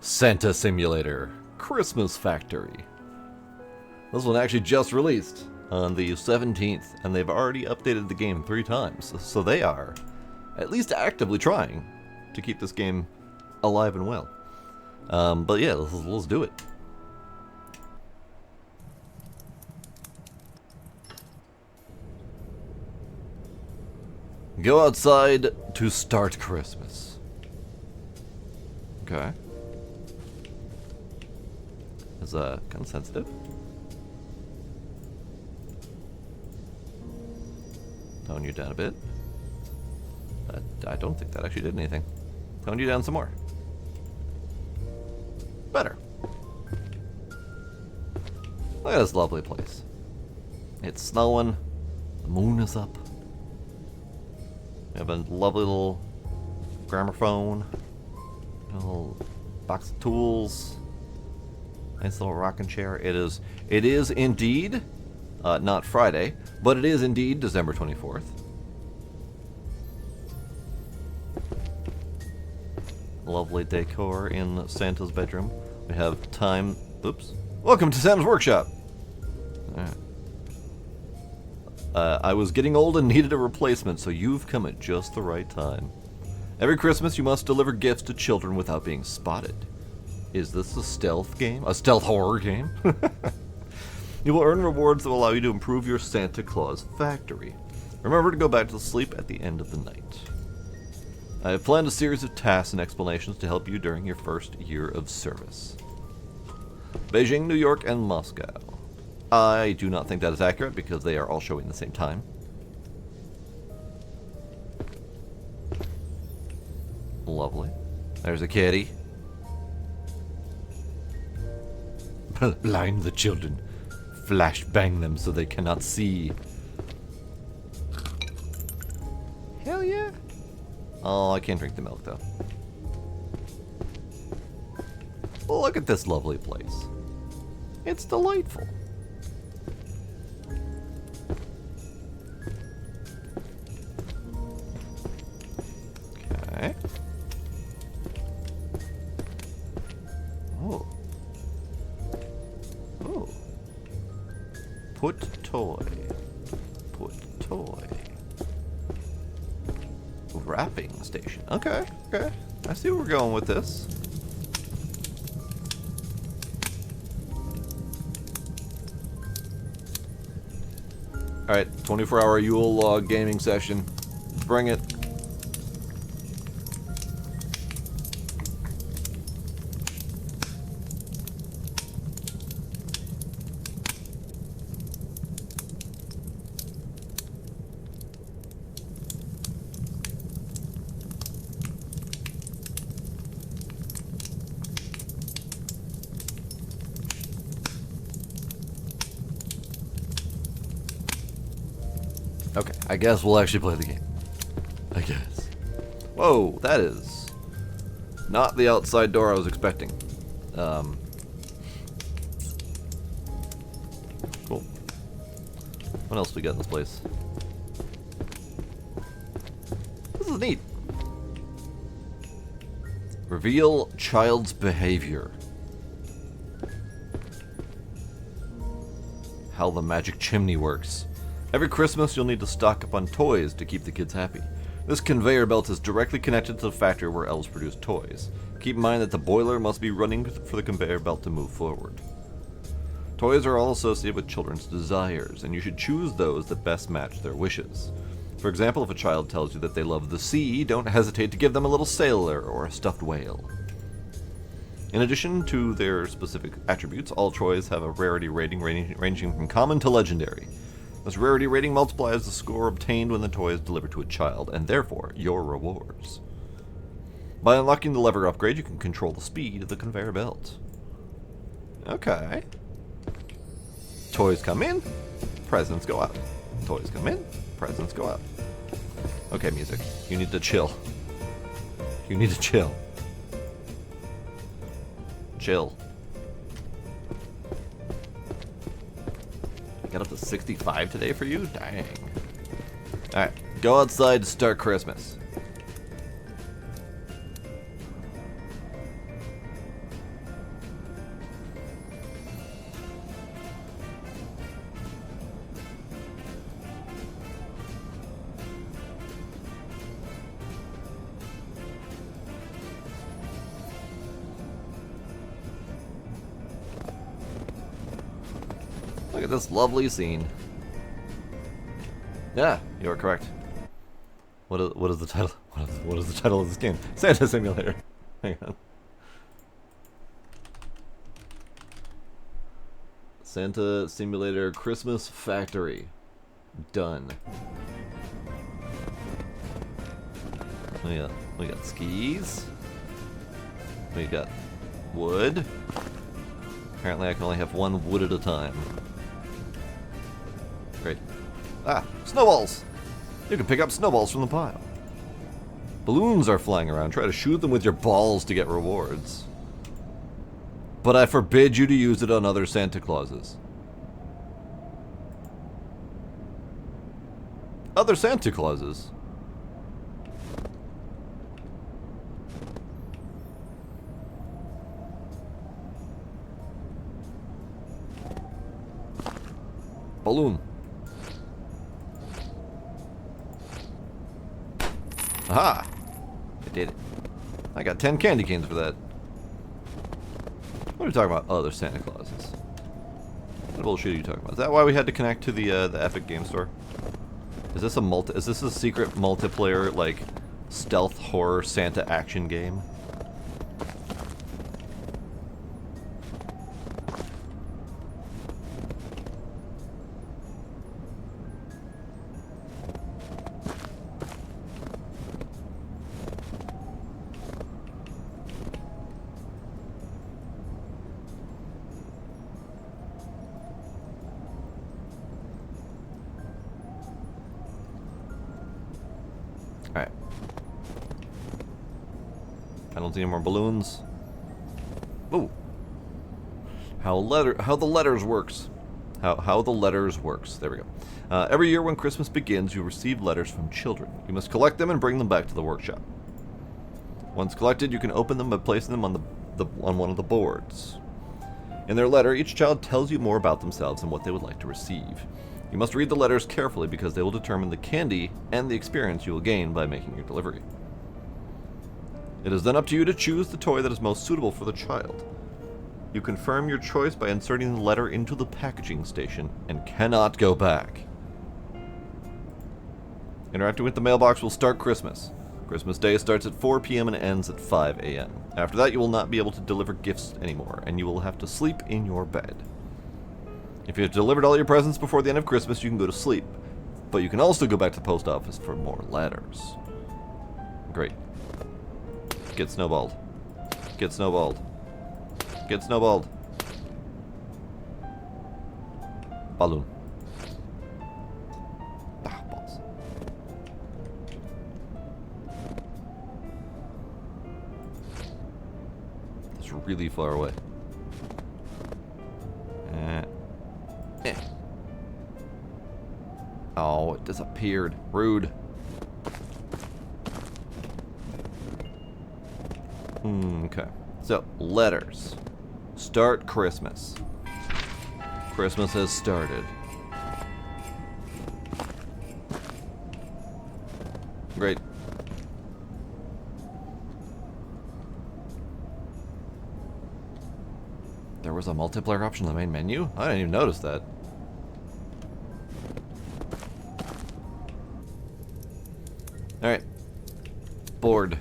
Santa Simulator Christmas Factory. This one actually just released on the 17th, and they've already updated the game 3 times, so they are at least actively trying to keep this game alive and well. But yeah, let's do it. Go outside to start Christmas. Okay. Is kind of sensitive. Tone you down a bit. I don't think that actually did anything. Tone you down some more. Better. Look at this lovely place. It's snowing. The moon is up. We have a lovely little gramophone. A little box of tools. Nice little rocking chair. It is indeed not Friday, but it is indeed December 24th. Lovely decor in Santa's bedroom. We have time. Oops. Welcome to Santa's workshop. Alright. I was getting old and needed a replacement, so you've come at just the right time. Every Christmas, you must deliver gifts to children without being spotted. Is this a stealth game? A stealth horror game? You will earn rewards that will allow you to improve your Santa Claus factory. Remember to go back to sleep at the end of the night. I have planned a series of tasks and explanations to help you during your first year of service. Beijing, New York, and Moscow. I do not think that is accurate because they are all showing the same time. Lovely. There's a kitty. Blind the children. Flash bang them so they cannot see. Hell yeah. Oh, I can't drink the milk though. Look at this lovely place. It's delightful. Okay. Oh. Oh. Put toy. Put toy. Wrapping station. Okay, okay. I see where we're going with this. Alright, 24-hour Yule log gaming session. Bring it. Okay, I guess we'll actually play the game. I guess. Whoa, that is not the outside door I was expecting. Cool. What else do we got in this place? This is neat. Reveal child's behavior. How the magic chimney works. Every Christmas, you'll need to stock up on toys to keep the kids happy. This conveyor belt is directly connected to the factory where elves produce toys. Keep in mind that the boiler must be running for the conveyor belt to move forward. Toys are all associated with children's desires, and you should choose those that best match their wishes. For example, if a child tells you that they love the sea, don't hesitate to give them a little sailor or a stuffed whale. In addition to their specific attributes, all toys have a rarity rating ranging from common to legendary. This rarity rating multiplies the score obtained when the toy is delivered to a child, and therefore, your rewards. By unlocking the lever upgrade, you can control the speed of the conveyor belt. Okay. Toys come in, presents go out. Toys come in, presents go out. Okay, music. You need to chill. You need to chill. Chill. Got up to 65 today for you? Dang. Alright, go outside to start Christmas. at this lovely scene. Yeah, you are correct. What is the title? What is the title of this game? Santa Simulator. Hang on. Santa Simulator Christmas Factory. Done. We got skis. We got wood. Apparently I can only have one wood at a time. Great. Ah, snowballs! You can pick up snowballs from the pile. Balloons are flying around. Try to shoot them with your balls to get rewards. But I forbid you to use it on other Santa Clauses. Other Santa Clauses? Balloon. Aha! I did it. I got 10 candy canes for that. What are we talking about? Other Santa Clauses. What bullshit are you talking about? Is that why we had to connect to the Epic Game Store? Is this a secret multiplayer, like, stealth horror Santa action game? Alright. I don't see any more balloons. Ooh. How the letters works. How the letters works. There we go. Every year when Christmas begins, you receive letters from children. You must collect them and bring them back to the workshop. Once collected, you can open them by placing them on one of the boards. In their letter, each child tells you more about themselves and what they would like to receive. You must read the letters carefully because they will determine the candy and the experience you will gain by making your delivery. It is then up to you to choose the toy that is most suitable for the child. You confirm your choice by inserting the letter into the packaging station and cannot go back. Interacting with the mailbox will start Christmas. Christmas Day starts at 4 p.m. and ends at 5 a.m. After that, you will not be able to deliver gifts anymore, and you will have to sleep in your bed. If you have delivered all your presents before the end of Christmas, you can go to sleep. But you can also go back to the post office for more letters. Great. Get snowballed. Get snowballed. Get snowballed. Balloon. Ah, balls. It's really far away. Oh, it disappeared. Rude. Okay. So, letters. Start Christmas. Christmas has started. Great. There was a multiplayer option in the main menu? I didn't even notice that. Alright. Board.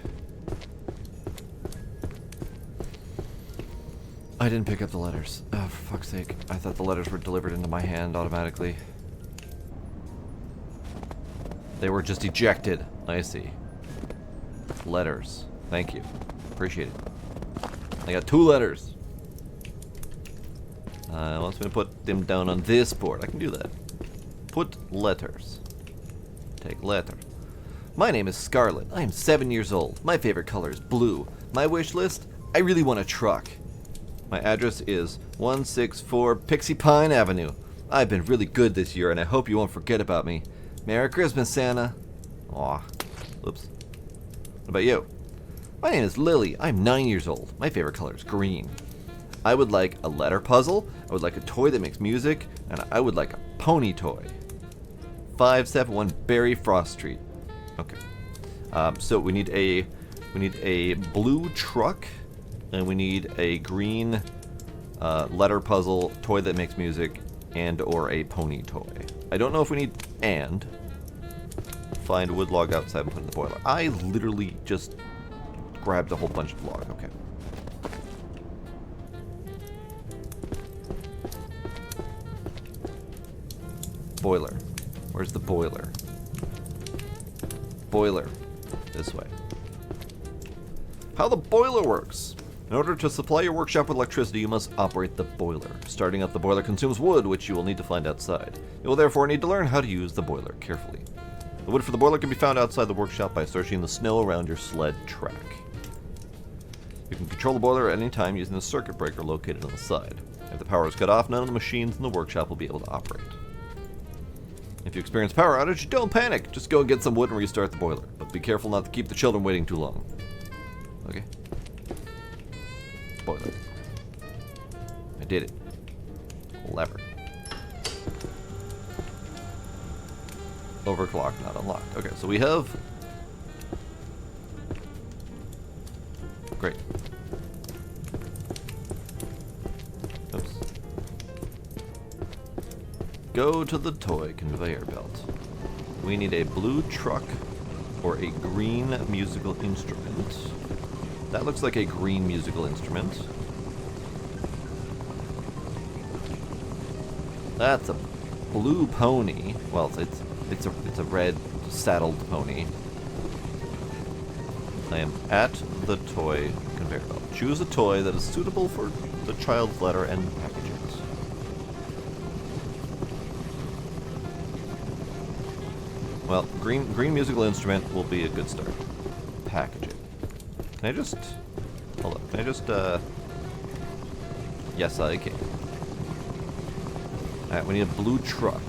I didn't pick up the letters. Oh, for fuck's sake. I thought the letters were delivered into my hand automatically. They were just ejected. I see. Letters. Thank you. Appreciate it. I got 2 letters. Wants me to put them down on this board. I can do that. Put letters. Take letters. My name is Scarlet. I am 7 years old. My favorite color is blue. My wish list? I really want a truck. My address is 164 Pixie Pine Avenue. I've been really good this year, and I hope you won't forget about me. Merry Christmas, Santa. Aw. Oops. What about you? My name is Lily. I'm 9 years old. My favorite color is green. I would like a letter puzzle, I would like a toy that makes music, and I would like a pony toy. 571 Barry Frost Street. Okay. So we need a blue truck, and we need a green letter puzzle, toy that makes music, and or a pony toy. I don't know if we need and. Find wood log outside and put it in the boiler. I literally just grabbed a whole bunch of log. Okay. Boiler. Where's the boiler? Boiler. This way. How the boiler works. In order to supply your workshop with electricity, you must operate the boiler. Starting up the boiler consumes wood, which you will need to find outside. You will therefore need to learn how to use the boiler carefully. The wood for the boiler can be found outside the workshop by searching the snow around your sled track. You can control the boiler at any time using the circuit breaker located on the side. If the power is cut off, none of the machines in the workshop will be able to operate. If you experience power outage, don't panic. Just go and get some wood and restart the boiler. But be careful not to keep the children waiting too long. Okay. Boiler. I did it. Lever. Overclock not unlocked. Okay, so we have... Great. Oops. Go to the toy conveyor belt. We need a blue truck or a green musical instrument. That looks like a green musical instrument. That's a blue pony. Well, it's a red saddled pony. I am at the toy conveyor belt. Choose a toy that is suitable for the child's letter and package it. Well, green musical instrument will be a good start. Package it. Can I just... Hold up. Can I just, Yes, I can. Alright, we need a blue truck.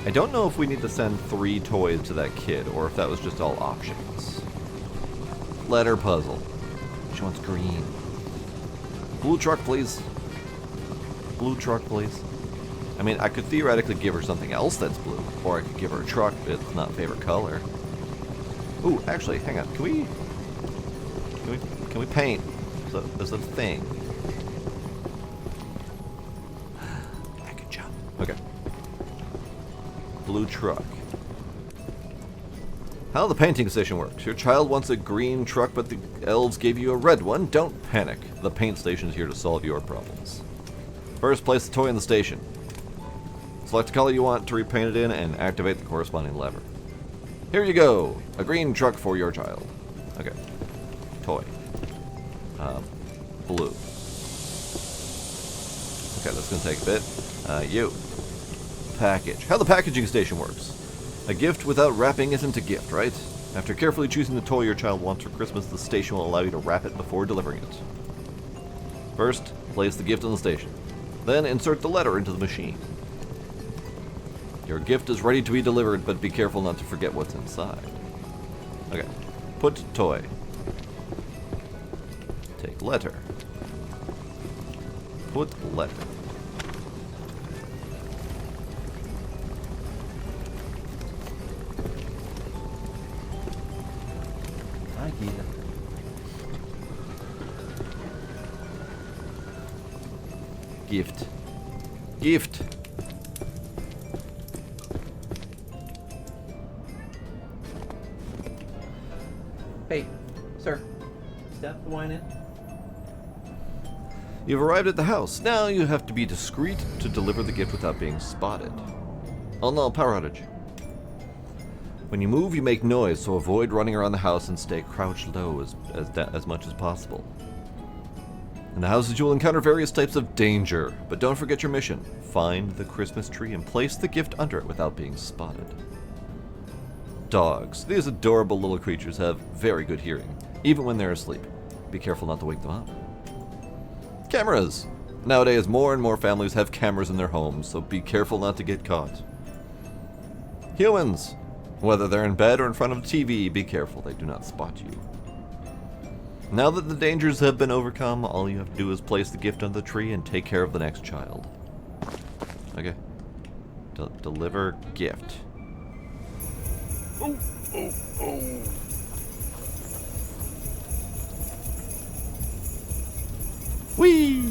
I don't know if we need to send 3 toys to that kid, or if that was just all options. Letter puzzle. She wants green. Blue truck, please. Blue truck, please. I mean, I could theoretically give her something else that's blue, or I could give her a truck that's not favorite color. Ooh, actually, hang on. Can we paint? Is that a thing? I could jump. Okay. Blue truck. How the painting station works. Your child wants a green truck, but the elves gave you a red one. Don't panic. The paint station is here to solve your problems. First, place the toy in the station. Select the color you want to repaint it in and activate the corresponding lever. Here you go! A green truck for your child. Okay. Toy. Blue. Okay, that's gonna take a bit. You. Package. How the packaging station works. A gift without wrapping isn't a gift, right? After carefully choosing the toy your child wants for Christmas, the station will allow you to wrap it before delivering it. First, place the gift on the station. Then insert the letter into the machine. Your gift is ready to be delivered, but be careful not to forget what's inside. Okay. Put toy. Take letter. Put letter. I get it. Gift. Gift. Hey, sir. Step the wine in. You've arrived at the house. Now you have to be discreet to deliver the gift without being spotted. Oh no, power outage. When you move, you make noise, so avoid running around the house and stay crouched low as much as possible. In the houses, you will encounter various types of danger, but don't forget your mission. Find the Christmas tree and place the gift under it without being spotted. Dogs. These adorable little creatures have very good hearing, even when they're asleep. Be careful not to wake them up. Cameras. Nowadays, more and more families have cameras in their homes, so be careful not to get caught. Humans. Whether they're in bed or in front of a TV, be careful they do not spot you. Now that the dangers have been overcome, all you have to do is place the gift under the tree and take care of the next child. Okay. Deliver gift. Oh, oh, oh. Whee!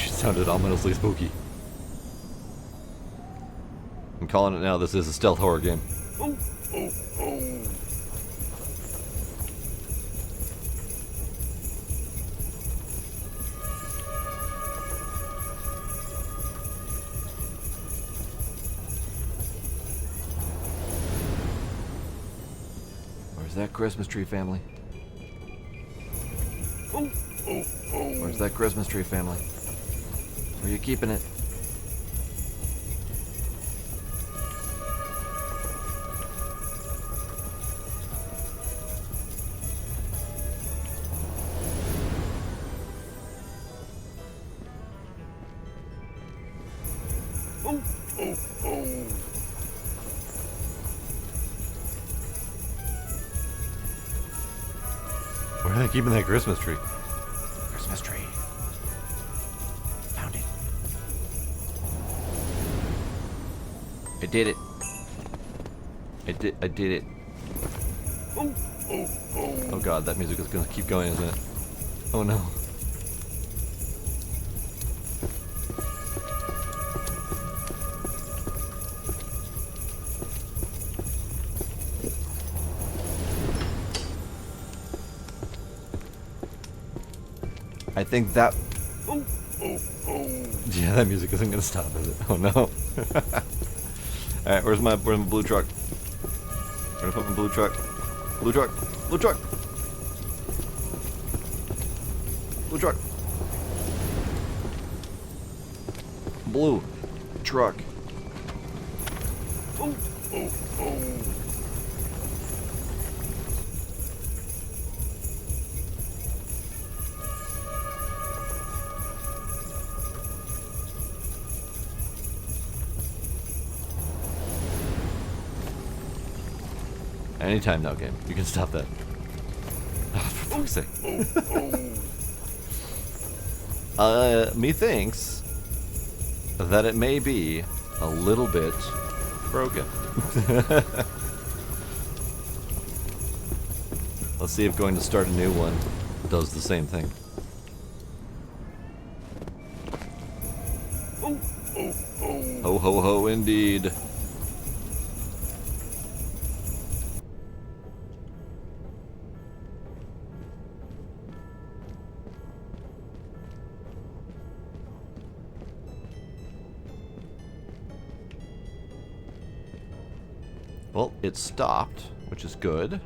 She sounded ominously spooky. I'm calling it now. This is a stealth horror game. Where's that Christmas tree family? Where's that Christmas tree family? Where are you keeping it? Where are they keeping that Christmas tree? Christmas tree. Found it. I did it. I did it. Oh god, that music is gonna keep going, isn't it? Oh no. I think that... Yeah, that music isn't gonna stop, is it? Oh no. Alright, where's my blue truck? Where do I put my blue truck? Blue truck! Blue truck! Blue truck! Blue truck. Anytime now, game. You can stop that. Oh, for fuck's sake. Methinks that it may be a little bit broken. Let's see if going to start a new one does the same thing. Ho ho ho indeed. Well, it stopped, which is good.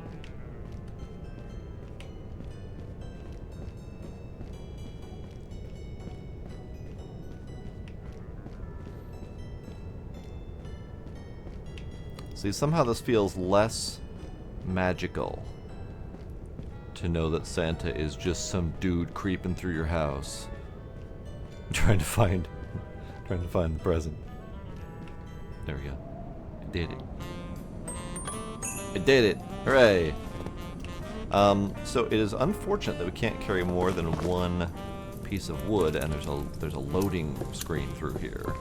See, somehow this feels less magical to know that Santa is just some dude creeping through your house trying to find the present. There we go. I did it. I did it! Hooray! So it is unfortunate that we can't carry more than one piece of wood, and there's a loading screen through here.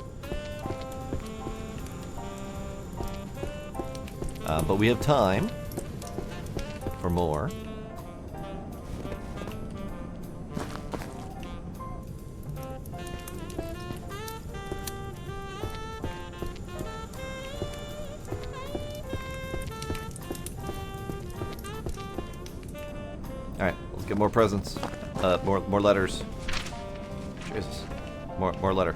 But we have time for more. Alright, let's get more presents. More letters. Jesus. More letter.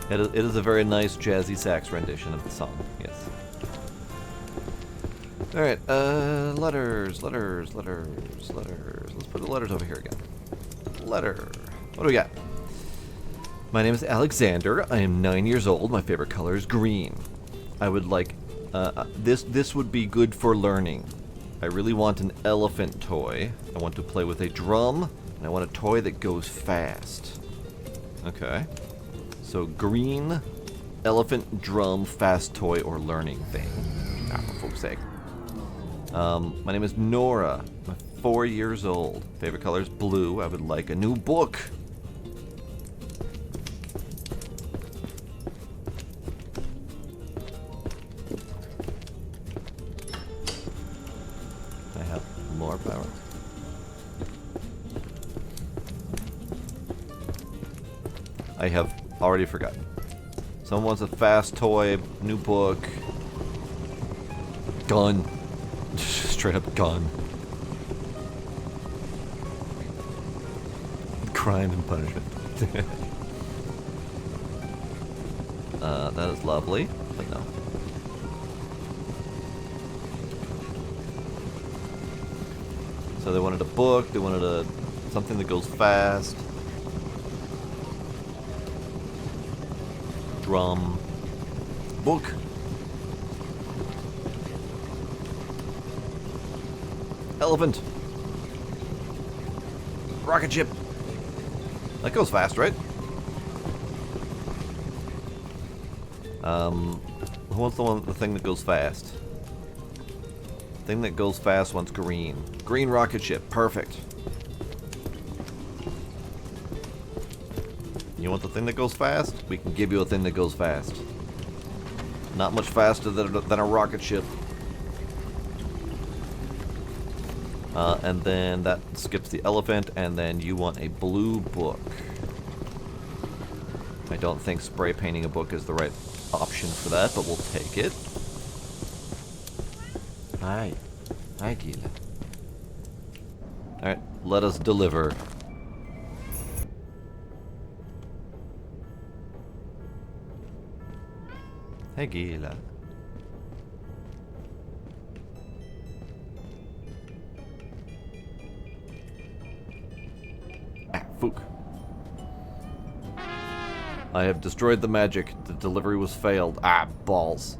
It is a very nice jazzy sax rendition of the song, yes. Alright, letters. Let's put the letters over here again. Letter. What do we got? My name is Alexander. I am 9 years old. My favorite color is green. I would like... this would be good for learning. I really want an elephant toy. I want to play with a drum, and I want a toy that goes fast. Okay. So green, elephant, drum, fast toy, or learning thing. Ah, for fuck's sake. My name is Nora. I'm 4 years old. Favorite color is blue. I would like a new book. I have already forgotten. Someone wants a fast toy, new book. Gun. Straight up gun. Crime and punishment. That is lovely, but no. So they wanted a book, they wanted something that goes fast. Drum. Book. Elephant. Rocket ship. That goes fast, right? Who wants the thing that goes fast? Thing that goes fast wants green. Green rocket ship. Perfect. You want the thing that goes fast? We can give you a thing that goes fast. Not much faster than a rocket ship. And then that skips the elephant, and then you want a blue book. I don't think spray painting a book is the right option for that, but we'll take it. Hi. Hi, Gila. Alright, let us deliver. Hey, Gila. Fook. I have destroyed the magic. The delivery was failed. Ah, balls.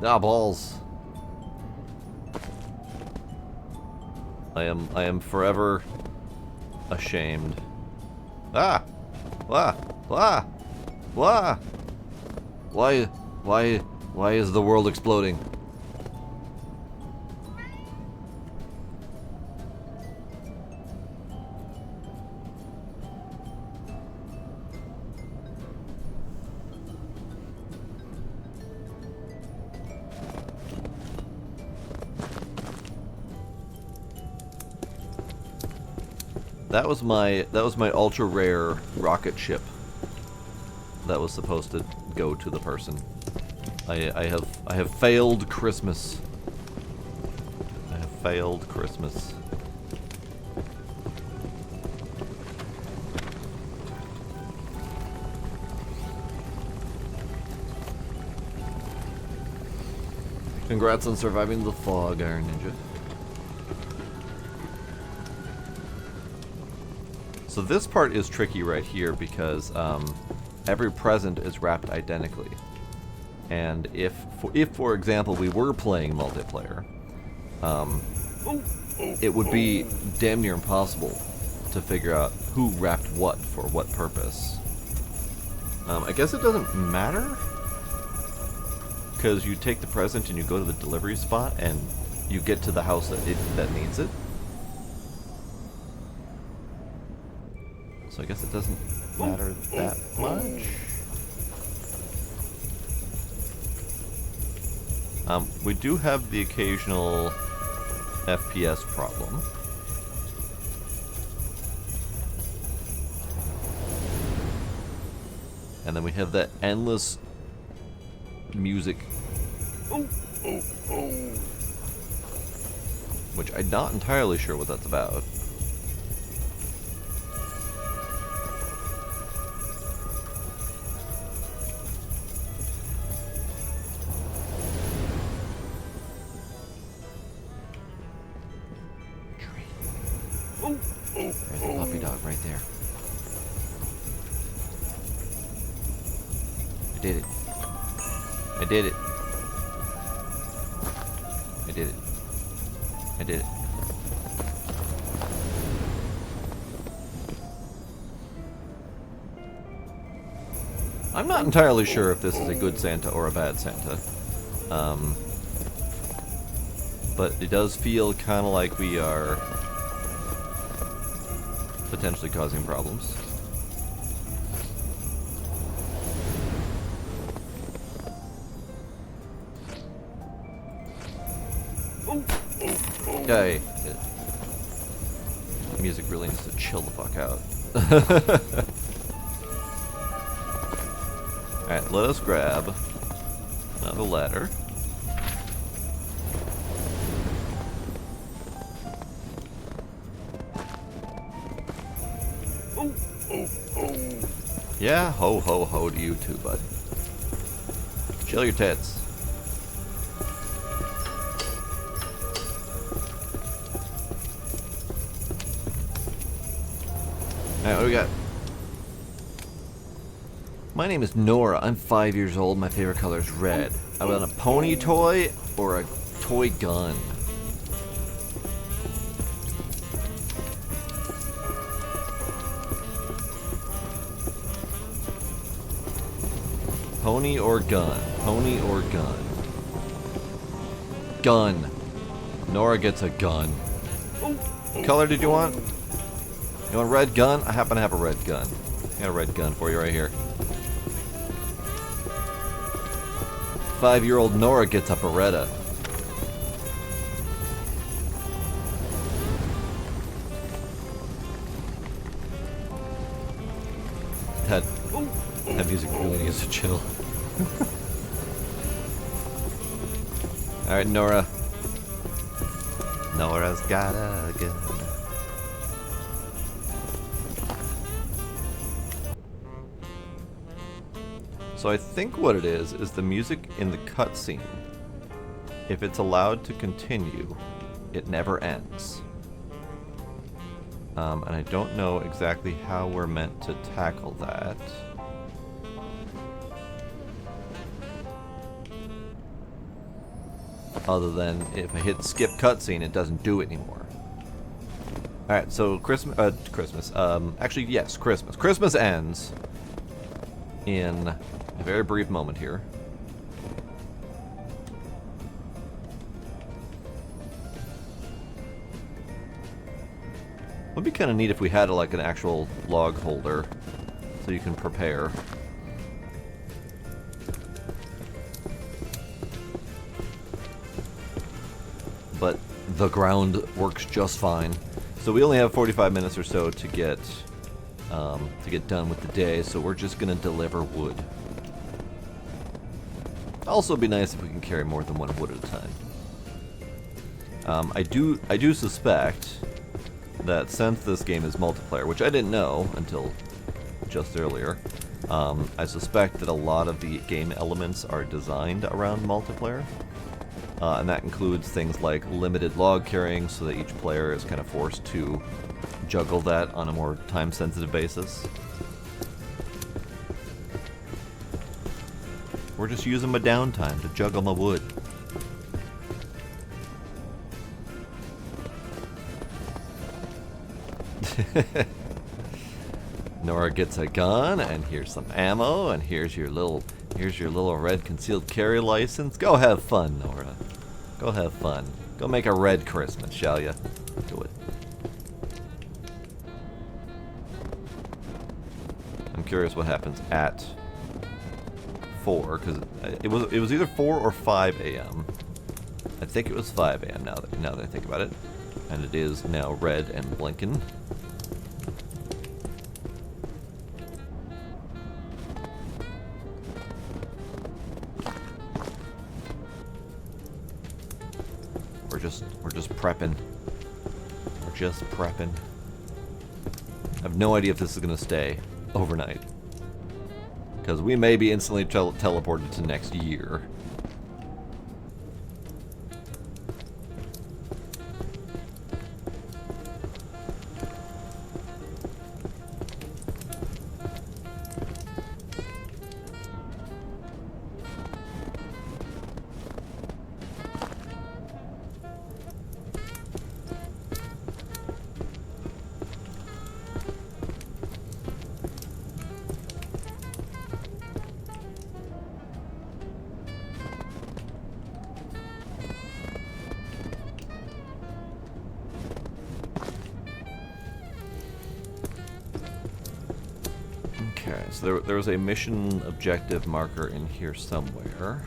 Ah, balls. I am forever ashamed. Ah! Wah! Wah! Wah! Why is the world exploding? That was my ultra rare rocket ship that was supposed to go to the person. I have failed Christmas. I have failed Christmas. Congrats on surviving the fog, Iron Ninja. So this part is tricky right here because every present is wrapped identically. And if for example, we were playing multiplayer, it would be damn near impossible to figure out who wrapped what for what purpose. I guess it doesn't matter, because you take the present and you go to the delivery spot and you get to the house that needs it. So I guess it doesn't matter that much. We do have the occasional FPS problem. And then we have that endless music, which I'm not entirely sure what that's about. There's the puppy dog right there. I did it. I did it. I did it. I did it. I'm not entirely sure if this is a good Santa or a bad Santa. But it does feel kind of like we are potentially causing problems. Okay. The music really needs to chill the fuck out. Alright, let us grab another ladder. Yeah, ho ho ho to you too, bud. Chill your tits. Alright, what do we got? My name is Nora. I'm 5 years old. My favorite color is red. I want a pony toy or a toy gun. Pony or gun? Pony or gun? Gun. Nora gets a gun. What color did you want? You want a red gun? I happen to have a red gun. I got a red gun for you right here. 5-year-old Nora gets a Beretta. That music really needs to chill. Alright, Nora. Nora's got a gun. So I think what it is the music in the cutscene. If it's allowed to continue, it never ends. And I don't know exactly how we're meant to tackle that. Other than if I hit skip cutscene, it doesn't do it anymore. Alright, so Christmas, actually, yes, Christmas. Christmas ends in a very brief moment here. Would be kind of neat if we had like an actual log holder so you can prepare. But the ground works just fine. So we only have 45 minutes or so to get done with the day, so we're just gonna deliver wood. Also, it'd be nice if we can carry more than one wood at a time. I do suspect that since this game is multiplayer, which I didn't know until just earlier, I suspect that a lot of the game elements are designed around multiplayer. And that includes things like limited log carrying, so that each player is kind of forced to juggle that on a more time-sensitive basis. We're just using my downtime to juggle my wood. Nora gets a gun, and here's some ammo, and here's your little red concealed carry license. Go have fun, Nora. Go have fun. Go make a red Christmas, shall ya? Do it. I'm curious what happens at 4, because it was either 4 or 5 a.m. I think it was 5 a.m. now that I think about it, and it is now red and blinking. We're just prepping. We're just prepping. I have no idea if this is gonna stay overnight, because we may be instantly teleported to next year. Okay, so there was a mission objective marker in here somewhere.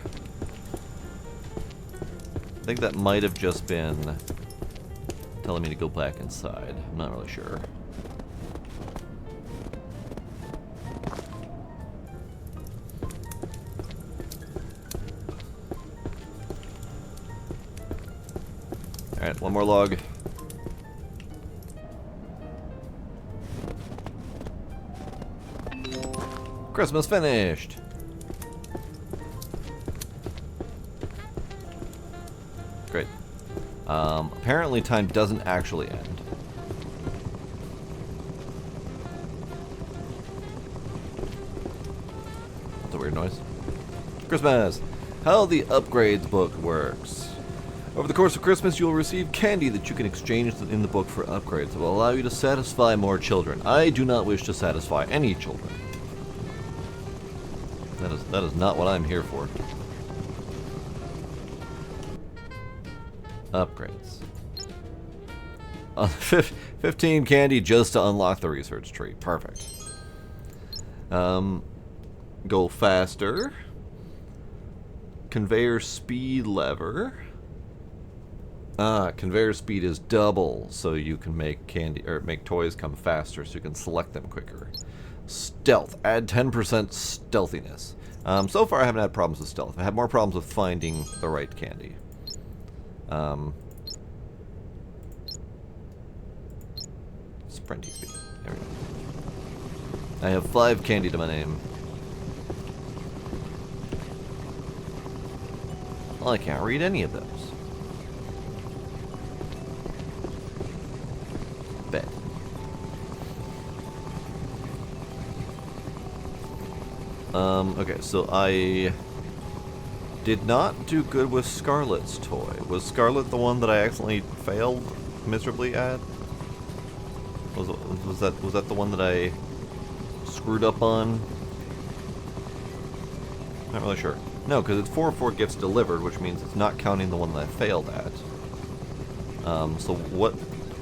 I think that might have just been telling me to go back inside. I'm not really sure. One more log. Christmas finished. Great. Apparently time doesn't actually end. That's a weird noise. Christmas! How the upgrades book works. Over the course of Christmas, you'll receive candy that you can exchange in the book for upgrades that will allow you to satisfy more children. I do not wish to satisfy any children. That is not what I'm here for. Upgrades. 15 candy just to unlock the research tree. Perfect. Go faster. Conveyor speed lever. Conveyor speed is double, so you can make candy or make toys come faster, so you can select them quicker. Stealth. Add 10% stealthiness. So far I haven't had problems with stealth. I had more problems with finding the right candy. Sprinty speed. There we go. I have 5 candy to my name. Well, I can't read any of those. Bet. Okay, so I did not do good with Scarlet's toy. Was Scarlet the one that I accidentally failed miserably at? Was that the one that I screwed up on? Not really sure. No, because it's 4 gifts delivered, which means it's not counting the one that I failed at. So what...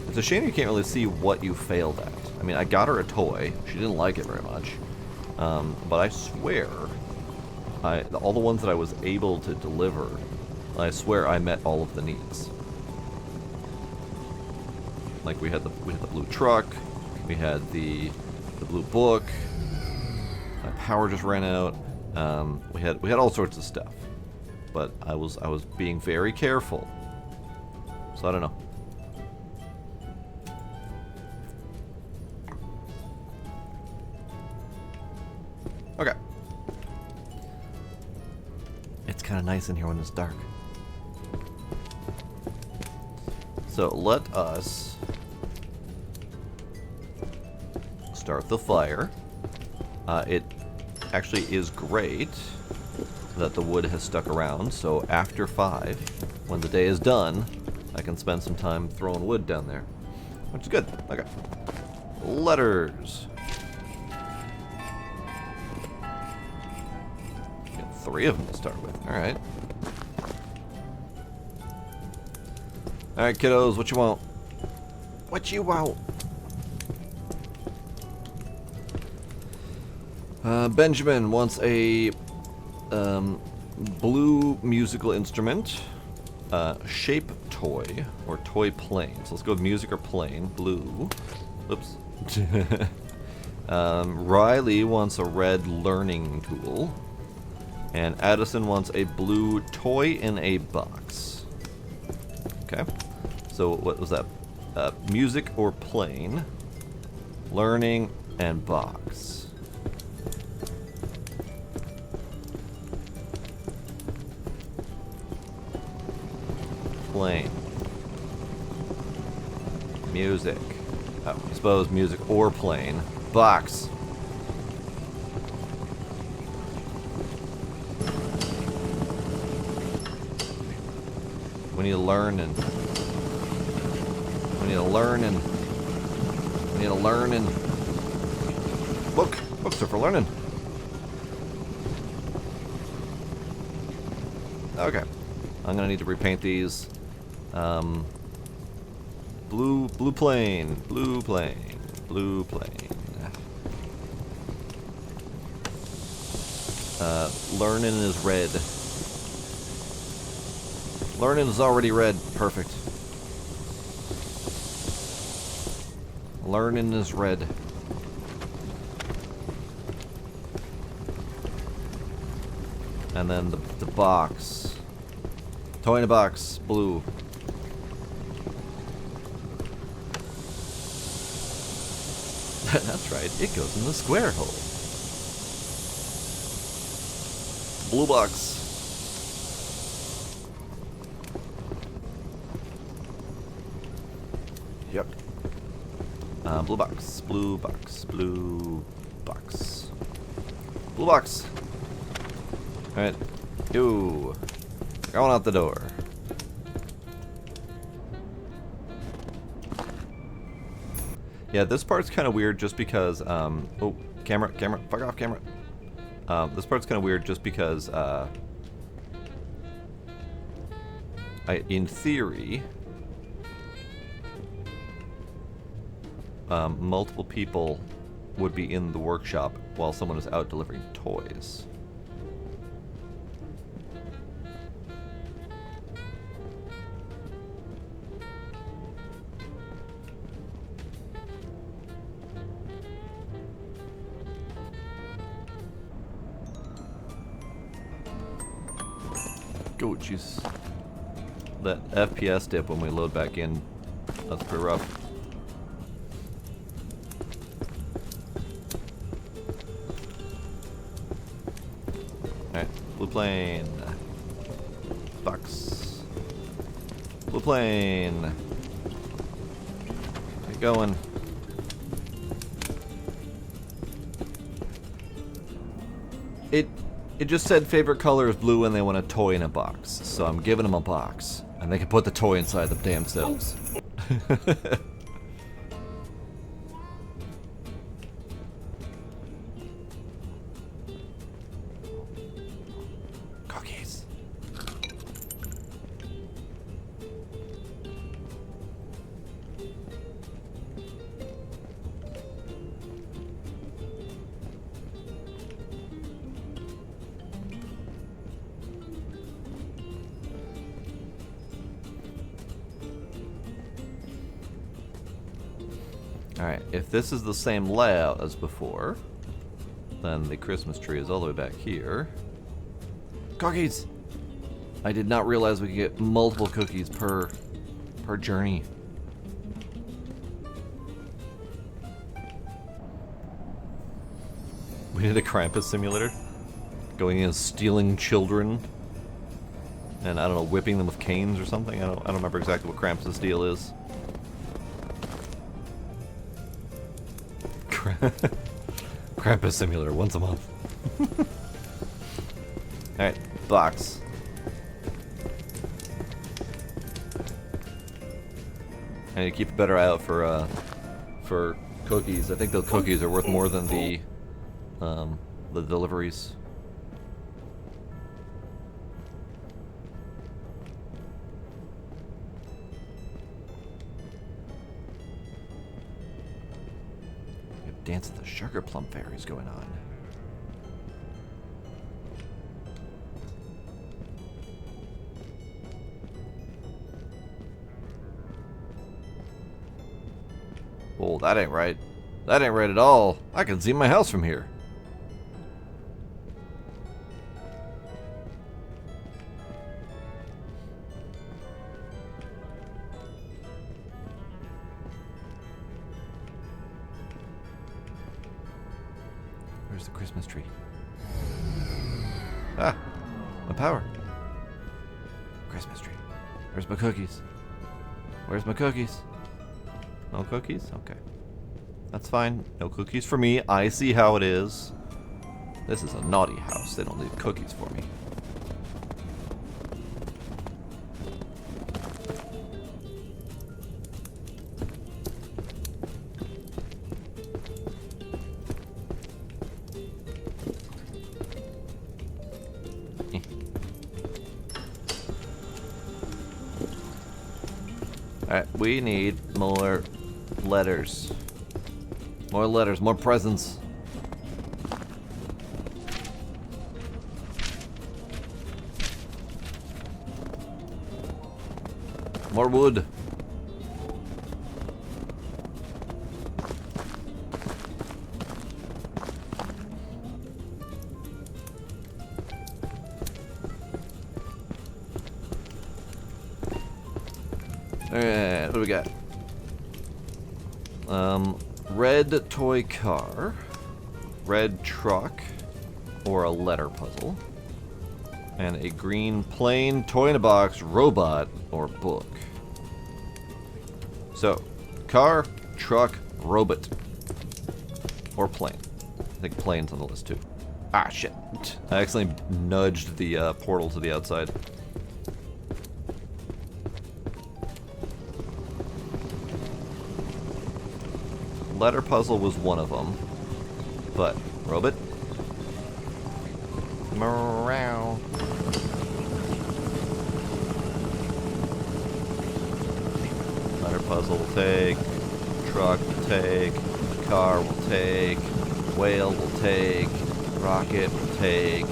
It's a shame you can't really see what you failed at. I mean, I got her a toy. She didn't like it very much. But I swear, all the ones that I was able to deliver, I swear I met all of the needs. Like we had the blue truck, we had the blue book. My power just ran out. We had all sorts of stuff, but I was being very careful. So I don't know. Okay. It's kind of nice in here when it's dark. So let us start the fire. It actually is great that the wood has stuck around, so after 5, when the day is done, I can spend some time throwing wood down there, which is good. Okay. Letters. 3 of them to start with. Alright. Alright, kiddos, what you want? What you want? Benjamin wants a blue musical instrument, shape toy, or toy plane. So let's go with music or plane. Blue. Oops. Riley wants a red learning tool. And Addison wants a blue toy in a box. Okay. So what was that? Music or plane, learning, and box. Plane. Music. Oh, I suppose music or plane. Box. We need to learn and... We need to learn and... We need to learn and... Books are for learning. Okay. I'm gonna need to repaint these. Blue plane. Blue plane. Blue plane. Learning is red. Learning is already red. Perfect. Learning is red. And then the box. Toy in a box. Blue. That's right, it goes in the square hole. Blue box. Yep. Blue box, blue box, blue box. Blue box. Alright. Yo. Going out the door. Yeah, this part's kind of weird just because, oh, camera, fuck off, camera. This part's kind of weird just because, in theory, multiple people would be in the workshop while someone is out delivering toys. Oh, jeez. That FPS dip when we load back in, that's pretty rough. Alright, blue plane. Box. Blue plane. Get going. It just said favorite color is blue and they want a toy in a box. So I'm giving them a box. And they can put the toy inside the damn cells. Cookies. Alright, if this is the same layout as before, then the Christmas tree is all the way back here. Cookies! I did not realize we could get multiple cookies per journey. We need a Krampus simulator. Going in and stealing children. And I don't know, whipping them with canes or something. I don't remember exactly what Krampus' deal is. Krampus simulator once a month. Alright, box. I need to keep a better eye out for cookies. I think the cookies are worth more than the deliveries. Dance of the Sugar Plum Fairies going on. Oh, that ain't right. That ain't right at all. I can see my house from here. Where's the Christmas tree? Ah, my power. Christmas tree. Where's my cookies? Where's my cookies? No cookies? Okay. That's fine. No cookies for me. I see how it is. This is a naughty house. They don't leave cookies for me. Alright, we need more letters. More letters, more presents. More wood. Alright, what do we got? red toy car, red truck, or a letter puzzle, and a green plain toy in a box robot or book. So, car, truck, robot, or plane. I think plane's on the list too. Ah, shit. I accidentally nudged the portal to the outside. Letter puzzle was one of them, but robot? Meow. Letter puzzle will take, truck will take, car will take, whale will take, rocket will take,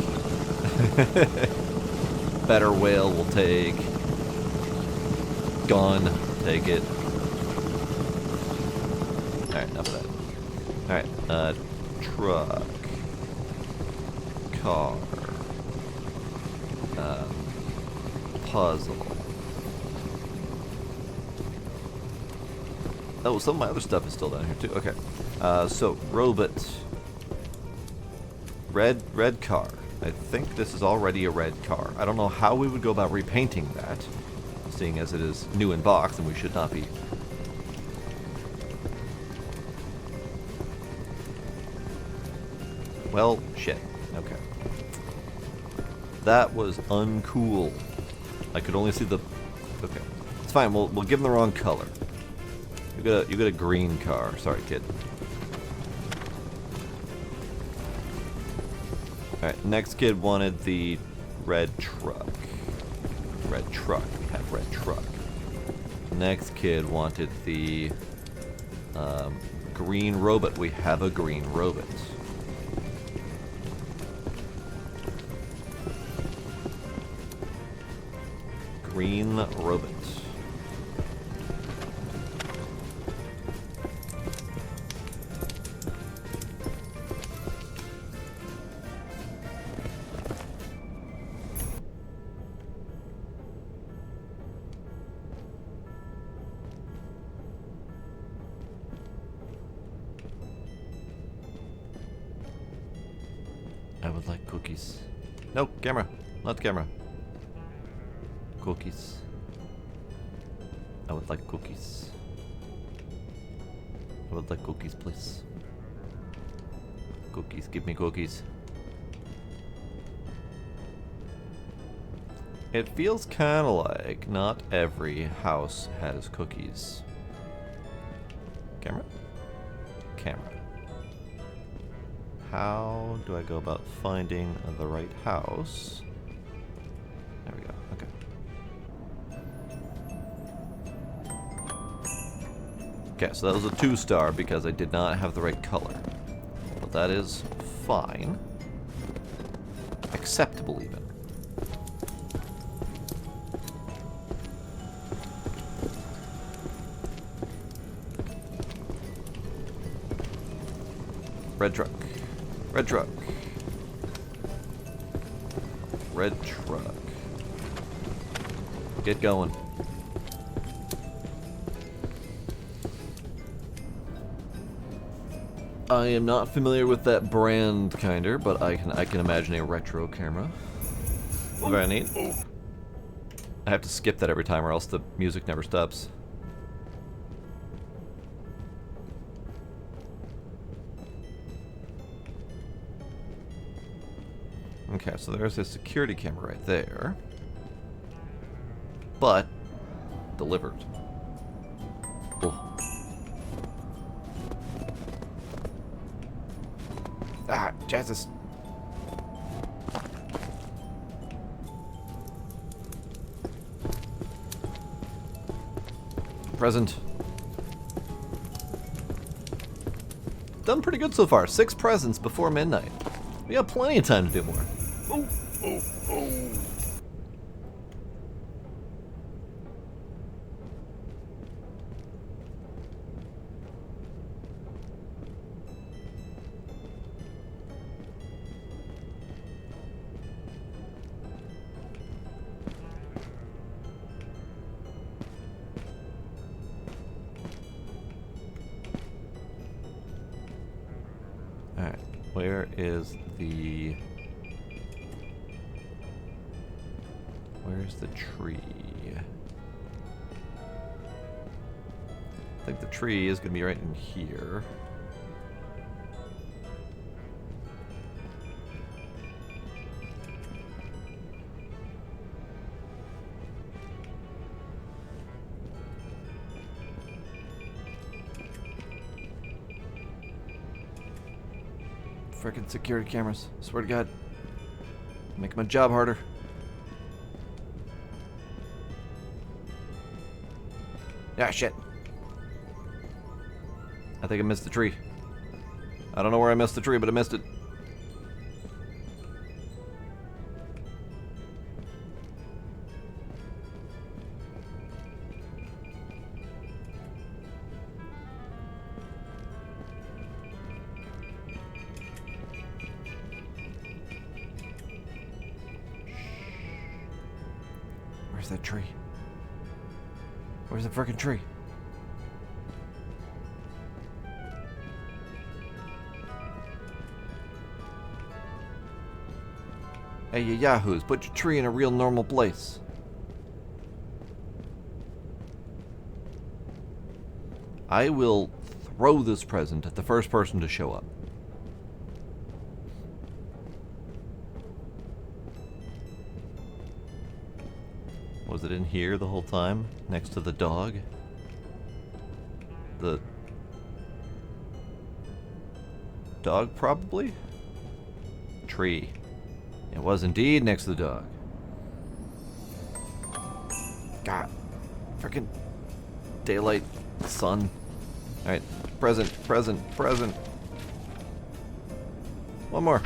better whale will take, gun, take it. Alright, enough of that. Alright, truck, car, puzzle. Oh, some of my other stuff is still down here too. Okay, so robot, red car. I think this is already a red car. I don't know how we would go about repainting that, seeing as it is new in box and we should not be. Well, shit. Okay. That was uncool. I could only see the. Okay, it's fine. We'll give them the wrong color. You got a green car. Sorry, kid. All right. Next kid wanted the red truck. Red truck. We have red truck. Next kid wanted the green robot. We have a green robot. Green robot. I would like cookies. No, camera. Not camera. Cookies. I would like cookies. I would like cookies, please. Cookies, give me cookies. It feels kind of like not every house has cookies. Camera? Camera. How do I go about finding the right house? There we go, okay. Okay, so that was a 2-star because I did not have the right color. But that is fine. Acceptable, even. Red truck. Red truck. Red truck. Get going. I am not familiar with that brand, kinder, but I can imagine a retro camera. Very neat. I have to skip that every time, or else the music never stops. Okay, so there's a security camera right there, but delivered. Oh. Ah, Jesus. Present. Done pretty good so far. 6 presents before midnight. We got plenty of time to do more. Alright, where is the... Where's the tree? I think the tree is going to be right in here. Frickin' security cameras. Swear to God. Make my job harder. Ah, shit. I think I missed the tree. I don't know where I missed the tree, but I missed it. Where's that tree? Where's the frickin' tree? Hey, you yahoos, put your tree in a real normal place. I will throw this present at the first person to show up. Was it in here the whole time? Next to the dog? The dog, probably? Tree. It was indeed next to the dog. God. Frickin' daylight, sun. Alright, present, present, present. One more.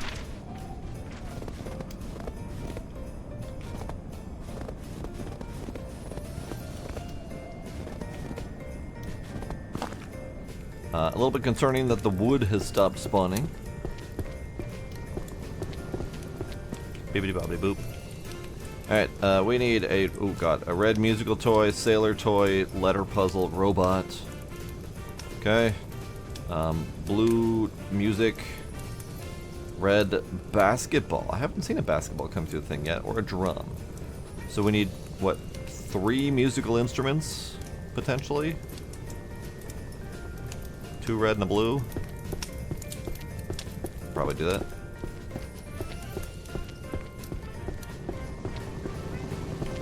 A little bit concerning that the wood has stopped spawning. Bibbidi bobbidi boop. Alright, we need a, oh god, a red musical toy, sailor toy, letter puzzle, robot. Okay. Blue music, red basketball. I haven't seen a basketball come through the thing yet, or a drum. So we need, what, 3 musical instruments, potentially? 2 red and a blue. Probably do that.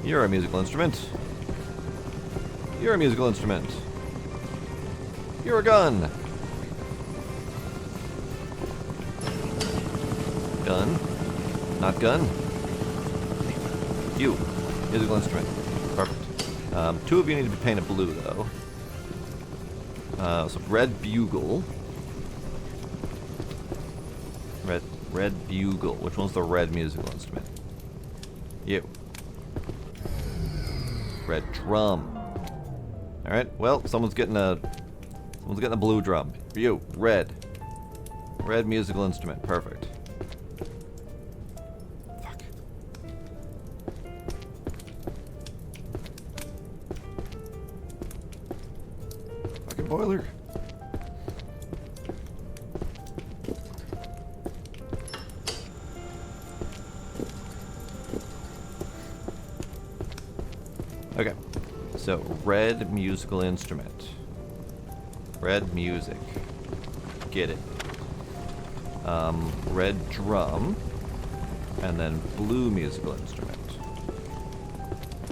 You're a musical instrument. You're a musical instrument. You're a gun. Gun. Not gun. You. Musical instrument. Perfect. 2 of you need to be painted blue, though. So red bugle. Red bugle. Which one's the red musical instrument? You. Red drum. All right. Well, someone's getting a blue drum. You. Red musical instrument. Perfect. Fuck. Fucking boiler. Okay, so red musical instrument. Red music. Get it. Red drum. And then blue musical instrument.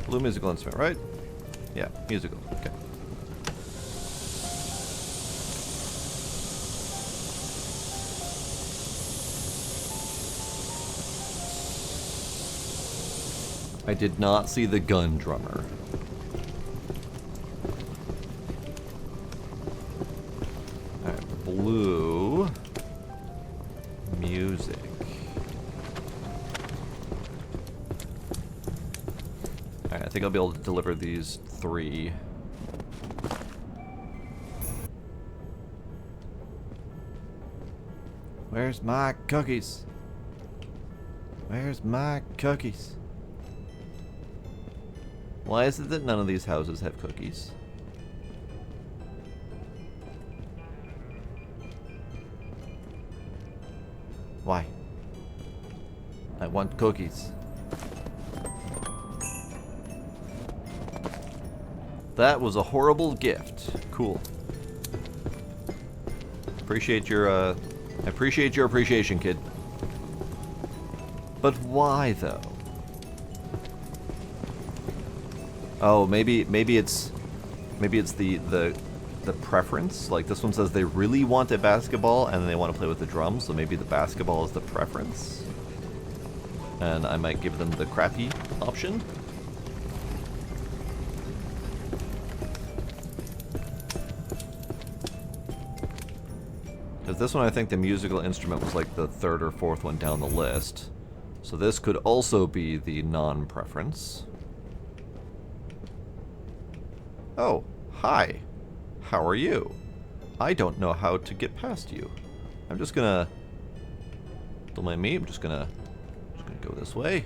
Blue musical instrument, right? Yeah, musical. Okay. I did not see the gun drummer. Alright, blue music. Alright, I think I'll be able to deliver these 3. Where's my cookies? Where's my cookies? Why is it that none of these houses have cookies? Why? I want cookies. That was a horrible gift. Cool. Appreciate your, I appreciate your appreciation, kid. But why, though? Oh, maybe it's the preference. Like this one says they really want a basketball and they want to play with the drums, so maybe the basketball is the preference. And I might give them the crappy option. Because this one, I think the musical instrument was like the third or fourth one down the list. So this could also be the non-preference. Oh, hi. How are you? I don't know how to get past you. I'm just gonna... Don't mind me, I'm just gonna go this way.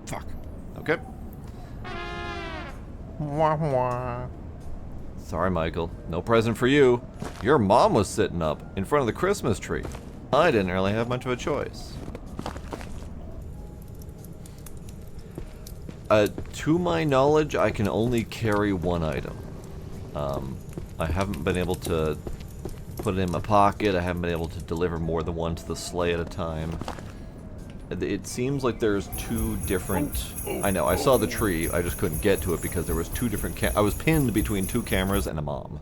Fuck. Okay. Wah wah. Sorry, Michael. No present for you. Your mom was sitting up in front of the Christmas tree. I didn't really have much of a choice. To my knowledge, I can only carry one item. I haven't been able to put it in my pocket. I haven't been able to deliver more than one to the sleigh at a time. It seems like there's two different... I know, I saw the tree, I just couldn't get to it because there was two different I was pinned between two cameras and a mom.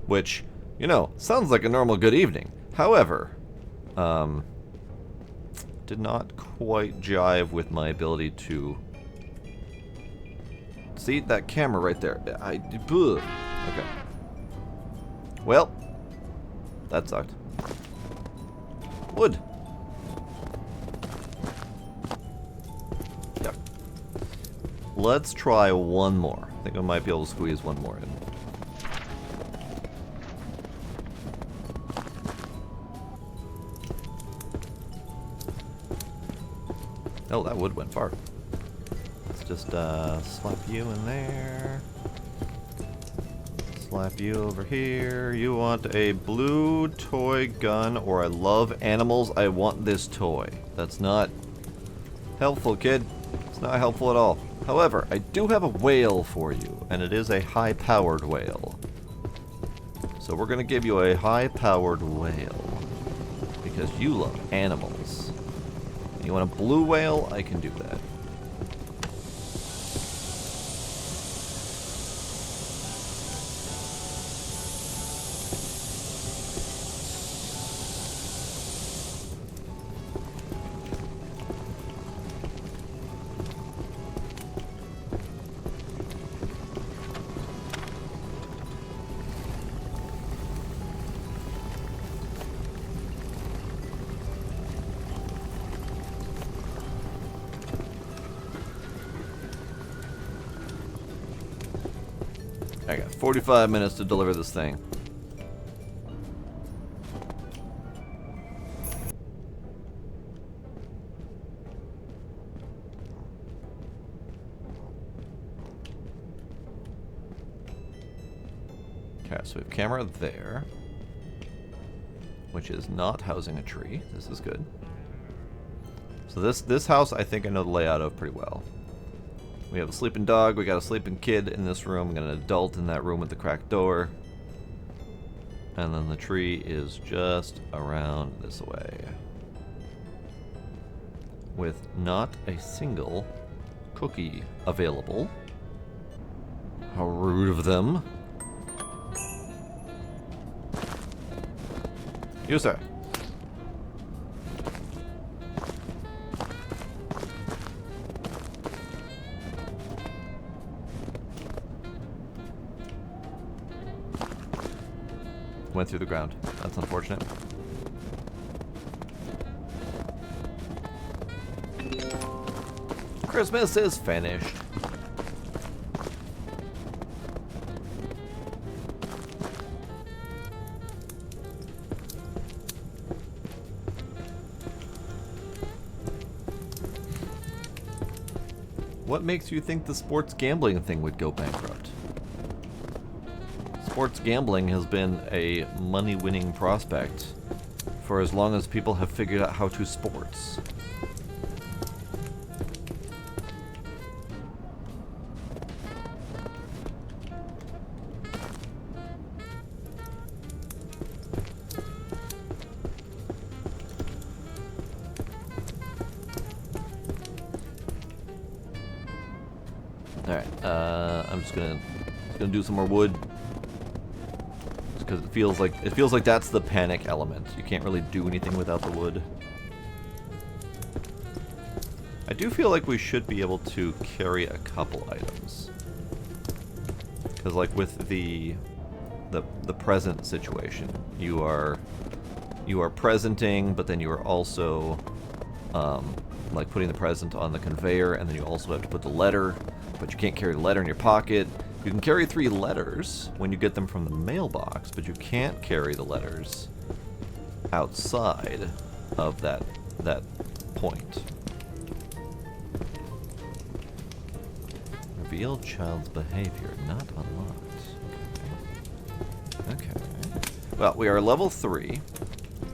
Which, you know, sounds like a normal good evening. However, did not quite jive with my ability to... See, that camera right there. Okay. Well, that sucked. Wood. Yep. Let's try one more. I think I might be able to squeeze one more in. Oh, that wood went far. Let's just slap you in there. Slap you over here. You want a blue toy gun, or I love animals. I want this toy. That's not helpful, kid. It's not helpful at all. However, I do have a whale for you, and it is a high-powered whale. So we're going to give you a high-powered whale, because you love animals. You want a blue whale? I can do that. I got 45 minutes to deliver this thing. Okay, so we have camera there, which is not housing a tree. This is good. So this house, I think I know the layout of pretty well. We have a sleeping dog, we got a sleeping kid in this room, we got an adult in that room with the cracked door. And then the tree is just around this way. With not a single cookie available. How rude of them. You, sir. Went through the ground. That's unfortunate. Christmas is finished. What makes you think the sports gambling thing would go bankrupt? sports gambling has been a money-winning prospect for as long as people have figured out how to sports. Alright, I'm just gonna do some more wood. Because it feels like that's the panic element. You can't really do anything without the wood. I do feel like we should be able to carry a couple items. Because like with the present situation, you are presenting, but then you are also like putting the present on the conveyor, and then you also have to put the letter, but you can't carry the letter in your pocket. You can carry 3 letters when you get them from the mailbox, but you can't carry the letters outside of that point. Reveal child's behavior not unlocked. Okay. Well, we are level 3.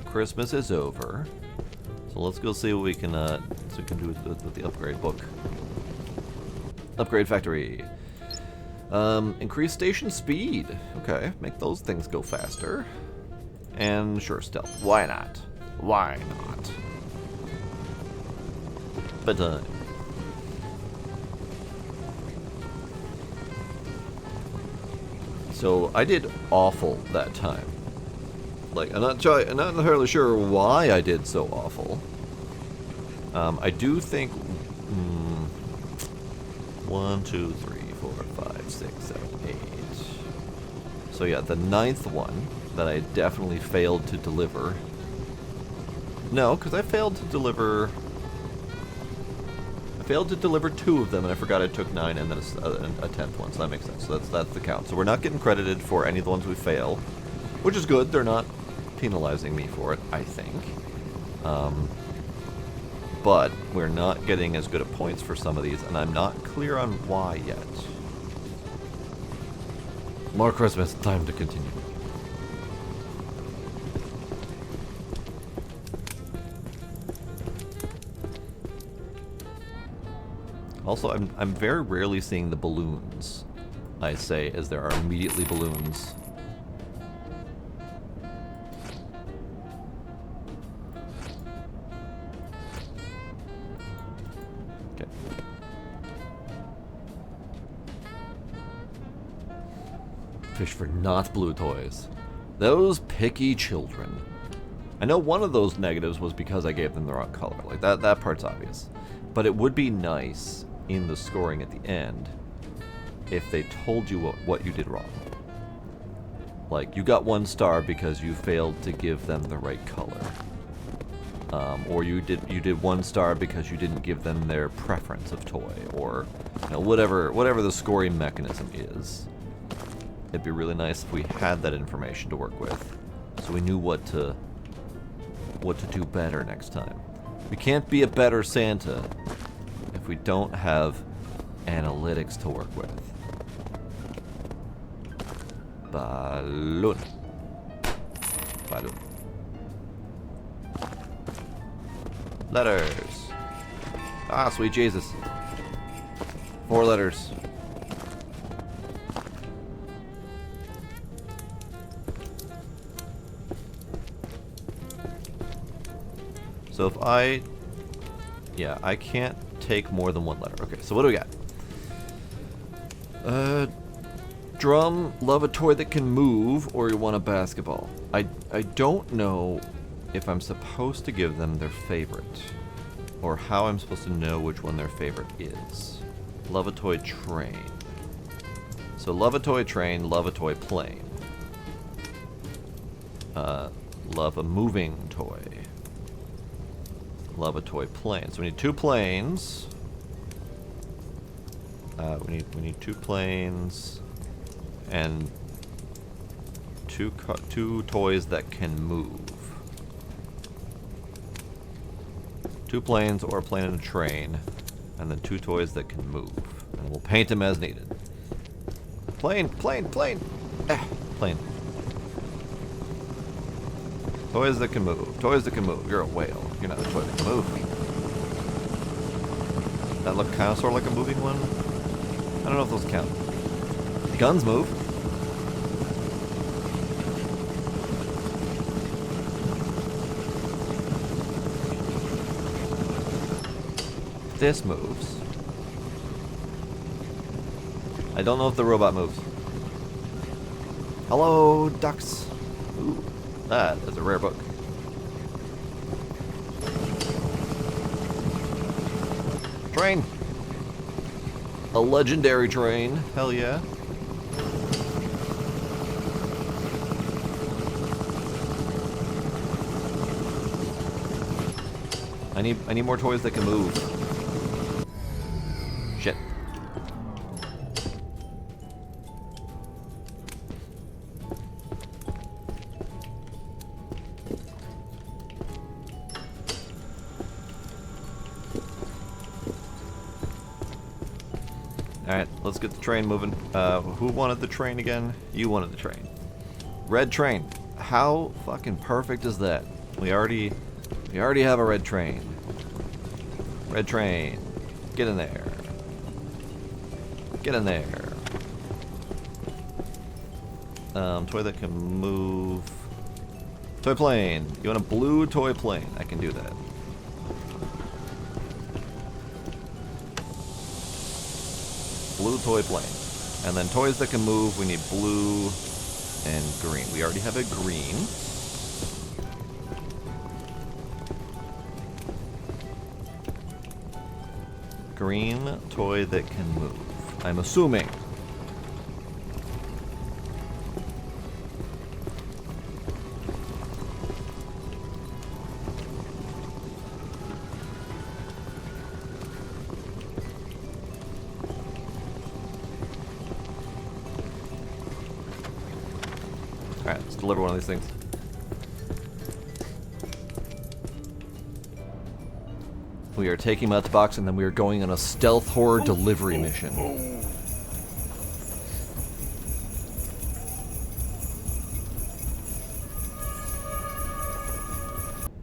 Christmas is over. So let's go see what we can do with the upgrade book. Upgrade factory. Increase station speed. Okay, make those things go faster. And sure, stealth. Why not? Why not? But so I did awful that time. Like, I'm not entirely sure why I did so awful. I do think 1, 2, 3, 4, 5, 6, 7, 8. So yeah, the 9th one that I definitely failed to deliver. No, because I failed to deliver 2 of them, and I forgot I took 9 and then a 10th one, so that makes sense. So that's the count. So we're not getting credited for any of the ones we fail, which is good. They're not penalizing me for it, I think. But we're not getting as good at points for some of these, and I'm not clear on why yet. More Christmas, time to continue. Also, I'm very rarely seeing the balloons, I say, as there are immediately balloons. Okay. Fish for not blue toys. Those picky children. I know one of those negatives was because I gave them the wrong color. Like, that part's obvious. But it would be nice in the scoring at the end if they told you what you did wrong. Like, you got 1 star because you failed to give them the right color. Or you did 1 star because you didn't give them their preference of toy, or whatever the scoring mechanism is. It'd be really nice if we had that information to work with, so we knew what to do better next time. We can't be a better Santa if we don't have analytics to work with. Balloon. Balloon. Letters. Ah, sweet Jesus. 4 letters. So if I can't take more than 1 letter. Okay, so what do we got? Drum, love a toy that can move, or you want a basketball. I don't know if I'm supposed to give them their favorite, or how I'm supposed to know which one their favorite is. Love a toy train. So love a toy train, love a toy plane. Love a moving toy. Love a toy plane. So we need 2 planes. We need 2 planes and two toys that can move. 2 planes or a plane and a train, and then 2 toys that can move. And we'll paint them as needed. Plane, plane, plane. Plane. Toys that can move. Toys that can move. You're a whale. You're not a toy that can move. That look kind of sort of like a moving one. I don't know if those count. Guns move. This moves. I don't know if the robot moves. Hello, ducks. Ooh, that is a rare book. Train. A legendary train. Hell yeah. I need more toys that can move. Shit. Alright, let's get the train moving. Who wanted the train again? You wanted the train. Red train. How fucking perfect is that? We already have a red train. Red train. Get in there. Get in there. Toy that can move. Toy plane. You want a blue toy plane? I can do that. Blue toy plane. And then toys that can move, we need blue and green. We already have a green. Green toy that can move. I'm assuming. Alright, let's deliver one of these things. We are taking him out the box and then we are going on a stealth horror delivery mission.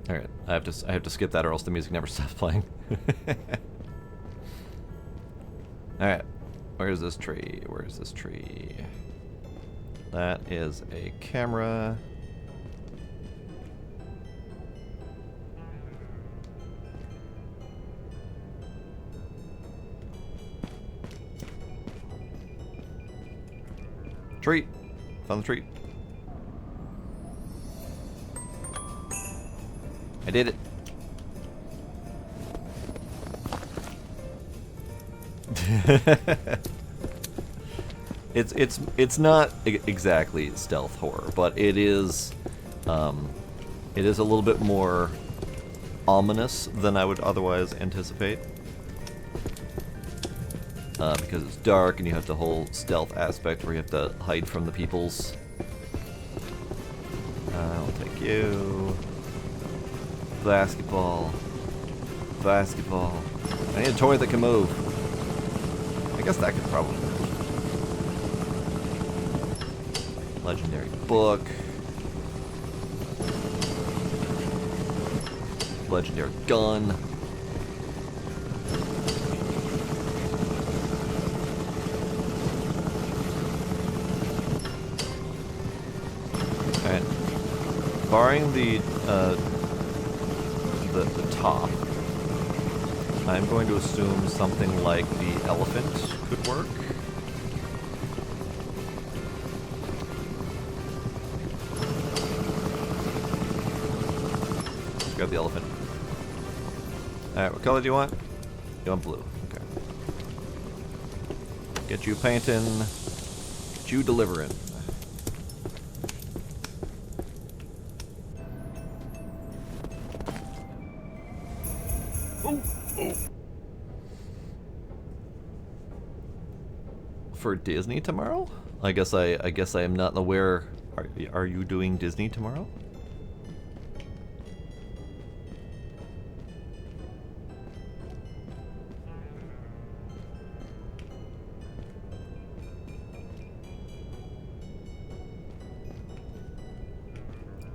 Alright, I have to skip that or else the music never stops playing. Alright, where's this tree? Where's this tree? That is a camera. Treat. Found the treat. I did it. It's not exactly stealth horror, but it is a little bit more ominous than I would otherwise anticipate. Because it's dark and you have the whole stealth aspect where you have to hide from the peoples. I'll take you. Basketball. Basketball. I need a toy that can move. I guess that could probably move. Legendary book. Legendary gun. Alright. Barring the top, I'm going to assume something like the elephant could work. Let's grab the elephant. Alright, what color do you want? You want blue. Okay. Get you painting. Get you delivering. For Disney tomorrow? I guess I am not aware. Are you doing Disney tomorrow?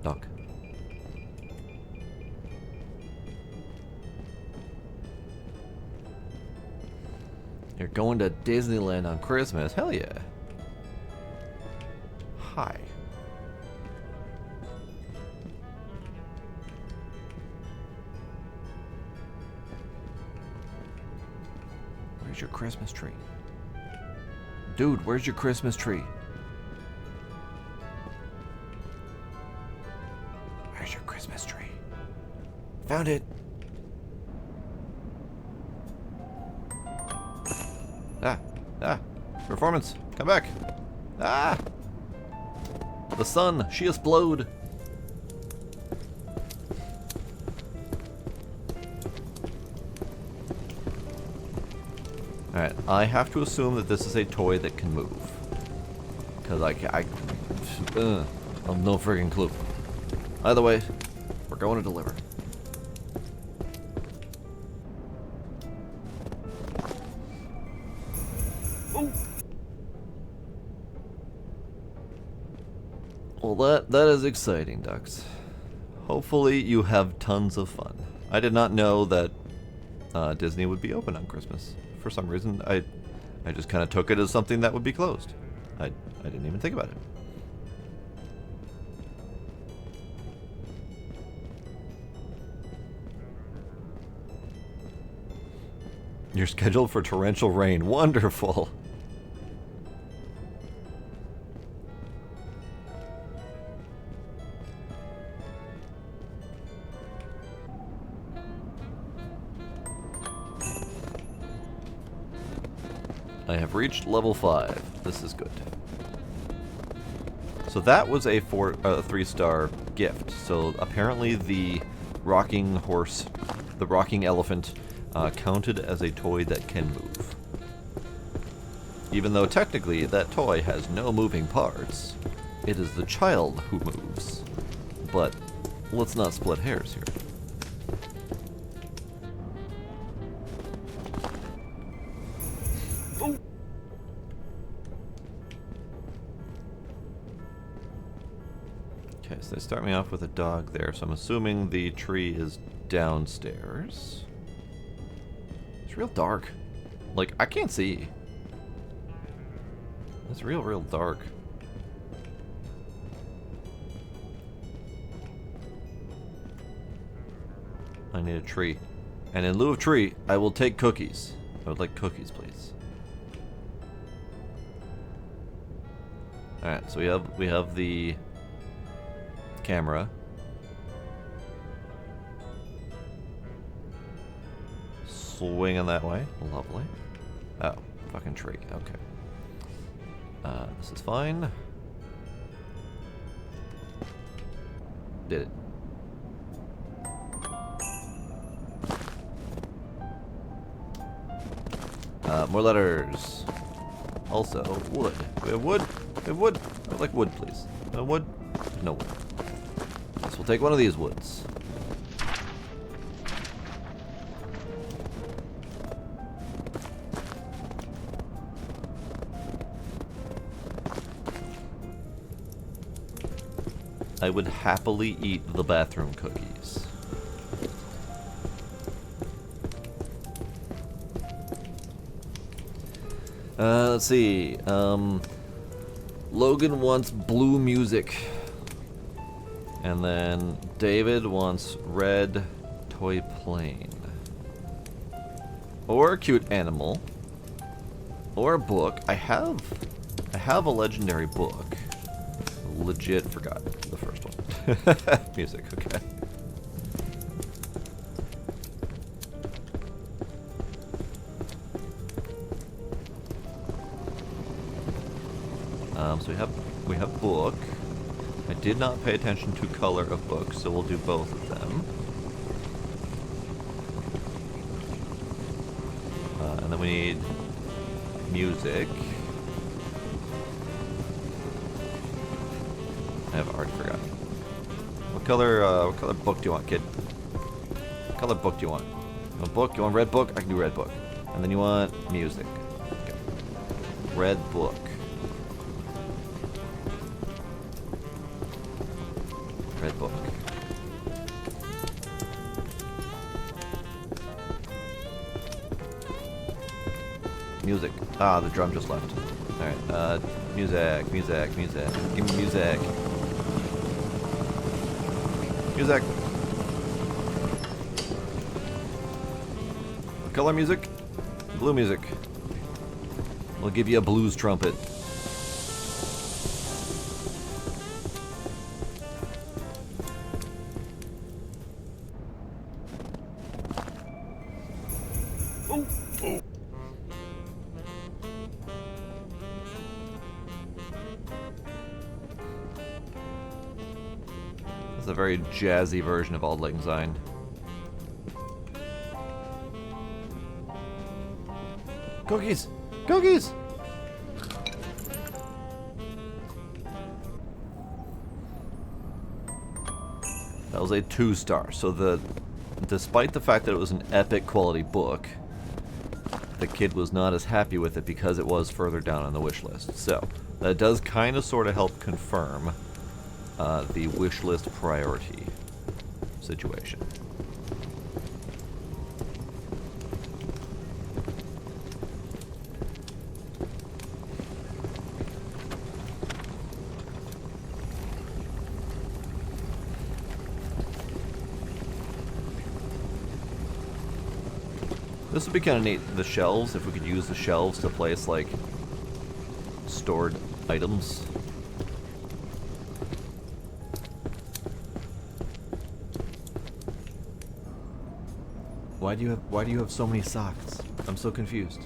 Doc. You're going to Disneyland on Christmas? Hell yeah. Hi. Where's your Christmas tree? Dude, where's your Christmas tree? Where's your Christmas tree? Found it. Ah. Performance. Come back. Ah. The sun. She explode. Alright, I have to assume that this is a toy that can move. Because I have no friggin' clue. Either way, we're going to deliver. Well, that is exciting, Ducks. Hopefully you have tons of fun. I did not know that Disney would be open on Christmas. For some reason, I just kind of took it as something that would be closed. I didn't even think about it. You're scheduled for torrential rain. Wonderful. I have reached level 5. This is good. So that was a 3-star gift. So apparently the rocking horse, the rocking elephant, counted as a toy that can move. Even though technically that toy has no moving parts, it is the child who moves. But let's not split hairs here. Okay, so they start me off with a dog there, so I'm assuming the tree is downstairs. It's real dark. Like, I can't see. It's real dark. I need a tree. And in lieu of tree, I will take cookies. I would like cookies, please. Alright, so we have the camera. Swinging that way. Lovely. Oh, fucking tree. Okay. This is fine. Did it. More letters. Also, wood. We have wood. We have wood. I would like wood, please. No wood? No wood. Guess we'll take one of these woods. I would happily eat the bathroom cookies. Let's see. Logan wants blue music. And then David wants red toy plane. Or a cute animal. Or a book. I have a legendary book. Legit forgot the first one. Music, okay. So we have book. I did not pay attention to color of books, so we'll do both of them. And then we need music. I have already forgotten. What color book do you want, kid? What color book do you want? You want book? You want red book? I can do red book. And then you want music. Okay. Red book. Red book. Music. Ah, the drum just left. Alright, music. Give me music. Music. Color music. Blue music. We'll give you a blues trumpet. It's a very jazzy version of Auld Lang Syne. Cookies! Cookies! That was a 2-star. So despite the fact that it was an epic quality book, the kid was not as happy with it because it was further down on the wish list. So that does kind of sort of help confirm the wish list priority situation. This would be kind of neat, the shelves, if we could use the shelves to place, like, stored items. Why do you have so many socks? I'm so confused.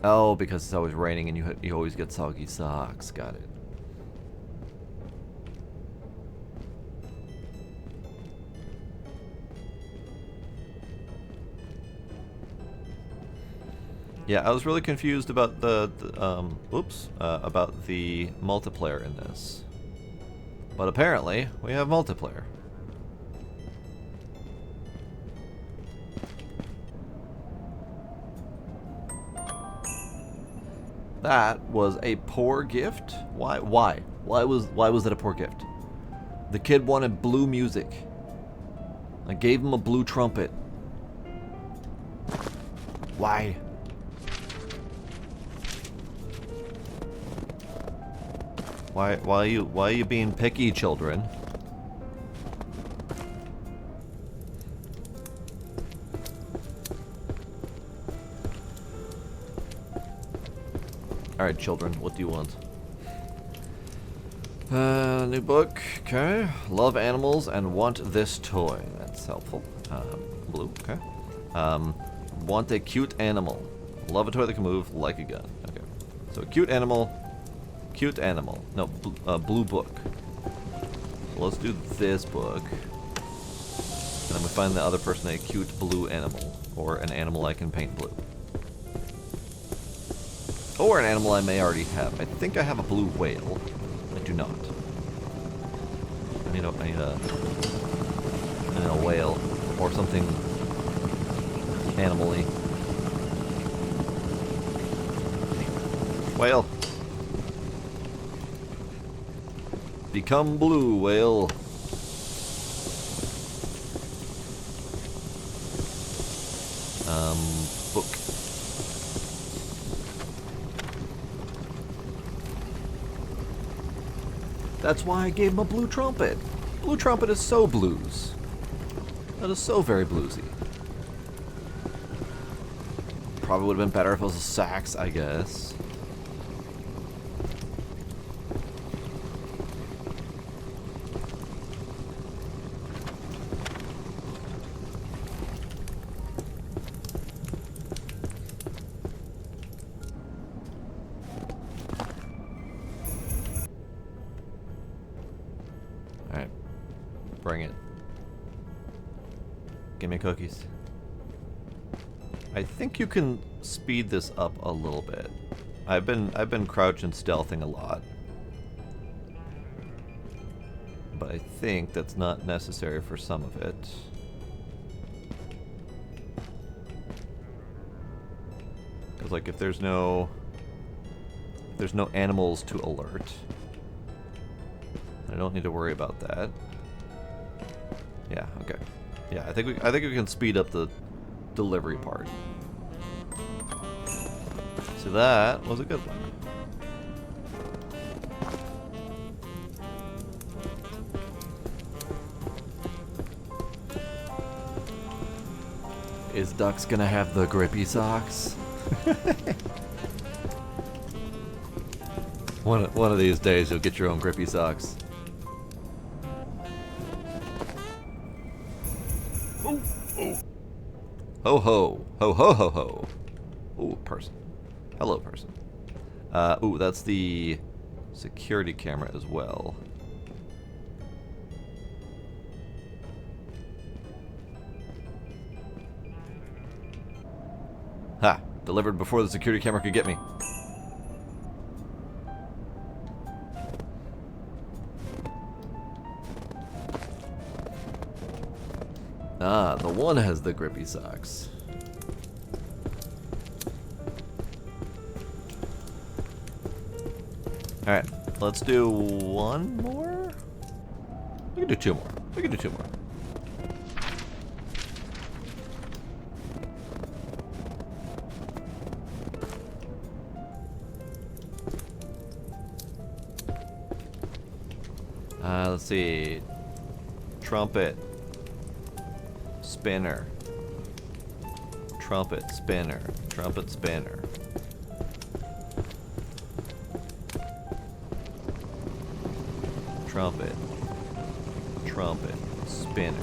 Oh, because it's always raining and you always get soggy socks. Got it. Yeah, I was really confused about about the multiplayer in this. But apparently, we have multiplayer. That was a poor gift? Why was it a poor gift? The kid wanted blue music. I gave him a blue trumpet. Why? Why are you being picky, children? Alright, children, what do you want? New book, okay. Love animals and want this toy. That's helpful. Blue, okay. Want a cute animal. Love a toy that can move like a gun. Okay. So cute animal. Cute animal. No, blue book. So let's do this book. And then we find the other person a cute blue animal. Or an animal I can paint blue. Or an animal I may already have. I think I have a blue whale. I do not. I need a whale. Or something animal-y. Whale. Become blue, whale. Book. That's why I gave him a blue trumpet. Blue trumpet is so blues. That is so very bluesy. Probably would have been better if it was a sax, I guess. Alright. Bring it. Give me cookies. I think you can speed this up a little bit. I've been crouching stealthing a lot. But I think that's not necessary for some of it. Cuz like if there's no animals to alert, I don't need to worry about that. Yeah, okay. Yeah, I think we can speed up the delivery part. So that was a good one. Is Ducks gonna have the grippy socks? One of these days you'll get your own grippy socks. Ooh, ooh. Ho ho. Ho ho ho ho. Ooh, person. Hello, person. Ooh, that's the security camera as well. Ha! Delivered before the security camera could get me. Ah, the one has the grippy socks. Alright, let's do one more? We can do two more. We can do two more. Let's see. Trumpet. Spinner. Trumpet, spinner. Trumpet, spinner. Trumpet. Trumpet, spinner.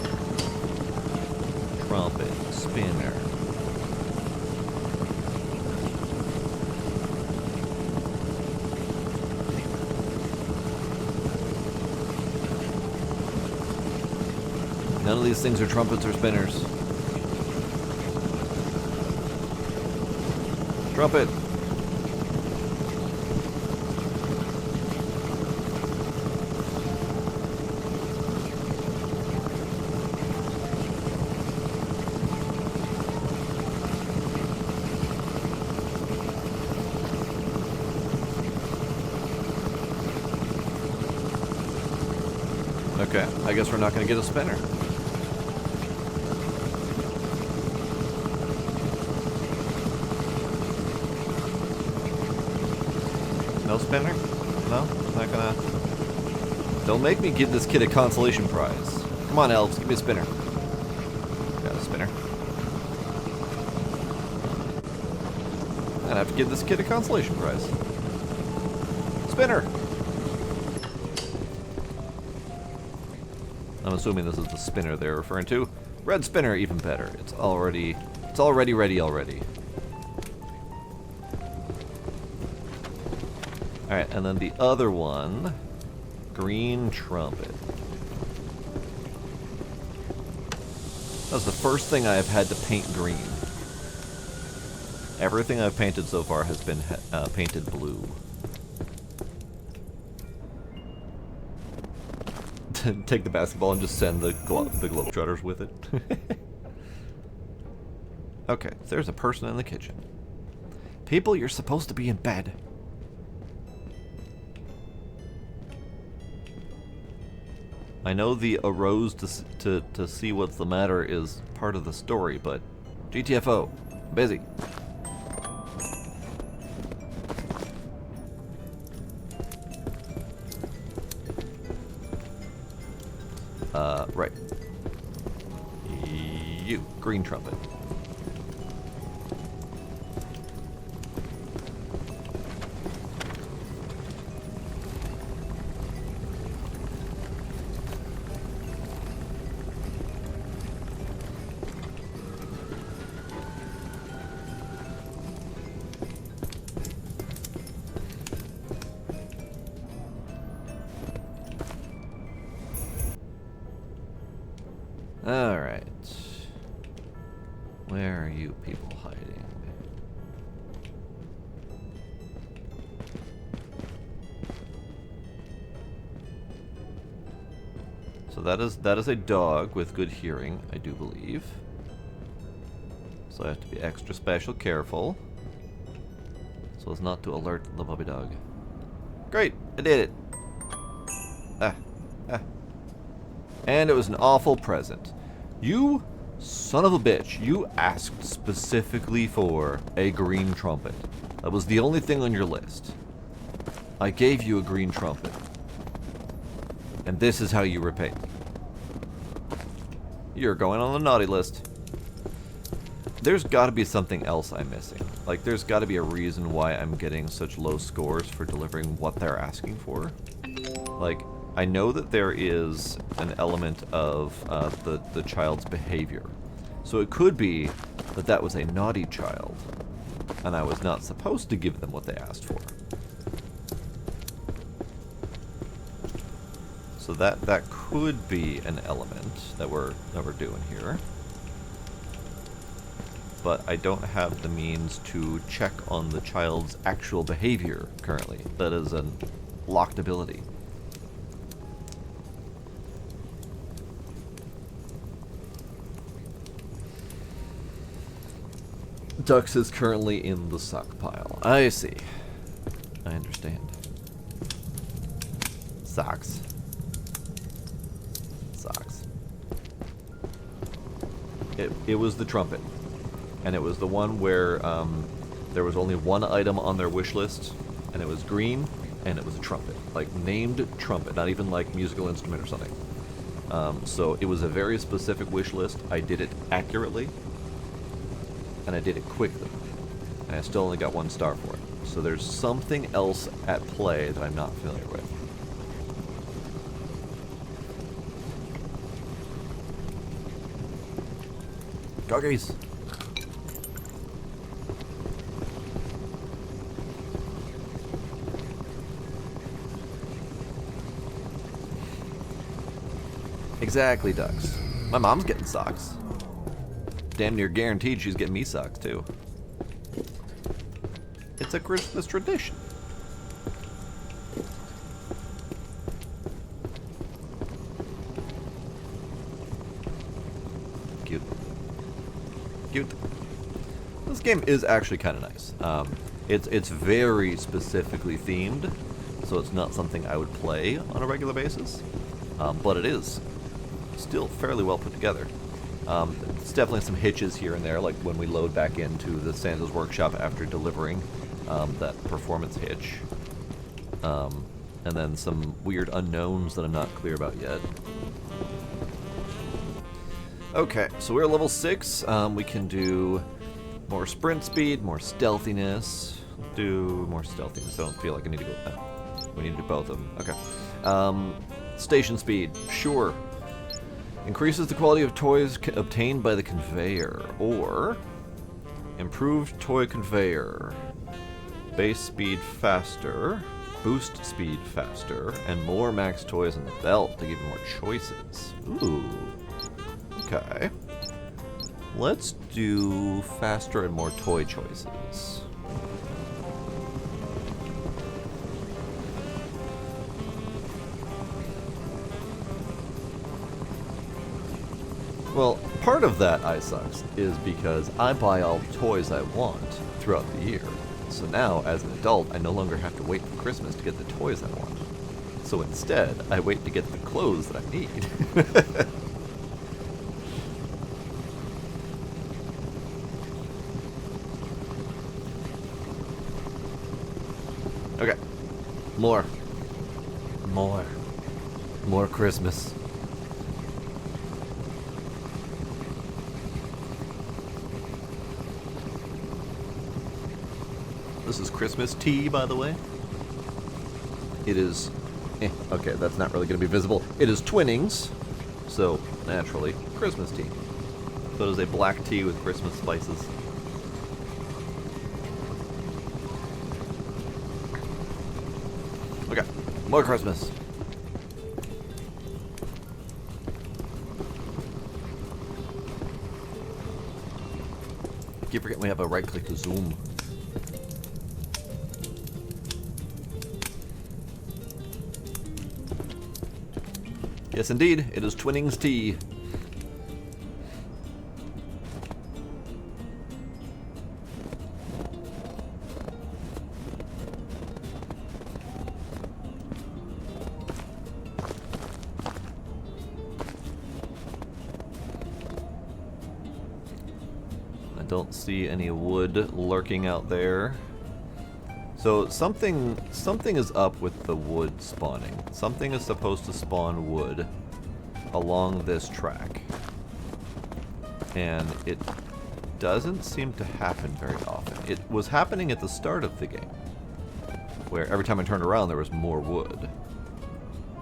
Trumpet, spinner. None of these things are trumpets or spinners. Trumpet. Okay, I guess we're not going to get a spinner. No spinner? No? Not gonna... Don't make me give this kid a consolation prize. Come on, elves, give me a spinner. Got a spinner. I'd have to give this kid a consolation prize. Spinner! I'm assuming this is the spinner they're referring to. Red spinner, even better. It's already ready already. Alright, and then the other one, green trumpet. That's the first thing I have had to paint green. Everything I've painted so far has been painted blue. Take the basketball and just send the Globetrotters with it. Okay, there's a person in the kitchen. People, you're supposed to be in bed. I know the arose to see what's the matter is part of the story, but GTFO, I'm busy. Right. You, green trumpet. Alright. Where are you people hiding? So that is a dog with good hearing, I do believe. So I have to be extra special careful so as not to alert the puppy dog. Great, I did it. Ah, And it was an awful present. You son of a bitch, you asked specifically for a green trumpet. That was the only thing on your list. I gave you a green trumpet. And this is how you repay me. You're going on the naughty list. There's got to be something else I'm missing. Like, there's got to be a reason why I'm getting such low scores for delivering what they're asking for. Like, I know that there is an element of the child's behavior. So it could be that that was a naughty child, and I was not supposed to give them what they asked for. So that could be an element that we're doing here. But I don't have the means to check on the child's actual behavior currently. That is a locked ability. Dux is currently in the sock pile. I see. I understand. Socks. Socks. It was the trumpet. And it was the one where there was only one item on their wish list, and it was green, and it was a trumpet. Like, named trumpet, not even like musical instrument or something. So it was a very specific wish list. I did it accurately, and I did it quickly. And I still only got 1 star for it. So there's something else at play that I'm not familiar with. Doggies! Exactly, Dux. My mom's getting socks. Damn near guaranteed she's getting me socks, too. It's a Christmas tradition. Cute. Cute. This game is actually kind of nice. It's very specifically themed, so it's not something I would play on a regular basis, but it is still fairly well put together. It's definitely some hitches here and there, like when we load back into the Santa's Workshop after delivering that performance hitch. And then some weird unknowns that I'm not clear about yet. Okay, so we're level 6. We can do more sprint speed, more stealthiness. Do more stealthiness. I don't feel like I need to go. We need to do both of them. Okay. Station speed. Sure. Increases the quality of toys obtained by the conveyor. Or improved toy conveyor. Base speed faster. Boost speed faster. And more max toys in the belt to give you more choices. Ooh. Okay. Let's do faster and more toy choices. Well, part of that iSucks is because I buy all the toys I want throughout the year. So now, as an adult, I no longer have to wait for Christmas to get the toys I want. So instead, I wait to get the clothes that I need. Okay. More. More Christmas. This is Christmas tea, by the way. It is... okay, that's not really going to be visible. It is Twinings, so, naturally, Christmas tea. So it is a black tea with Christmas spices. Okay, more Christmas. Keep forgetting we have a right click to zoom. Yes, indeed, it is Twinings tea. Don't see any wood lurking out there. So something is up with the wood spawning. Something is supposed to spawn wood along this track. And it doesn't seem to happen very often. It was happening at the start of the game, where every time I turned around there was more wood.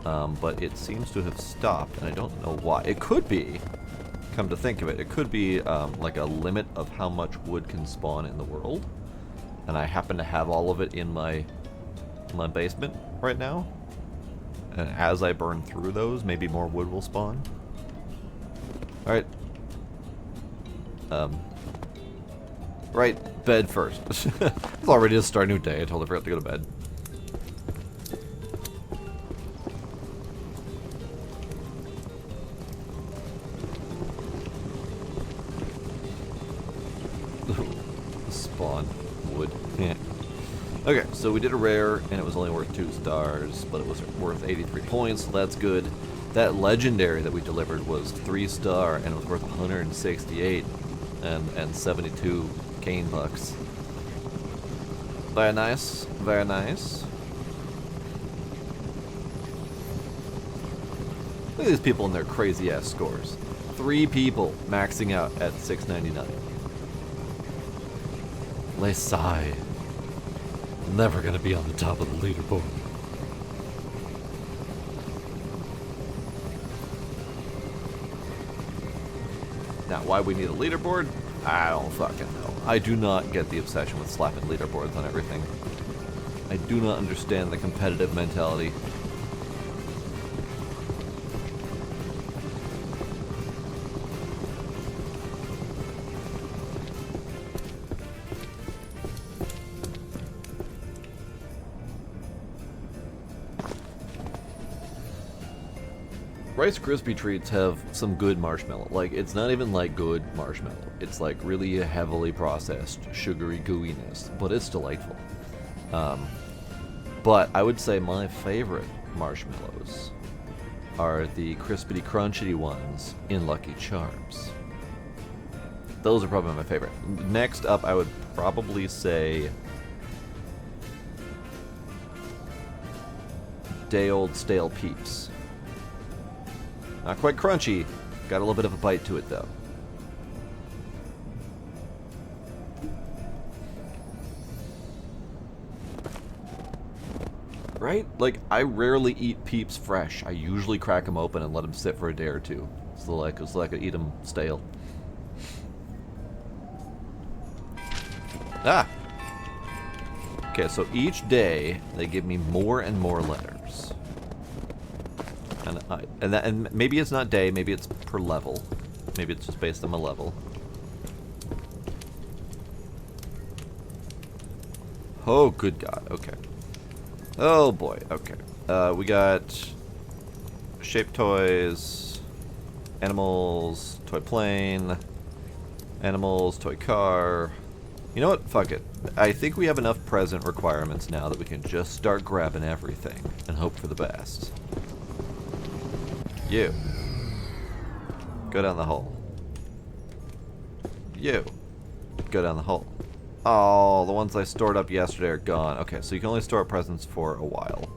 But it seems to have stopped, and I don't know why. It could be, come to think of it, it could be like a limit of how much wood can spawn in the world. And I happen to have all of it in my basement right now. And as I burn through those, maybe more wood will spawn. Alright. Right, bed first. It's already a start new day. I totally forgot to go to bed. Spawn wood. Yeah. Okay, so we did a rare, and it was only worth 2 stars, but it was worth 83 points, so that's good. That legendary that we delivered was 3-star, and it was worth 168 and 72 cane bucks. Very nice, very nice. Look at these people and their crazy ass scores. 3 people maxing out at 699. They sigh. Never gonna be on the top of the leaderboard. Now, why we need a leaderboard? I don't fucking know. I do not get the obsession with slapping leaderboards on everything. I do not understand the competitive mentality. Rice Krispie treats have some good marshmallow. Like, it's not even like good marshmallow. It's like really heavily processed, sugary gooiness, but it's delightful. But I would say my favorite marshmallows are the crispity crunchy ones in Lucky Charms. Those are probably my favorite. Next up, I would probably say day old stale Peeps. Not quite crunchy, got a little bit of a bite to it though. Right? Like, I rarely eat Peeps fresh. I usually crack them open and let them sit for a day or two. So I could eat them stale. Ah! Okay, so each day they give me more and more letters. And maybe it's not day, maybe it's per level. Maybe it's just based on my level. Oh, good God. Okay. Oh boy. Okay. We got shape toys, animals, toy plane, animals, toy car. You know what? Fuck it. I think we have enough present requirements now that we can just start grabbing everything and hope for the best. You. Go down the hole. You. Go down the hole. Oh, the ones I stored up yesterday are gone. Okay, so you can only store up presents for a while.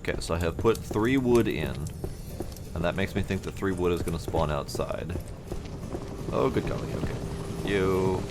Okay, so I have put 3 wood in. And that makes me think that 3 wood is going to spawn outside. Oh, good golly, okay. You.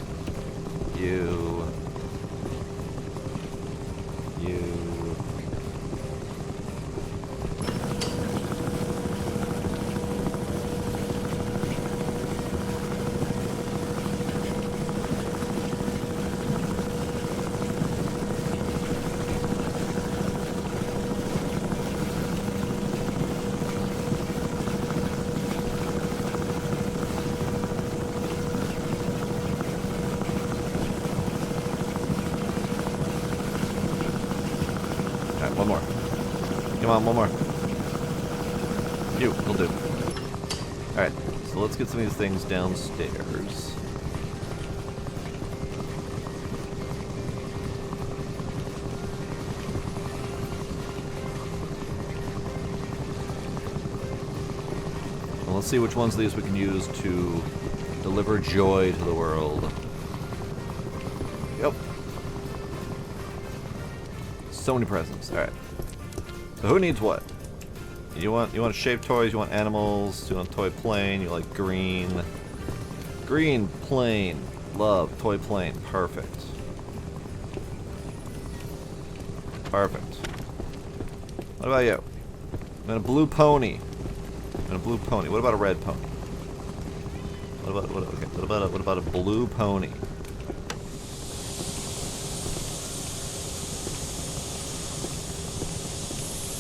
One more. Come on, one more. You, will do. Alright, so let's get some of these things downstairs. let's see which ones of these we can use to deliver joy to the world. Yep. So many presents. All right. So who needs what? You want shaped toys? You want animals? You want a toy plane? You like green? Green plane. Love toy plane. Perfect. Perfect. What about you? And a blue pony. And a blue pony. What about a red pony? What about a blue pony?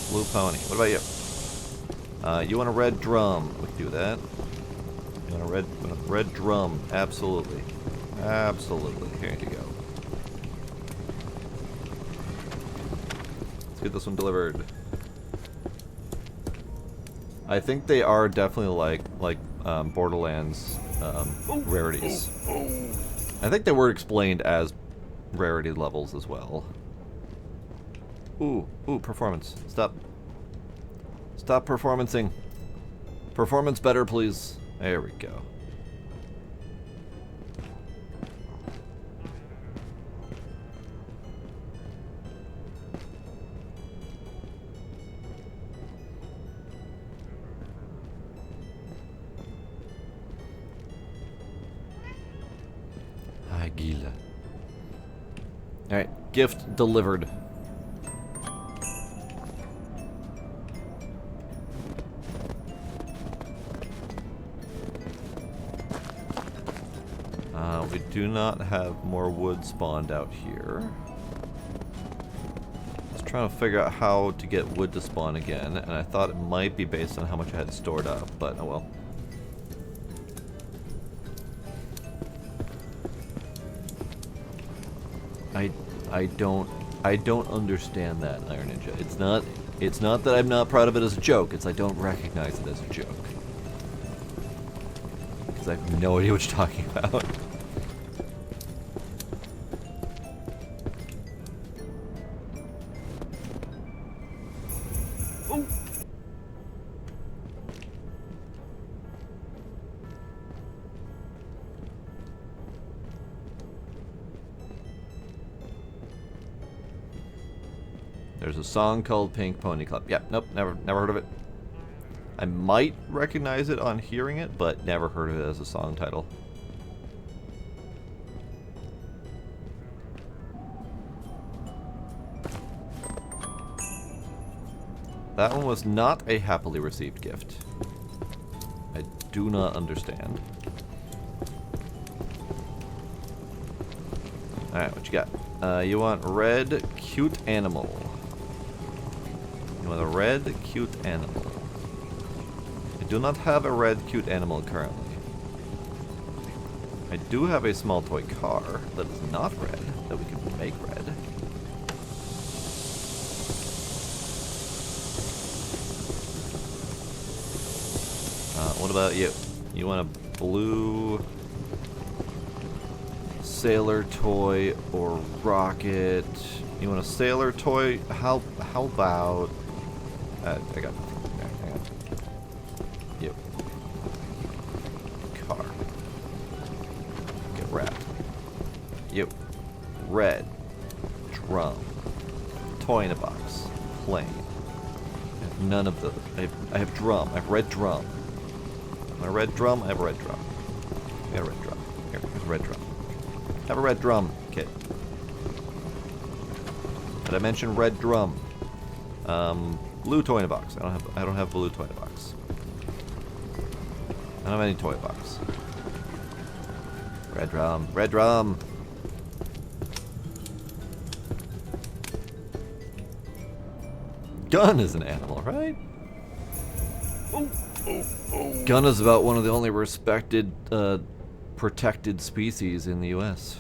Blue pony. What about you? You want a red drum? We can do that. You want a red drum? Absolutely. Absolutely. Here you go. Let's get this one delivered. I think they are definitely like Borderlands rarities. I think they were explained as rarity levels as well. Ooh, performance. Stop performancing. Performance better, please. There we go. Agila. Alright, gift delivered. We do not have more wood spawned out here. I was trying to figure out how to get wood to spawn again, and I thought it might be based on how much I had stored up, but oh well. I don't understand that, Iron Ninja. It's not that I'm not proud of it as a joke, it's I don't recognize it as a joke. Because I have no idea what you're talking about. There's a song called Pink Pony Club. Yep, nope, never heard of it. I might recognize it on hearing it, but never heard of it as a song title. That one was not a happily received gift. I do not understand. Alright, what you got? You want red cute animal. You want a red cute animal. I do not have a red cute animal currently. I do have a small toy car that is not red, that we can make red. What about you? You want a blue sailor toy or rocket? You want a sailor toy? How about... I got nothing. There, hang on. You. Car. Get wrapped. You. Red. Drum. Toy in a box. Plane. I have none of the... I have drum. I have red drum. My red drum? I have a red drum. I got a red drum. Here's a red drum. Have a red drum, kid. Did I mention red drum? Blue toy in a box. I don't have blue toy in a box. I don't have any toy box. Red drum. Red drum. Gun is an animal, right? Gun is about one of the only respected, protected species in the U.S.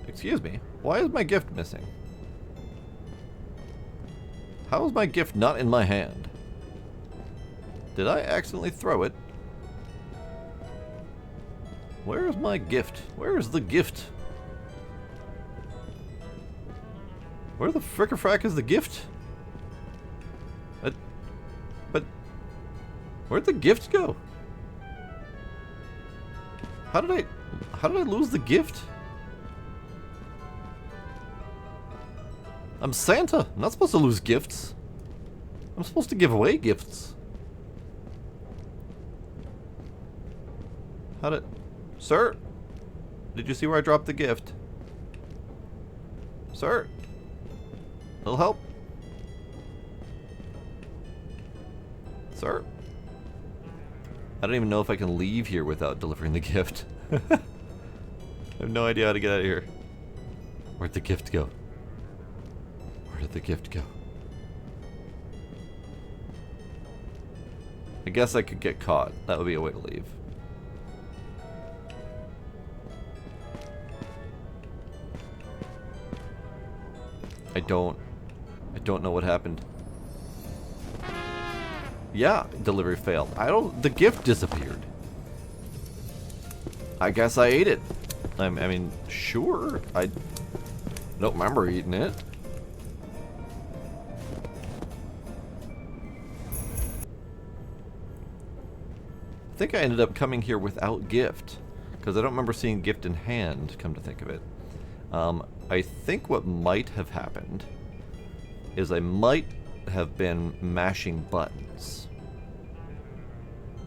Excuse me. Why is my gift missing? How is my gift not in my hand? Did I accidentally throw it? Where is my gift? Where is the gift? Where the frick-a-frack is the gift? But where'd the gift go? How did I lose the gift? I'm Santa. I'm not supposed to lose gifts. I'm supposed to give away gifts. How did... Sir? Did you see where I dropped the gift? Sir? It'll help. Sir? I don't even know if I can leave here without delivering the gift. I have no idea how to get out of here. Where'd the gift go? Where did the gift go? I guess I could get caught. That would be a way to leave. I don't know what happened. Yeah, delivery failed. The gift disappeared. I guess I ate it. I mean, sure. I don't remember eating it. I think I ended up coming here without gift, because I don't remember seeing gift in hand, come to think of it. I think what might have happened is I might have been mashing buttons.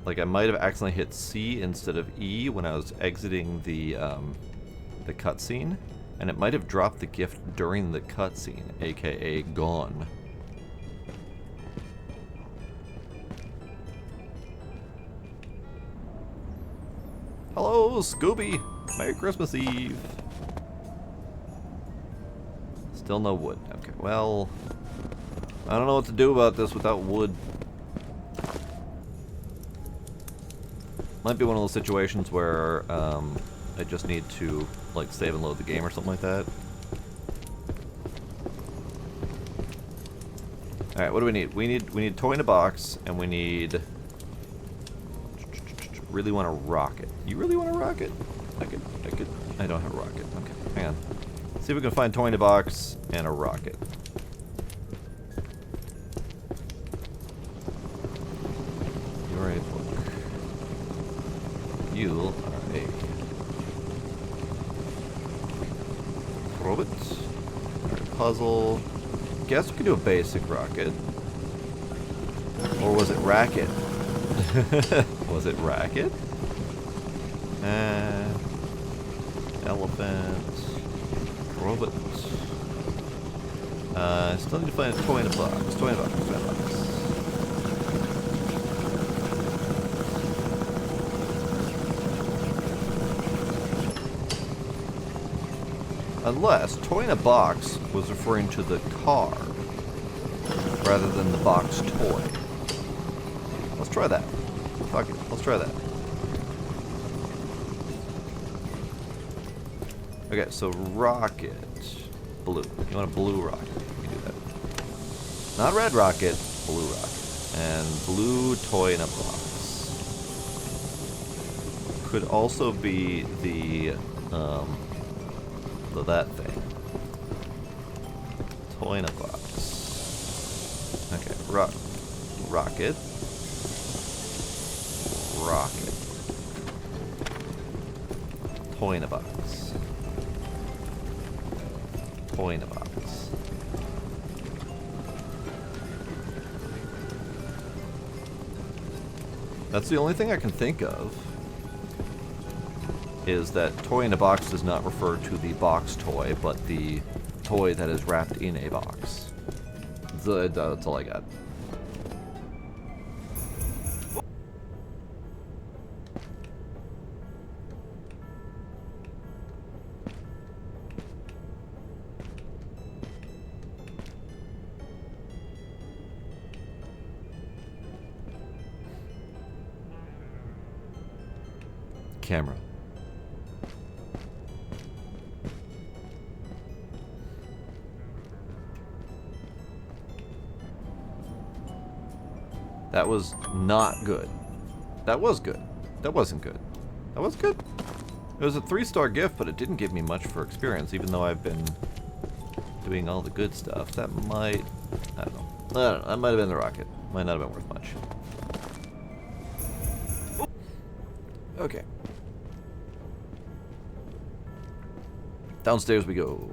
Like I might have accidentally hit C instead of E when I was exiting the cutscene, and it might have dropped the gift during the cutscene, aka gone. Hello, Scooby! Merry Christmas Eve! Still no wood. Okay, well... I don't know what to do about this without wood. Might be one of those situations where I just need to like save and load the game or something like that. Alright, what do we need? We need toy in a box, and we need... Really want a rocket. You really want a rocket? I don't have a rocket. Okay, hang on. See if we can find toy in a box and a rocket. You're a book. You are a robot. Puzzle. Guess we could do a basic rocket. Or was it racket? Was it racket? Elephant. Robot. Still need to find a toy in a box. Toy in a box. Toy in a box. Unless toy in a box was referring to the car rather than the box toy. Let's try that. Fuck it. Let's try that. Okay, so rocket. Blue. You want a blue rocket? You can do that. Not red rocket, blue rocket. And blue toy in a box. Could also be the that thing. Toy in a box. Okay, rocket. Rocket. Toy in a box. Toy in a box. That's the only thing I can think of. Is that toy in a box does not refer to the box toy, but the toy that is wrapped in a box. That's all I got. Camera. That was not good. That was good. That wasn't good. That was good. It was a 3-star gift, but it didn't give me much for experience, even though I've been doing all the good stuff. That might... I don't know. That might have been the rocket. Might not have been worth much. Okay. Downstairs we go.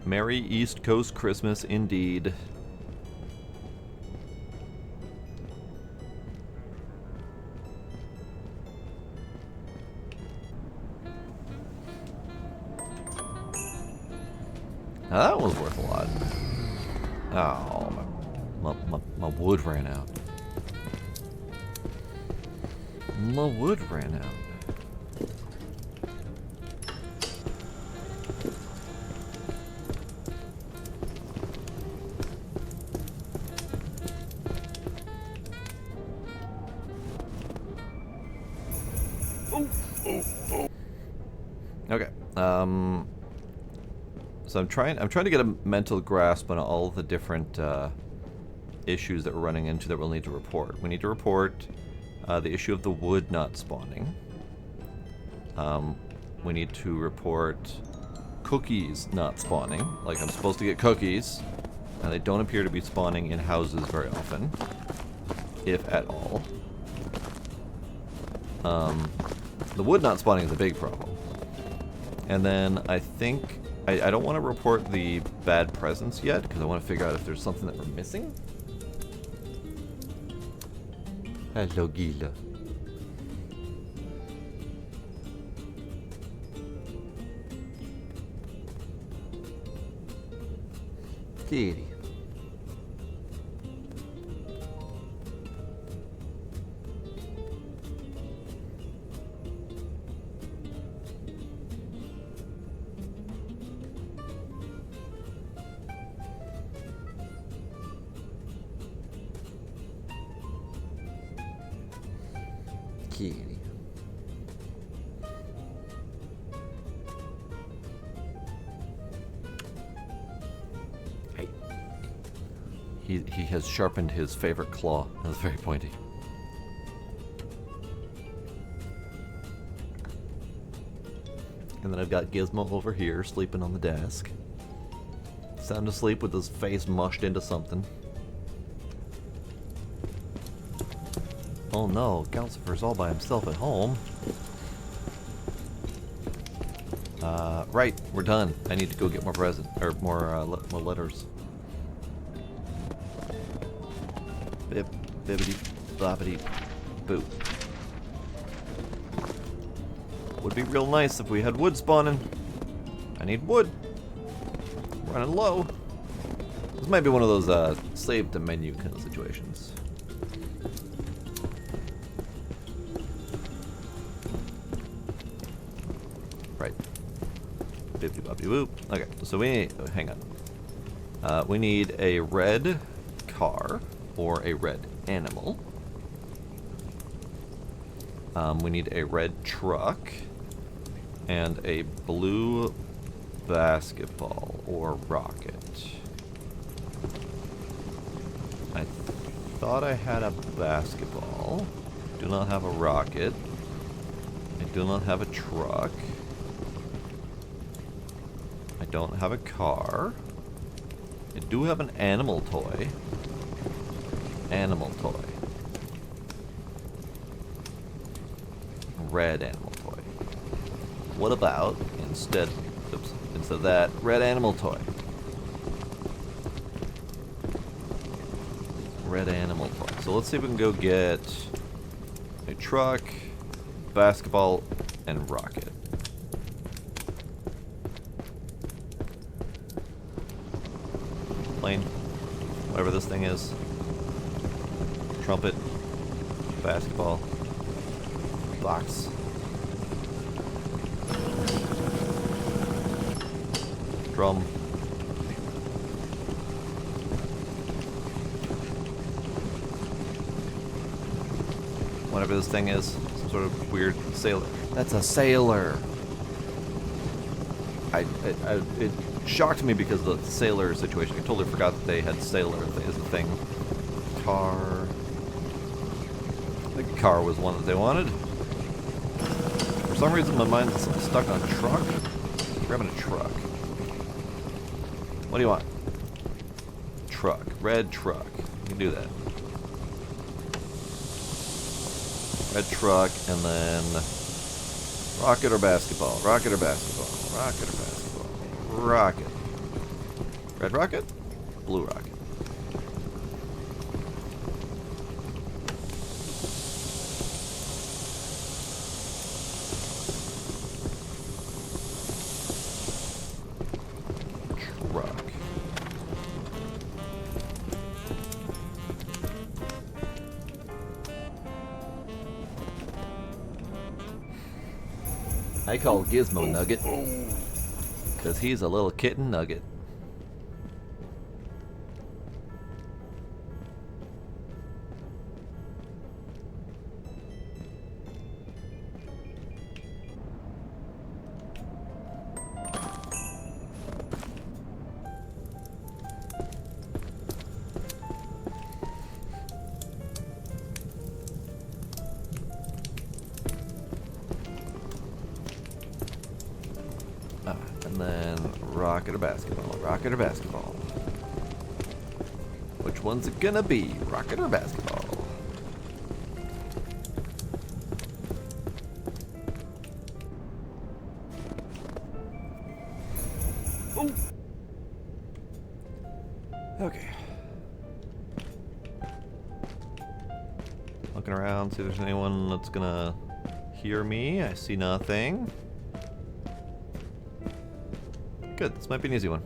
Merry East Coast Christmas indeed. Now that was worth a lot. Oh, my wood ran out. My wood ran out. Okay. So I'm trying to get a mental grasp on all the different issues that we're running into that we'll need to report. We need to report the issue of the wood not spawning. We need to report cookies not spawning. Like, I'm supposed to get cookies, and they don't appear to be spawning in houses very often, if at all. The wood not spawning is a big problem. And then I think I don't want to report the bad presents yet, because I want to figure out if there's something that we're missing. Hello, Gila. Kitty. Kitty. Hey. He has sharpened his favorite claw. It's very pointy. And then I've got Gizmo over here sleeping on the desk. Sound asleep with his face mushed into something. Oh no, Calcifer's all by himself at home. Right, we're done. I need to go get more more letters. Bip, bibbity, boppity, boo. Would be real nice if we had wood spawning. I need wood. Running low. This might be one of those save to menu kind of situations. Right. Bibbidi bobbidi boop. Okay, so we need. Oh, hang on. We need a red car or a red animal. We need a red truck and a blue basketball or rocket. I thought I had a basketball. Do not have a rocket. I do not have a truck. I don't have a car. I do have an animal toy. Animal toy. Red animal toy. What about instead of that, red animal toy? Red animal toy. So let's see if we can go get a truck, basketball, and rocket. Plane, whatever this thing is. Trumpet, basketball, box. Drum. Whatever this thing is. some sort of weird sailor. That's a sailor. It shocked me because of the sailor situation. I totally forgot that they had sailor as a thing. Car. I think car was one that they wanted. For some reason, my mind's stuck on truck. Grabbing a truck. What do you want? Truck. Red truck. You can do that. Red truck, and then rocket or basketball. Rocket or basketball. Rocket or basketball. Rocket. Red rocket? Blue rocket. Truck. I call Gizmo Nugget, because he's a little kitten nugget. And then rocket or basketball, rocket or basketball. Which one's it gonna be, rocket or basketball? Ooh. Okay. Looking around, see if there's anyone that's gonna hear me. I see nothing. Good, this might be an easy one.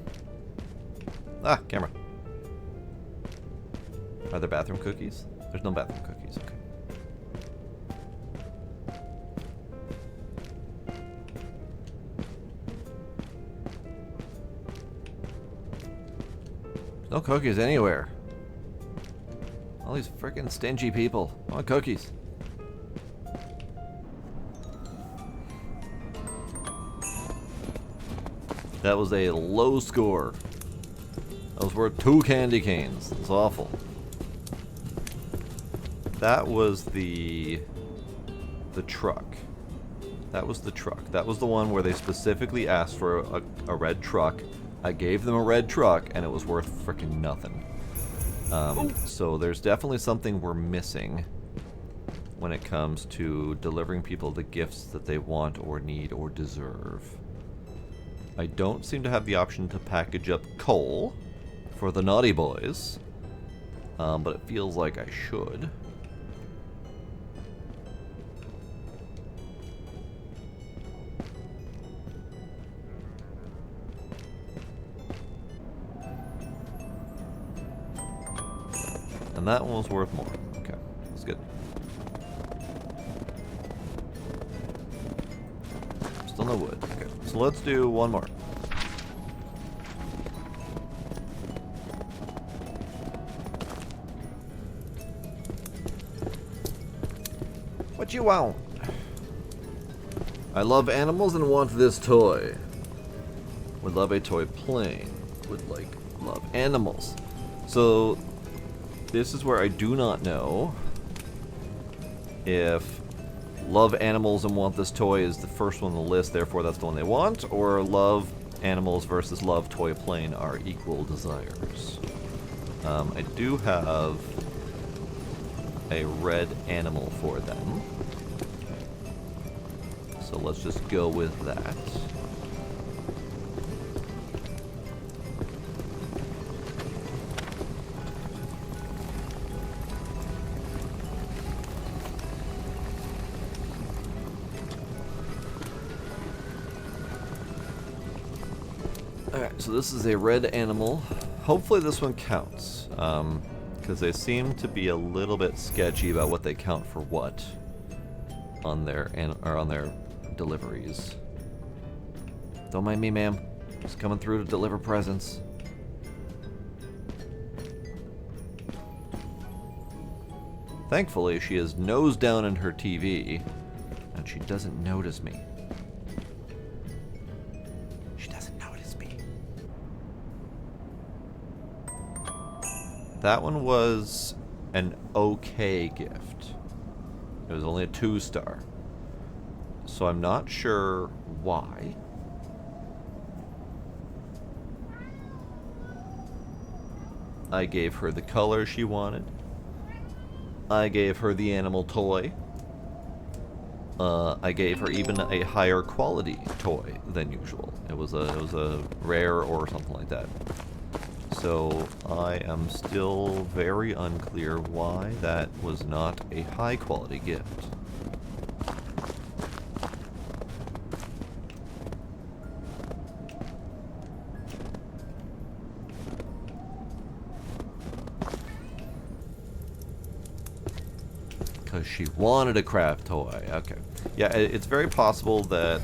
Ah, camera. Are there bathroom cookies? There's no bathroom cookies, okay. There's no cookies anywhere. All these freaking stingy people. I want cookies. That was a low score. That was worth 2 candy canes. That's awful. That was the truck. That was the truck. That was the one where they specifically asked for a red truck. I gave them a red truck, and it was worth freaking nothing. So there's definitely something we're missing when it comes to delivering people the gifts that they want or need or deserve. I don't seem to have the option to package up coal for the naughty boys, but it feels like I should. And that one was worth more. Okay, that's good. Still no wood. Okay, so let's do one more. What you want? I love animals and want this toy. Would love a toy plane. Would love animals. So this is where I do not know if love animals and want this toy is the first one on the list, therefore that's the one they want, or love animals versus love toy plane are equal desires. I do have a red animal for them, so let's just go with that. Alright, so this is a red animal. Hopefully this one counts, because they seem to be a little bit sketchy about what they count for what on their deliveries. Don't mind me, ma'am. Just coming through to deliver presents. Thankfully, she is nose down in her TV, and she doesn't notice me. She doesn't notice me. That one was an okay gift. It was only a 2-star. So I'm not sure why. I gave her the color she wanted. I gave her the animal toy. I gave her even a higher quality toy than usual. It was a rare or something like that. So I am still very unclear why that was not a high quality gift. Because she wanted a craft toy. Okay. Yeah, it's very possible that...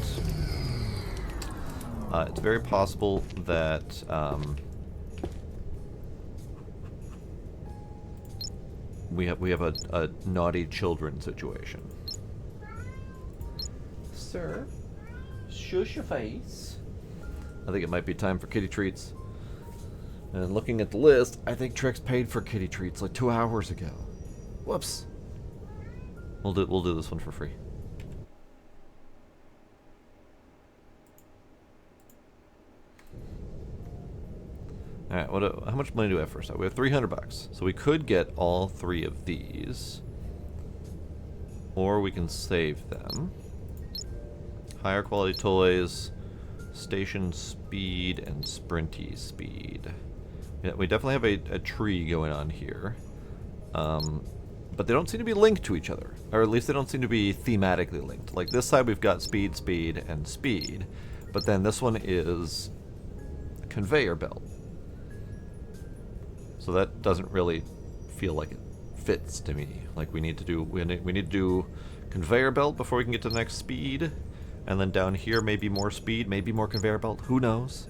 we have a naughty children situation. Sir, shush your face. I think it might be time for kitty treats. And looking at the list, I think Trix paid for kitty treats like 2 hours ago. Whoops. We'll do this one for free. All right, how much money do we have first? We have $300, so we could get all 3 of these, or we can save them. Higher quality toys, station speed, and sprinty speed. Yeah, we definitely have a tree going on here. But they don't seem to be linked to each other. Or at least they don't seem to be thematically linked. Like this side we've got speed, speed, and speed. But then this one is a conveyor belt. So that doesn't really feel like it fits to me. Like we need to do conveyor belt before we can get to the next speed. And then down here maybe more speed, maybe more conveyor belt, who knows?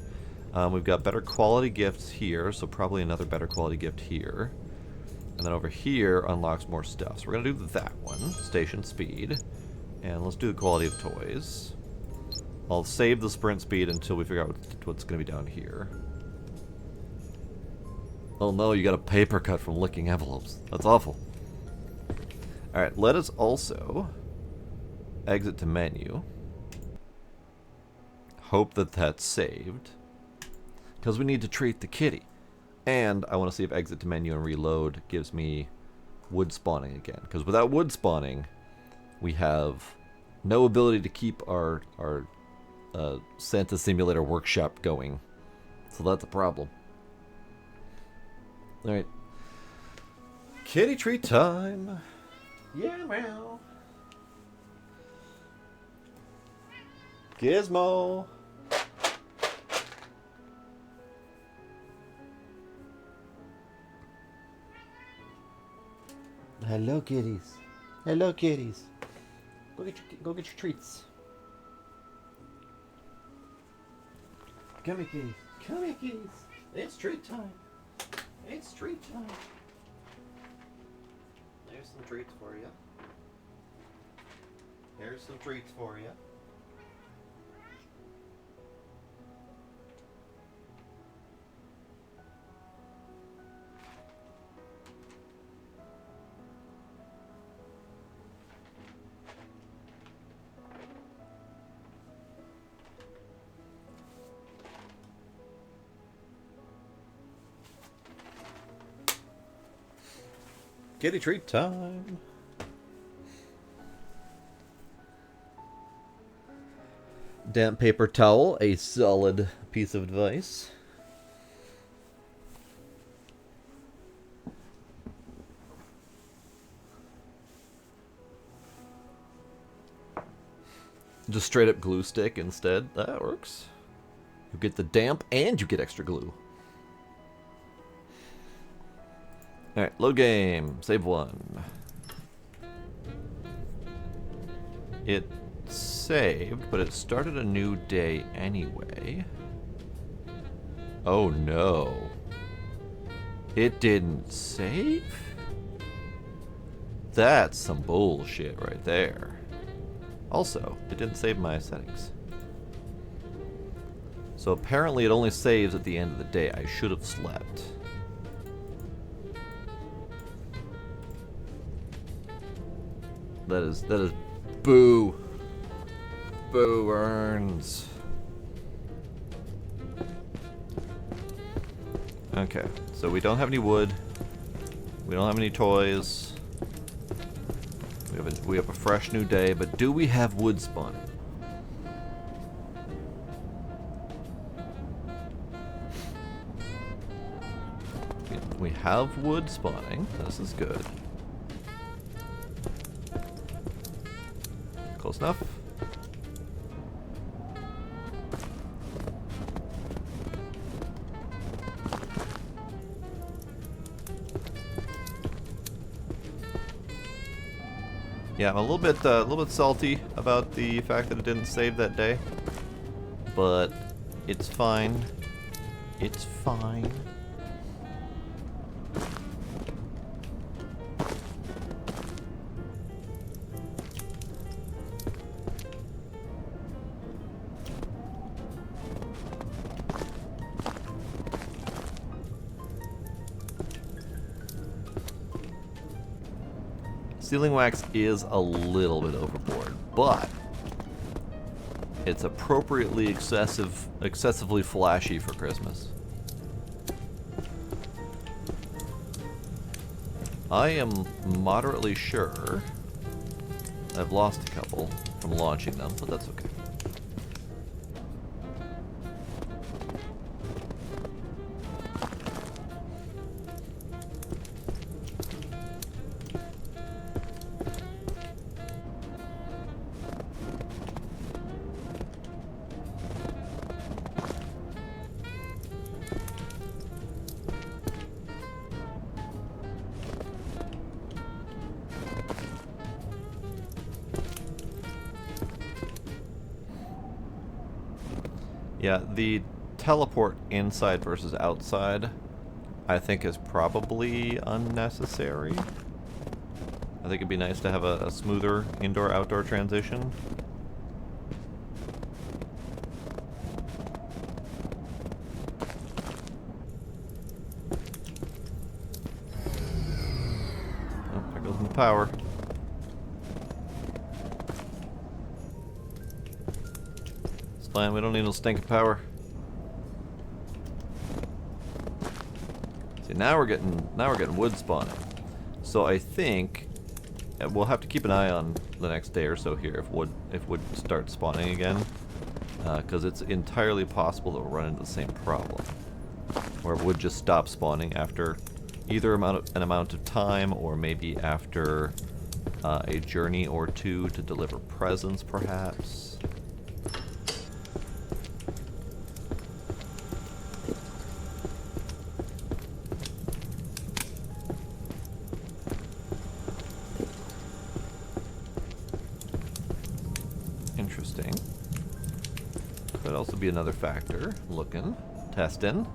We've got better quality gifts here, so probably another better quality gift here. And then over here unlocks more stuff. So we're going to do that one, station speed. And let's do the quality of toys. I'll save the sprint speed until we figure out what's going to be down here. Oh no, you got a paper cut from licking envelopes. That's awful. Alright, let us also exit to menu. Hope that that's saved. Because we need to treat the kitty. And I want to see if exit to menu and reload gives me wood spawning again. Because without wood spawning, we have no ability to keep our Santa Simulator workshop going. So that's a problem. Alright. Kitty treat time. Yeah, meow. Gizmo. Hello, kitties. Hello, kitties. Go get your treats. Come here, kitties. Come here, kitties. It's treat time. It's treat time. There's some treats for you. Here's some treats for you. Kitty treat time. Damp paper towel, a solid piece of advice. Just straight up glue stick instead. That works. You get the damp and you get extra glue. Alright, load game. Save one. It saved, but it started a new day anyway. Oh no. It didn't save? That's some bullshit right there. Also, it didn't save my settings. So apparently it only saves at the end of the day. I should have slept. That is boo. Boo earns. Okay, so we don't have any wood. We don't have any toys. We have a fresh new day, but do we have wood spawning? We have wood spawning. This is good. Close enough. Yeah, I'm a little bit salty about the fact that it didn't save that day, but it's fine. It's fine. Sealing wax is a little bit overboard, but it's appropriately excessively flashy for Christmas. I am moderately sure I've lost a couple from launching them, but that's okay. Yeah, the teleport inside versus outside, I think, is probably unnecessary. I think it'd be nice to have a smoother indoor-outdoor transition. Oh, there goes my power. Fine, we don't need no stinking power. See, now we're getting wood spawning. So I think we'll have to keep an eye on the next day or so here if wood starts spawning again, because it's entirely possible that we'll run into the same problem, where wood just stops spawning after either an amount of time, or maybe after a journey or two to deliver presents, perhaps. Interesting. Could also be another factor. Looking, testing.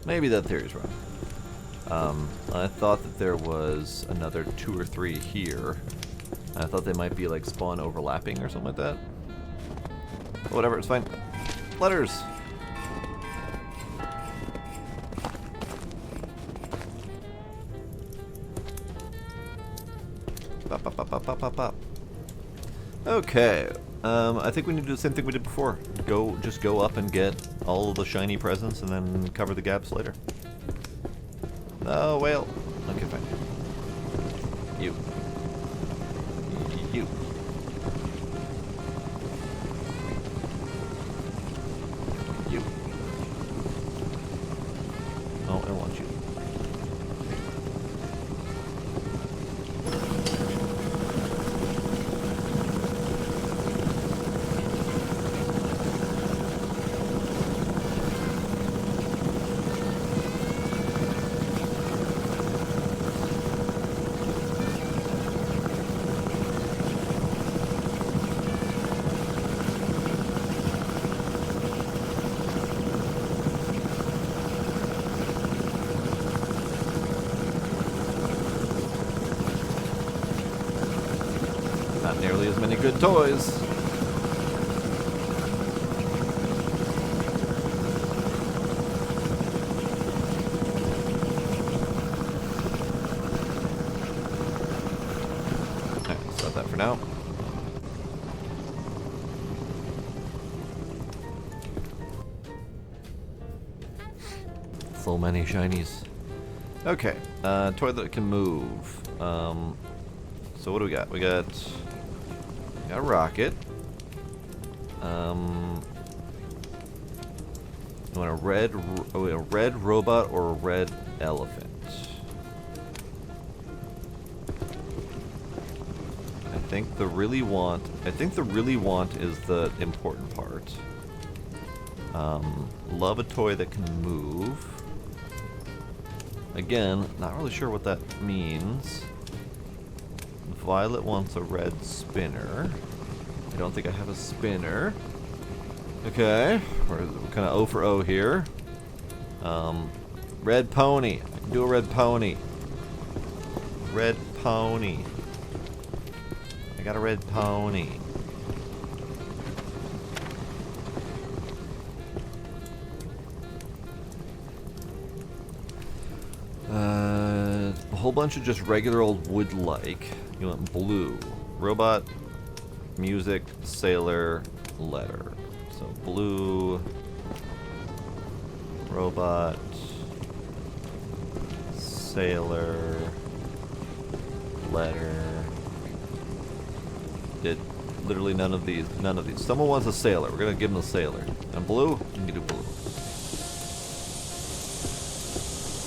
Maybe that theory's wrong. I thought that there was another 2 or 3 here. I thought they might be like spawn overlapping or something like that. But whatever, it's fine. Letters! Pop, pop, pop, pop, pop, pop, pop. Okay. I think we need to do the same thing we did before. Just go up and get all of the shiny presents and then cover the gaps later. Oh, whale. Okay, fine. You. You. You. Oh, I want you. Not nearly as many good toys. Okay, stop that for now. So many shinies. Okay, toy that can move. So what do we got? We got a rocket. You want a red robot or a red elephant? I think the really want is the important part. Love a toy that can move. Again, not really sure what that means. Violet wants a red spinner. I don't think I have a spinner. Okay, we're kind of O for O here. Red pony. I can do a red pony. Red pony. I got a red pony. A whole bunch of just regular old wood-like. You want blue. Robot, music, sailor, letter. So blue, robot, sailor, letter. Did literally none of these. None of these. Someone wants a sailor. We're gonna give him a sailor. And blue? You can do blue.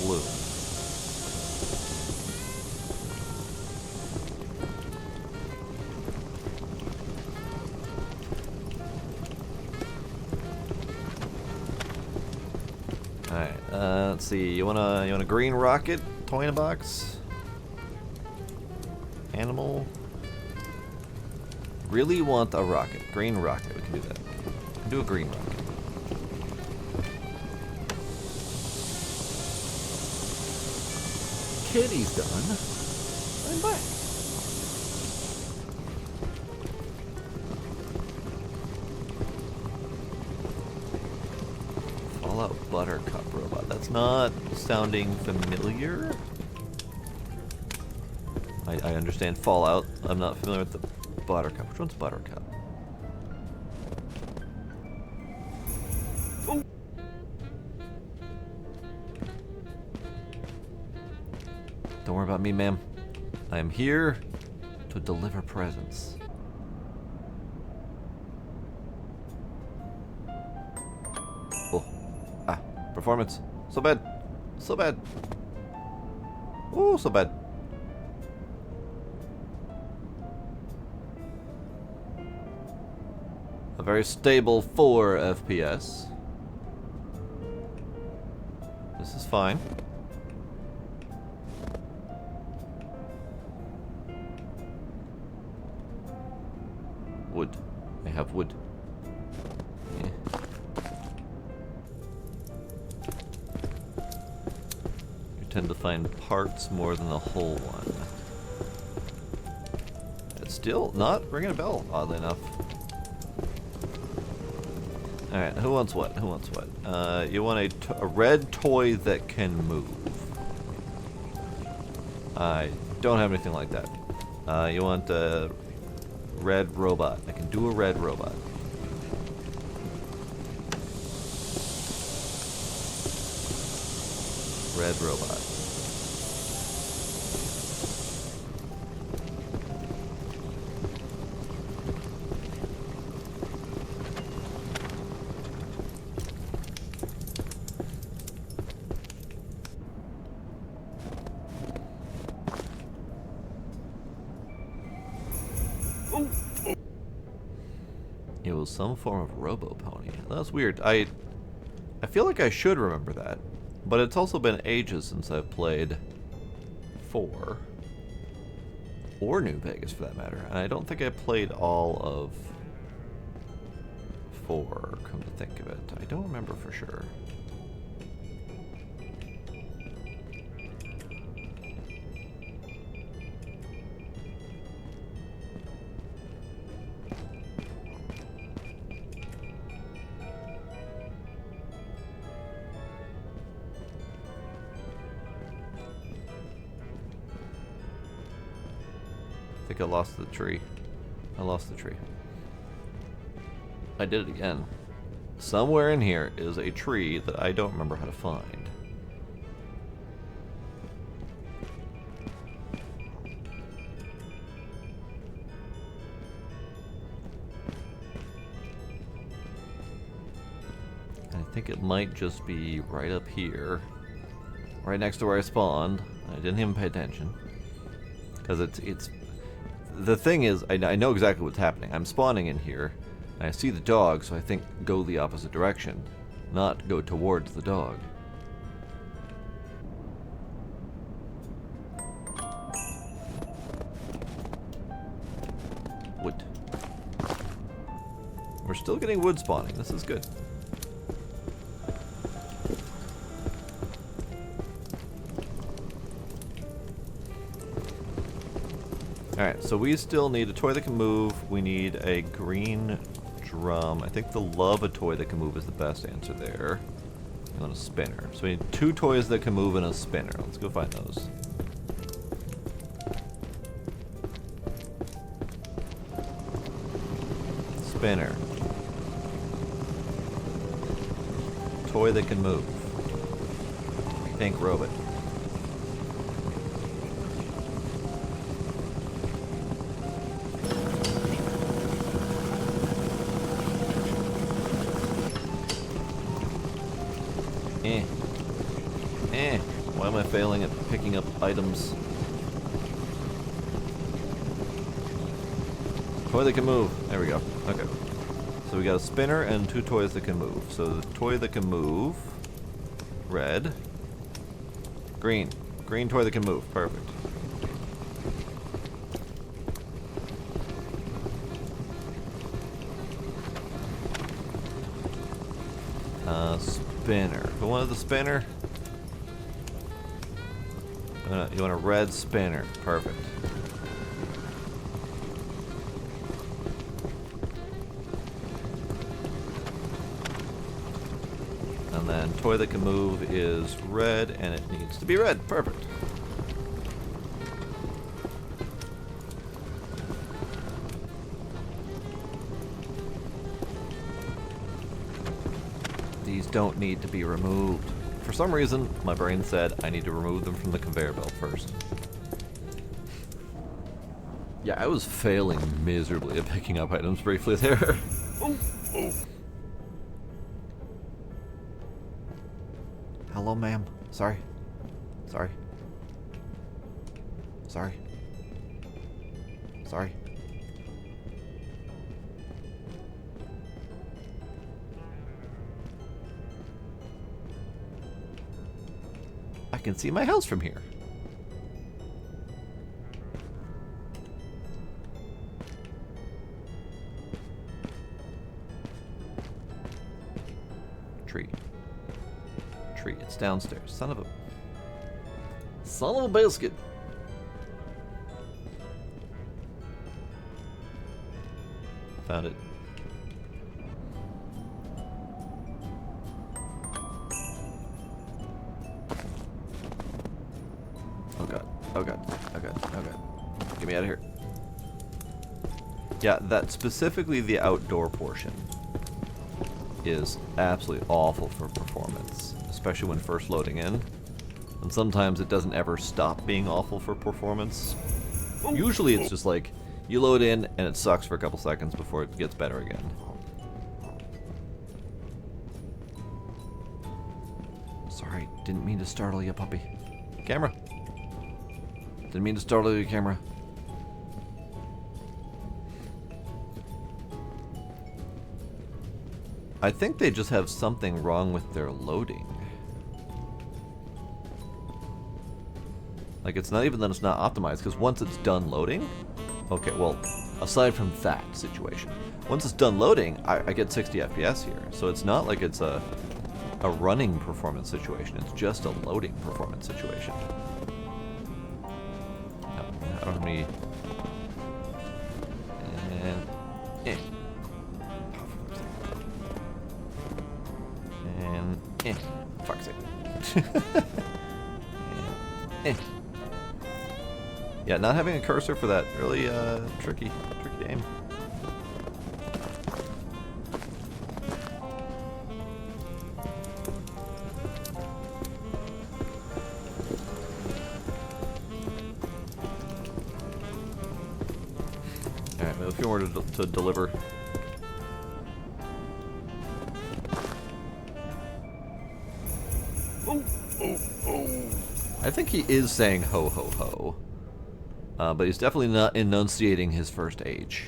Blue. Alright, let's see. You want a green rocket? Toy in a box? Animal? Really want a rocket. Green rocket. We can do that. We can do a green rocket. Kitty's done. I'm back. Fallout Buttercup robot. That's not sounding familiar. I understand Fallout. I'm not familiar with the Buttercup. Which one's Buttercup? Ooh. Don't worry about me, ma'am. I am here to deliver presents. Oh. Ah. Performance. So bad. So bad. Oh, so bad. A very stable 4 FPS. This is fine. Wood. I have wood. Yeah. You tend to find parts more than the whole one. It's still not ringing a bell, oddly enough. Alright, who wants what? Who wants what? You want a red toy that can move. I don't have anything like that. You want a red robot. I can do a red robot. Red robot. It was some form of robo-pony. That's weird. I feel like I should remember that, but it's also been ages since I've played 4 or New Vegas for that matter, and I don't think I played all of 4. Come to think of it, I don't remember for sure. think I lost the tree. I lost the tree. I did it again. Somewhere in here is a tree that I don't remember how to find. I think it might just be right up here. Right next to where I spawned. I didn't even pay attention. Because it's... The thing is, I know exactly what's happening. I'm spawning in here. I see the dog, so I think go the opposite direction, not go towards the dog. Wood. We're still getting wood spawning. This is good. Alright, so we still need a toy that can move. We need a green drum. I think the lava toy that can move is the best answer there. And then a spinner. So we need 2 toys that can move and a spinner. Let's go find those. Spinner. Toy that can move. Pink robot. Why am I failing at picking up items? Toy that can move. There we go. Okay. So we got a spinner and 2 toys that can move. So the toy that can move. Red. Green. Green toy that can move. Perfect. Spinner. Who wanted the spinner? You want a red spinner. Perfect. And then toy that can move is red, and it needs to be red. Perfect. These don't need to be removed. For some reason, my brain said I need to remove them from the conveyor belt first. Yeah, I was failing miserably at picking up items briefly there. Hello, ma'am. Sorry. Sorry. Sorry. Sorry. I can see my house from here. Tree. Tree. It's downstairs. Son of a biscuit. Found it. Oh god. Oh god. Oh god. Oh god. Get me out of here. Yeah, that specifically the outdoor portion is absolutely awful for performance, especially when first loading in. And sometimes it doesn't ever stop being awful for performance. Usually it's just like, you load in and it sucks for a couple seconds before it gets better again. Sorry, didn't mean to startle you, puppy. Camera. Didn't mean to startle you, camera. I think they just have something wrong with their loading. Like, it's not even that it's not optimized, because once it's done loading... Okay, well, aside from that situation, once it's done loading, I get 60 FPS here. So it's not like it's a running performance situation, it's just a loading performance situation. I don't have any... And... Fuck's sake. Yeah, not having a cursor for that really tricky to aim. Alright, we have a few more to deliver. I think he is saying ho ho ho. But he's definitely not enunciating his first H.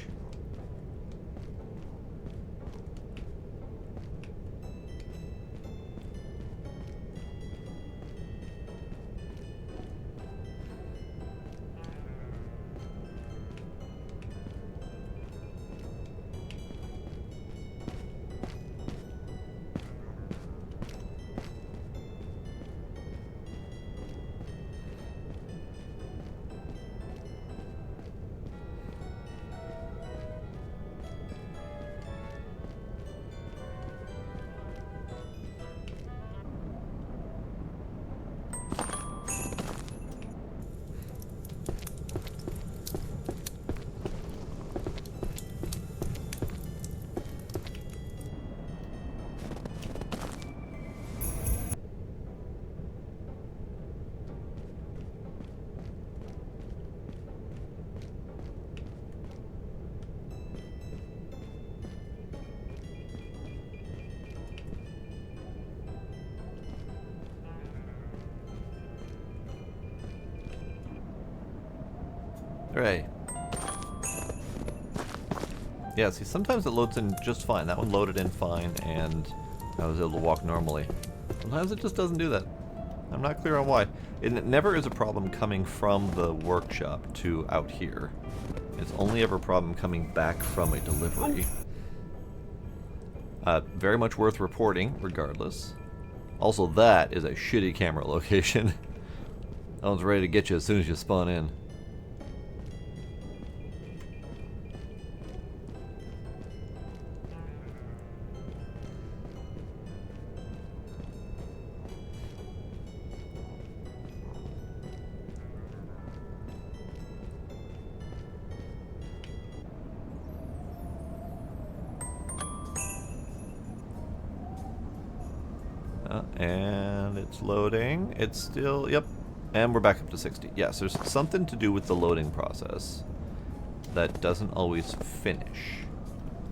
Hooray. Yeah, see, sometimes it loads in just fine. That one loaded in fine, and I was able to walk normally. Sometimes it just doesn't do that. I'm not clear on why. It never is a problem coming from the workshop to out here. It's only ever a problem coming back from a delivery. Very much worth reporting, regardless. Also, that is a shitty camera location. That one's ready to get you as soon as you spawn in. And it's loading. It's still, yep. And we're back up to 60. Yes, there's something to do with the loading process that doesn't always finish.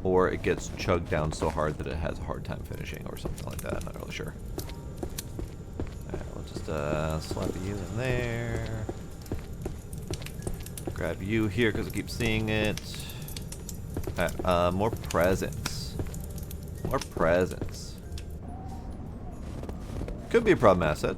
Or it gets chugged down so hard that it has a hard time finishing or something like that. I'm not really sure. Alright, we'll just slap you in there. Grab you here because I keep seeing it. Alright, more presents. More presents. Could be a problem asset.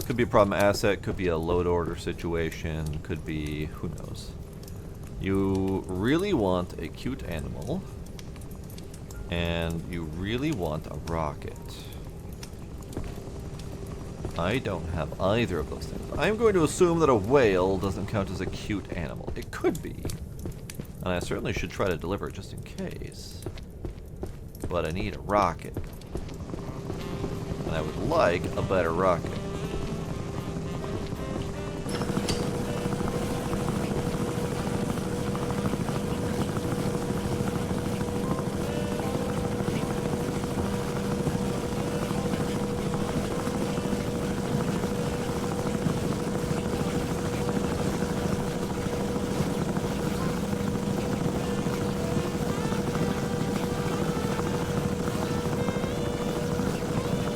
Could be a problem asset, could be a load order situation, could be, who knows. You really want a cute animal, and you really want a rocket. I don't have either of those things. I'm going to assume that a whale doesn't count as a cute animal. It could be. And I certainly should try to deliver it just in case. But I need a rocket. And I would like a better rocket.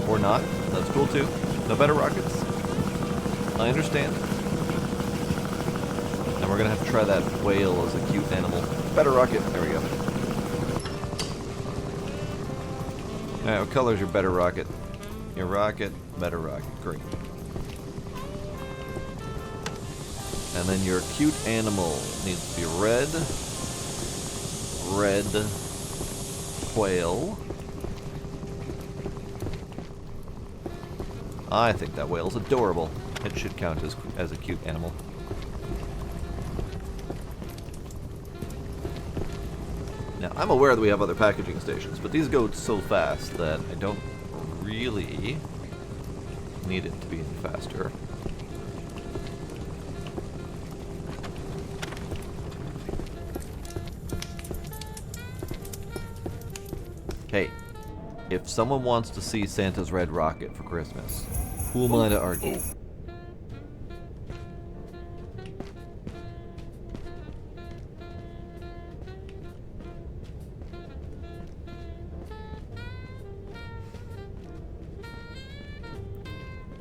Or not. That's cool too. No better rockets. I understand. And we're gonna have to try that whale as a cute animal. Better rocket. There we go. Alright, what color is your better rocket? Your rocket, better rocket. Great. And then your cute animal needs to be red. Red whale. I think that whale's adorable. It should count as a cute animal. Now, I'm aware that we have other packaging stations, but these go so fast that I don't really need it to be any faster. Hey, if someone wants to see Santa's red rocket for Christmas, who am I to argue?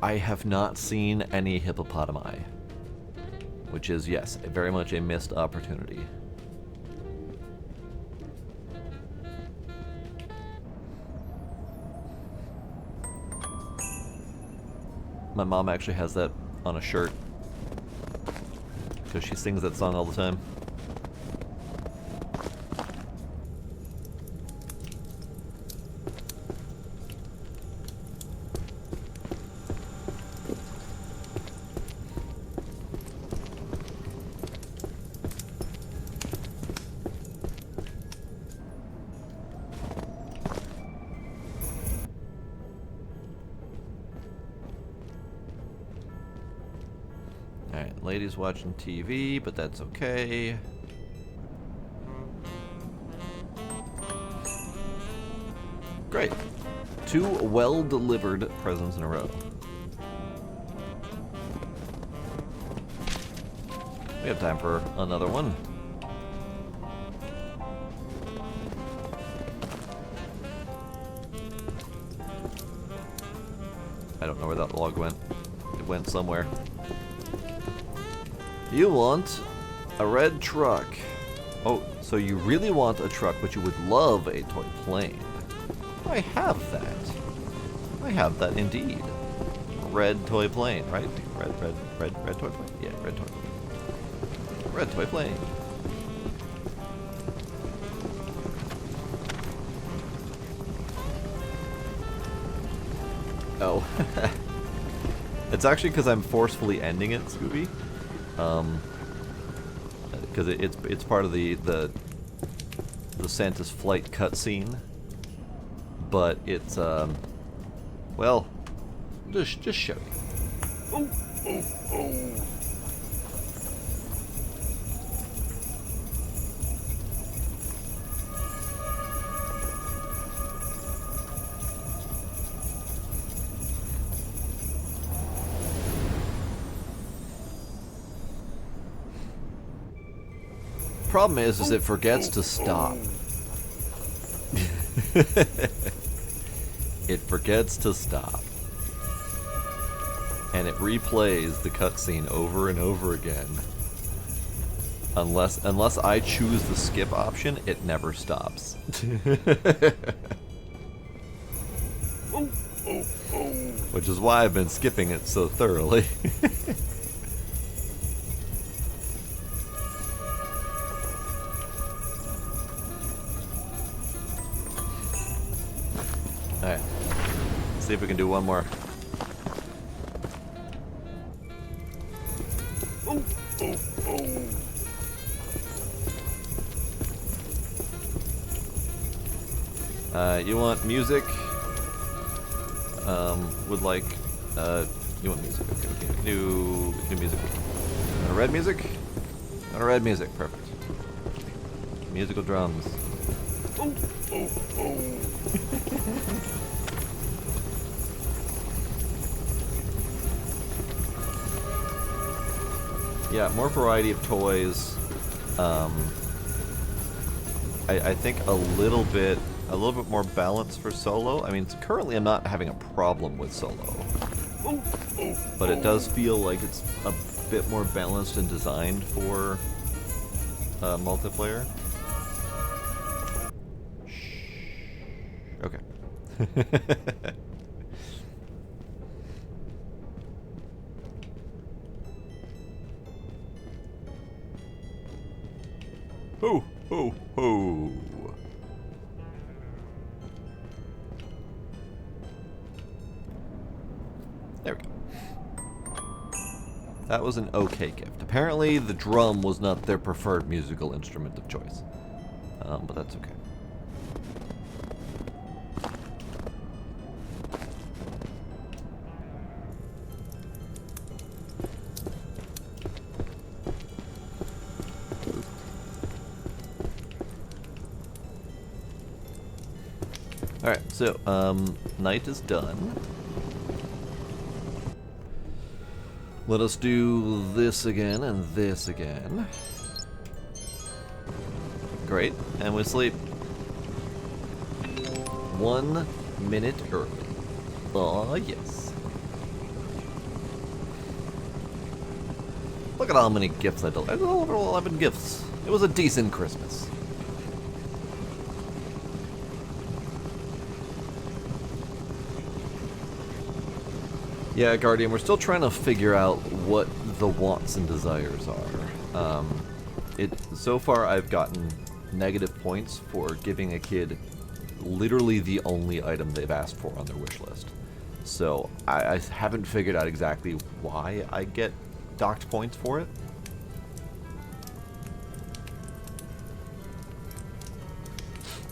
I have not seen any hippopotami, which is, yes, very much a missed opportunity. My mom actually has that on a shirt because she sings that song all the time. Alright, ladies watching TV, but that's okay. Great. 2 well-delivered presents in a row. We have time for another one. I don't know where that log went. It went somewhere. You want a red truck. Oh, so you really want a truck, but you would love a toy plane. I have that. I have that indeed. Red toy plane, right? Red toy plane? Yeah, red toy plane. Red toy plane. Oh. It's actually because I'm forcefully ending it, Scooby. Because it's part of the Santa's flight cutscene, but it's well, just show you. Problem is it forgets to stop. It forgets to stop. And it replays the cutscene over and over again. Unless I choose the skip option, it never stops. Which is why I've been skipping it so thoroughly. Alright. See if we can do one more. You want music? Would like, you want music? Okay. New music. Red music? Red music, perfect. Musical drums. Yeah, more variety of toys. I think a little bit more balance for solo. I mean, currently I'm not having a problem with solo, but it does feel like it's a bit more balanced and designed for multiplayer. Okay. Ho, ho, ho. There we go. That was an okay gift. Apparently, the drum was not their preferred musical instrument of choice. But that's okay. Alright, so, night is done. Let us do this again and this again. Great, and we sleep 1 minute early. Aw, yes. Look at how many gifts I delivered. I delivered 11 gifts. It was a decent Christmas. Yeah, Guardian, we're still trying to figure out what the wants and desires are. So far I've gotten negative points for giving a kid literally the only item they've asked for on their wish list. So I haven't figured out exactly why I get docked points for it.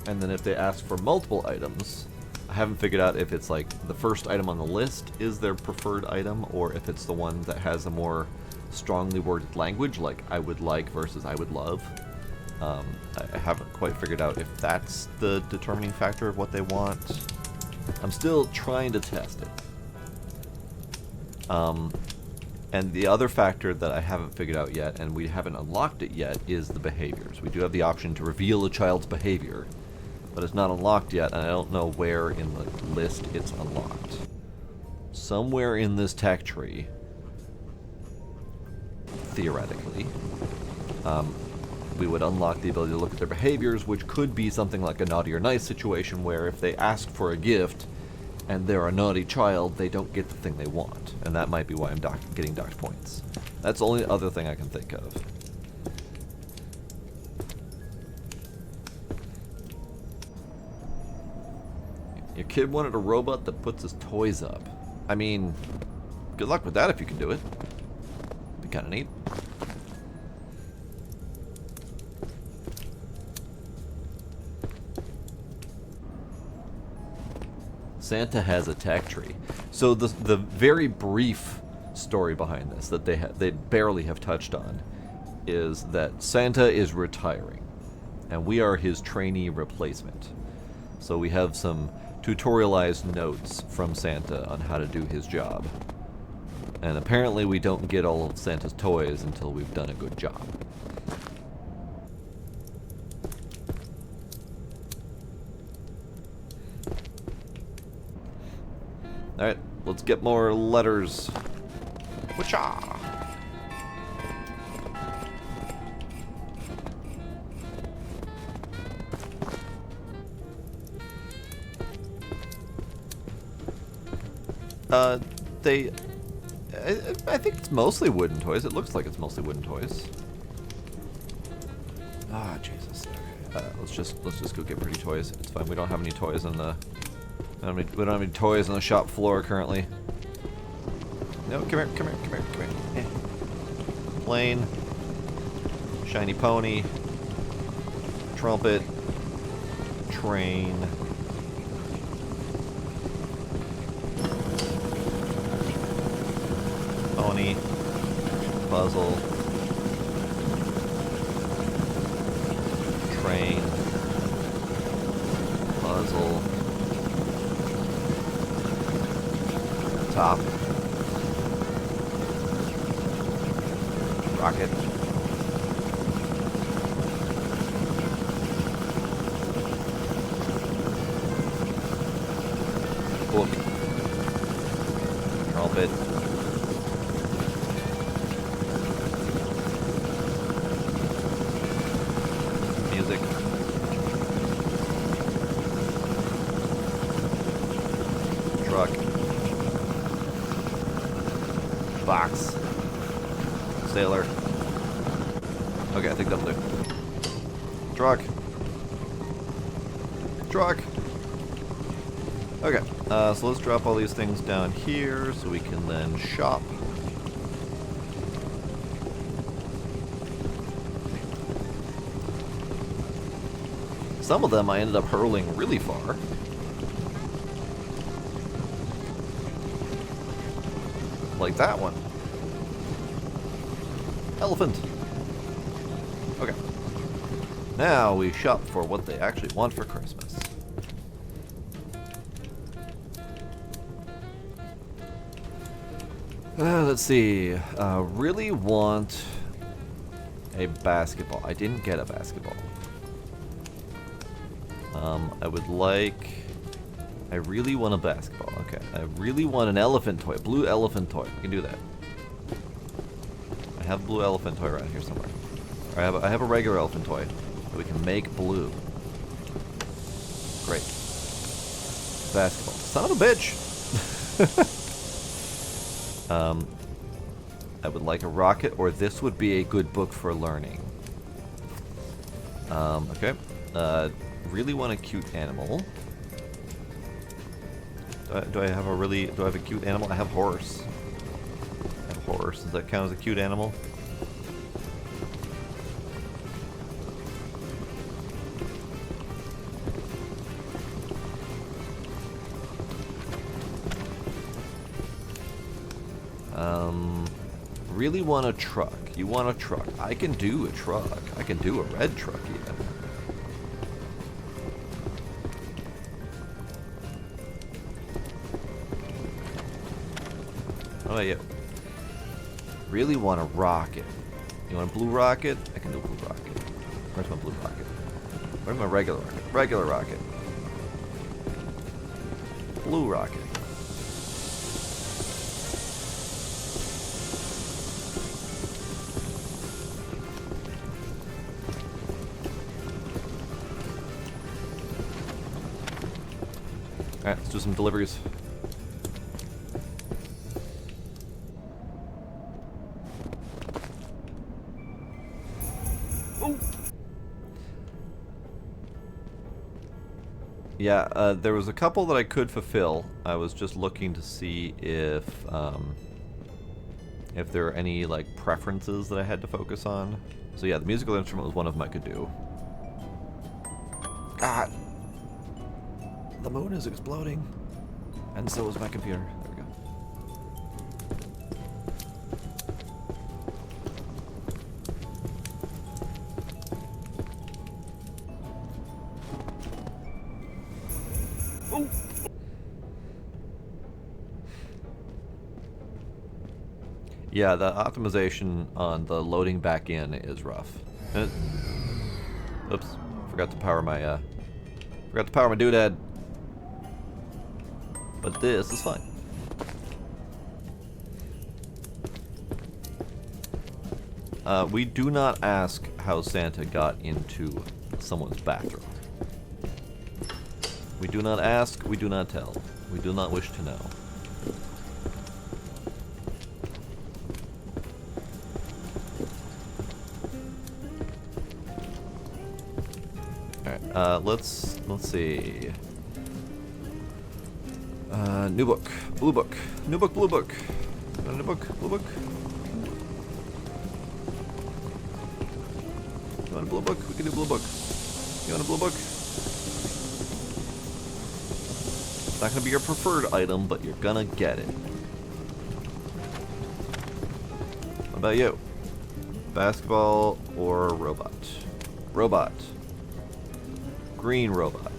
And then if they ask for multiple items, I haven't figured out if it's like the first item on the list is their preferred item, or if it's the one that has a more strongly worded language, like I would like versus I would love. I haven't quite figured out if that's the determining factor of what they want. I'm still trying to test it. And the other factor that I haven't figured out yet, and we haven't unlocked it yet, is the behaviors. We do have the option to reveal a child's behavior, but it's not unlocked yet, and I don't know where in the list it's unlocked. Somewhere in this tech tree, theoretically, we would unlock the ability to look at their behaviors, which could be something like a naughty or nice situation where if they ask for a gift and they're a naughty child, they don't get the thing they want. And that might be why I'm getting docked points. That's the only other thing I can think of. Your kid wanted a robot that puts his toys up. I mean, good luck with that if you can do it. Be kind of neat. Santa has a tech tree. So the very brief story behind this that they barely have touched on is that Santa is retiring, and we are his trainee replacement. So we have some tutorialized notes from Santa on how to do his job. And apparently we don't get all of Santa's toys until we've done a good job. Alright, let's get more letters. Whatcha? I think it's mostly wooden toys. It looks like it's mostly wooden toys. Ah, Jesus. Okay. Let's just go get pretty toys. It's fine. We don't have any toys on the. We don't have any toys on the shop floor currently. No, come here, come here, come here, come here. Eh. Plane. Shiny pony. Trumpet. Train. Pony. Puzzle. Train. Puzzle. Top. Rocket. Book. Trumpet. Music. Truck. Box. Sailor. Okay, I think that'll do. Truck. Truck. Okay, so let's drop all these things down here so we can then shop. Some of them I ended up hurling really far. Like that one. Elephant. Okay. Now we shop for what they actually want for Christmas. Let's see. Really want a basketball. I didn't get a basketball. I would like... I really want a basketball. Okay. I really want an elephant toy. Blue elephant toy. We can do that. I have a blue elephant toy around here somewhere. Or I have a regular elephant toy that we can make blue. Great. Basketball. Son of a bitch! I would like a rocket, or this would be a good book for learning. Okay. Really want a cute animal. Do I have a cute animal? I have horse. I have horse. Does that count as a cute animal? Really want a truck. You want a truck. I can do a truck. I can do a red truck even. What about you? Really want a rocket. You want a blue rocket? I can do a blue rocket. Where's my blue rocket? Where's my regular rocket? Regular rocket. Blue rocket. Alright, let's do some deliveries. Oh! Yeah, there was a couple that I could fulfill. I was just looking to see if there are any, like, preferences that I had to focus on. So yeah, the musical instrument was one of them I could do. God! The moon is exploding. And so is my computer. There we go. Oh. Yeah, the optimization on the loading back in is rough. Oops, forgot to power my doodad. But this is fine. We do not ask how Santa got into someone's bathroom. We do not ask, we do not tell. We do not wish to know. Alright, let's see. New book. Blue book. New book, blue book. New book, blue book. You want a blue book? We can do blue book. You want a blue book? It's not gonna be your preferred item, but you're gonna get it. What about you? Basketball or robot? Robot. Green robot.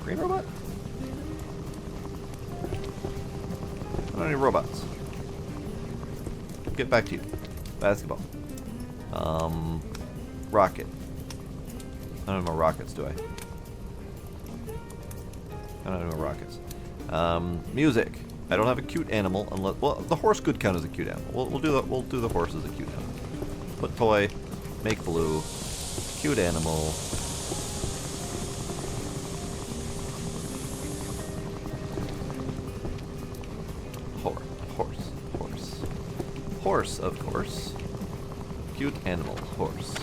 Green robot? I don't need robots. Get back to you. Basketball. Rocket. I don't know more rockets, do I? I don't know more rockets. Music. I don't have a cute animal unless, well, the horse could count as a cute animal. We'll do the horse as a cute animal. Put toy, make blue, cute animal. Horse, of course. Cute animal, horse.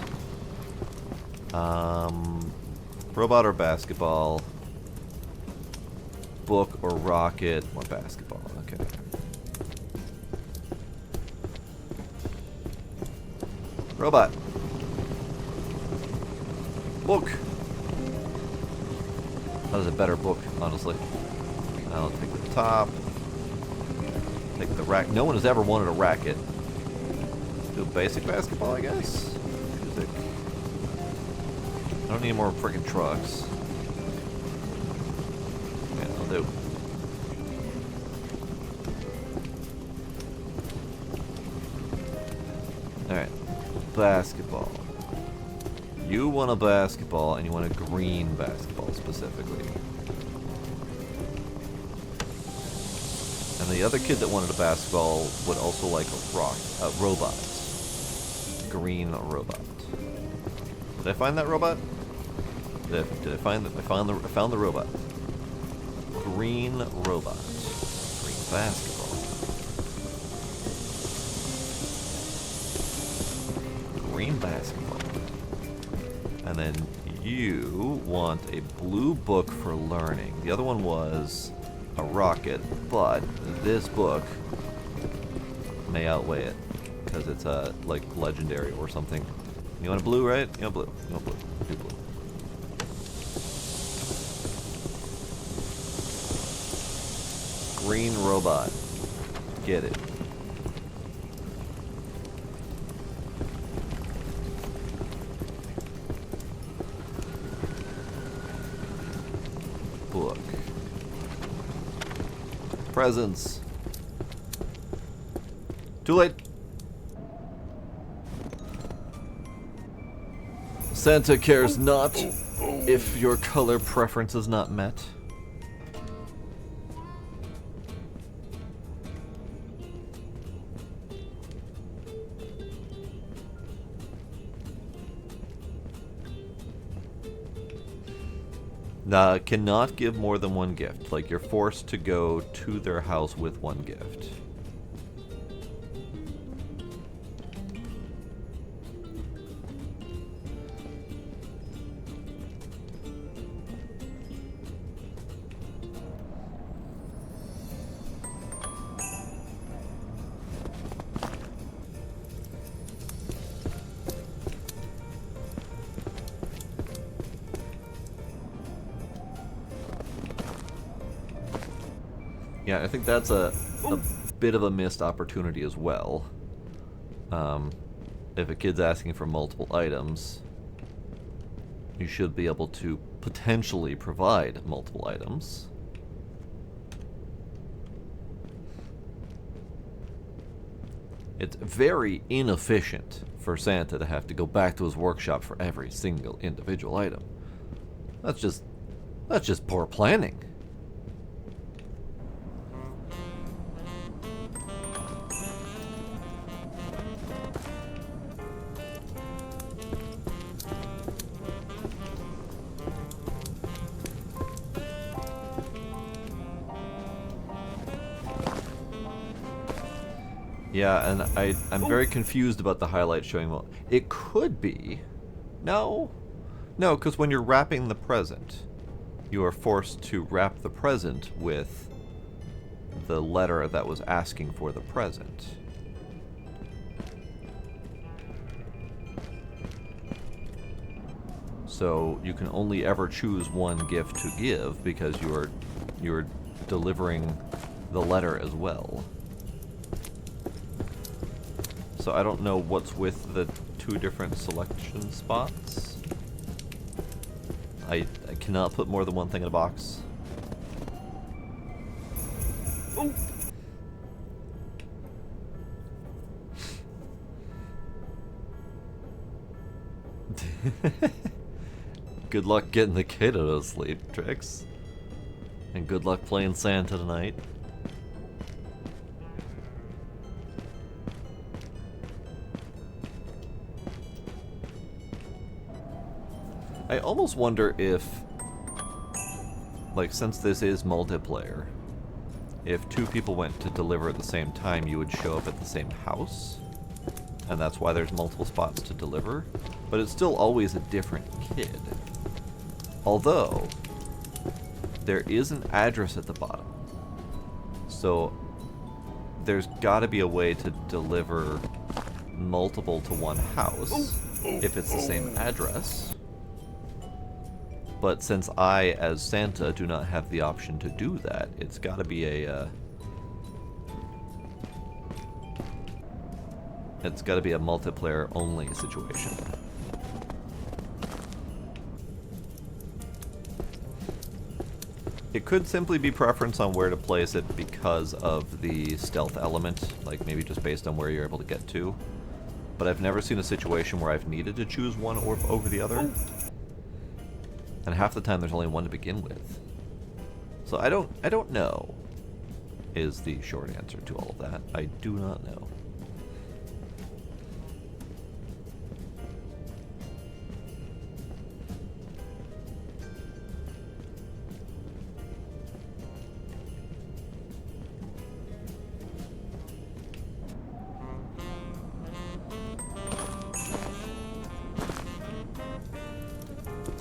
Robot or basketball. Book or rocket or basketball. Okay. Robot. Book. That was a better book, honestly. I'll take the top. Take the rack. No one has ever wanted a racket. Do basic basketball, I guess. Music. I don't need more freaking trucks. Yeah, I'll do. Alright. Basketball. You want a basketball, and you want a green basketball specifically. And the other kid that wanted a basketball would also like a robot. Green robot. Did I find that robot? Did I find that? I found the robot. Green robot. Green basketball. Green basketball. And then you want a blue book for learning. The other one was a rocket, but this book may outweigh it because it's like legendary or something. You want a blue, right? You want blue. You want blue. Do blue. Green robot. Get it. Book. Presents. Too late. Santa cares not if your color preference is not met. Cannot give more than one gift. Like, you're forced to go to their house with one gift. Yeah, I think that's a bit of a missed opportunity as well. If a kid's asking for multiple items, you should be able to potentially provide multiple items. It's very inefficient for Santa to have to go back to his workshop for every single individual item. That's just poor planning. Yeah, and I'm very confused about the highlight showing. Well, it could be. No, because when you're wrapping the present, you are forced to wrap the present with the letter that was asking for the present. So you can only ever choose one gift to give because you're delivering the letter as well. So I don't know what's with the two different selection spots. I cannot put more than one thing in a box. Oh. Good luck getting the kid out of sleep, Trix. And good luck playing Santa tonight. I almost wonder if, like, since this is multiplayer, if two people went to deliver at the same time, you would show up at the same house, and that's why there's multiple spots to deliver, but it's still always a different kid. Although, there is an address at the bottom, so there's gotta be a way to deliver multiple to one house, if it's the same address. But since I, as Santa, do not have the option to do that, it's got to be a multiplayer only situation. It could simply be preference on where to place it because of the stealth element, like maybe just based on where you're able to get to. But I've never seen a situation where I've needed to choose one over the other. And half the time there's only one to begin with. So I don't know is the short answer to all of that. I do not know.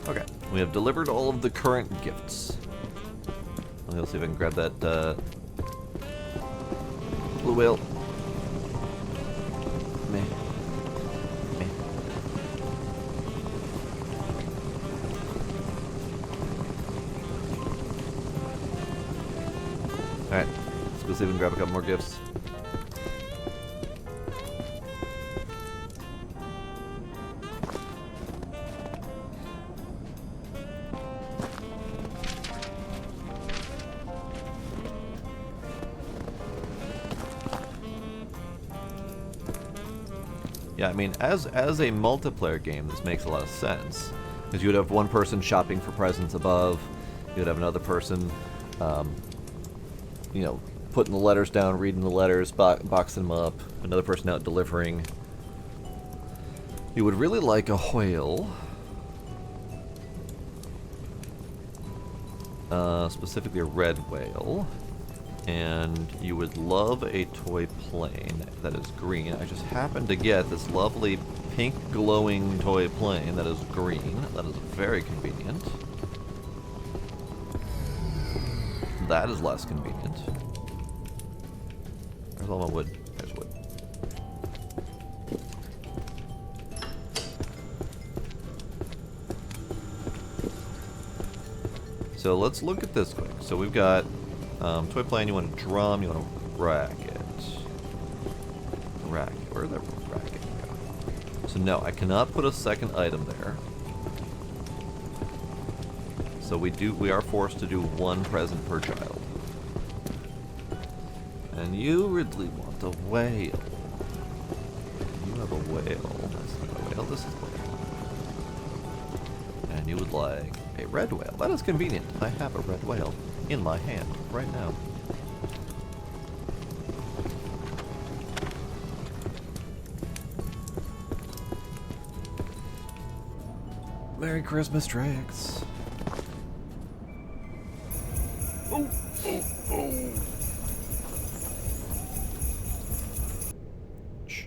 Okay, we have delivered all of the current gifts. Let's see if I can grab that blue whale. Meh. Meh. Alright, let's go see if we can grab a couple more gifts. Yeah, I mean, as a multiplayer game, this makes a lot of sense. Because you would have one person shopping for presents above, you would have another person, you know, putting the letters down, reading the letters, boxing them up, another person out delivering. You would really like a whale. Specifically a red whale. And you would love a toy plane that is green. I just happened to get this lovely pink glowing toy plane that is green. That is very convenient. That is less convenient. Where's all my wood? There's wood. So let's look at this quick. So we've got toy plane, you want a drum, you want a racket. Racket, where did that racket go? So no, I cannot put a second item there. So we are forced to do one present per child. And you really want a whale. You have a whale. That's not a whale, this is a whale. And you would like a red whale. That is convenient. I have a red whale in my hand right now. Merry Christmas, Trix. Oh, oh, oh. Shh.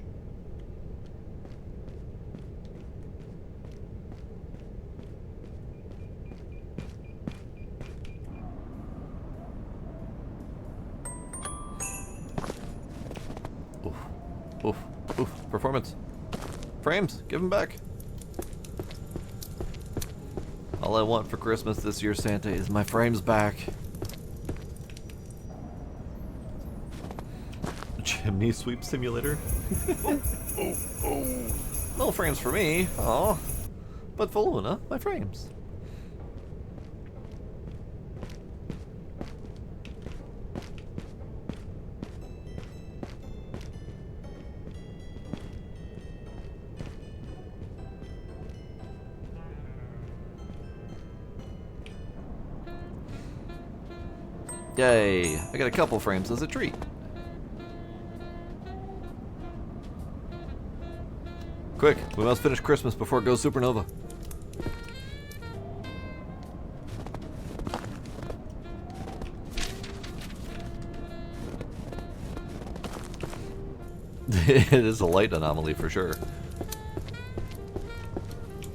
Oof, oof, oof. Performance. Frames, give them back. All I want for Christmas this year, Santa, is my frames back. Chimney sweep simulator? No frames for me. Aw. But for Luna, my frames. Yay, I got a couple frames as a treat. Quick, we must finish Christmas before it goes supernova. It is a light anomaly for sure.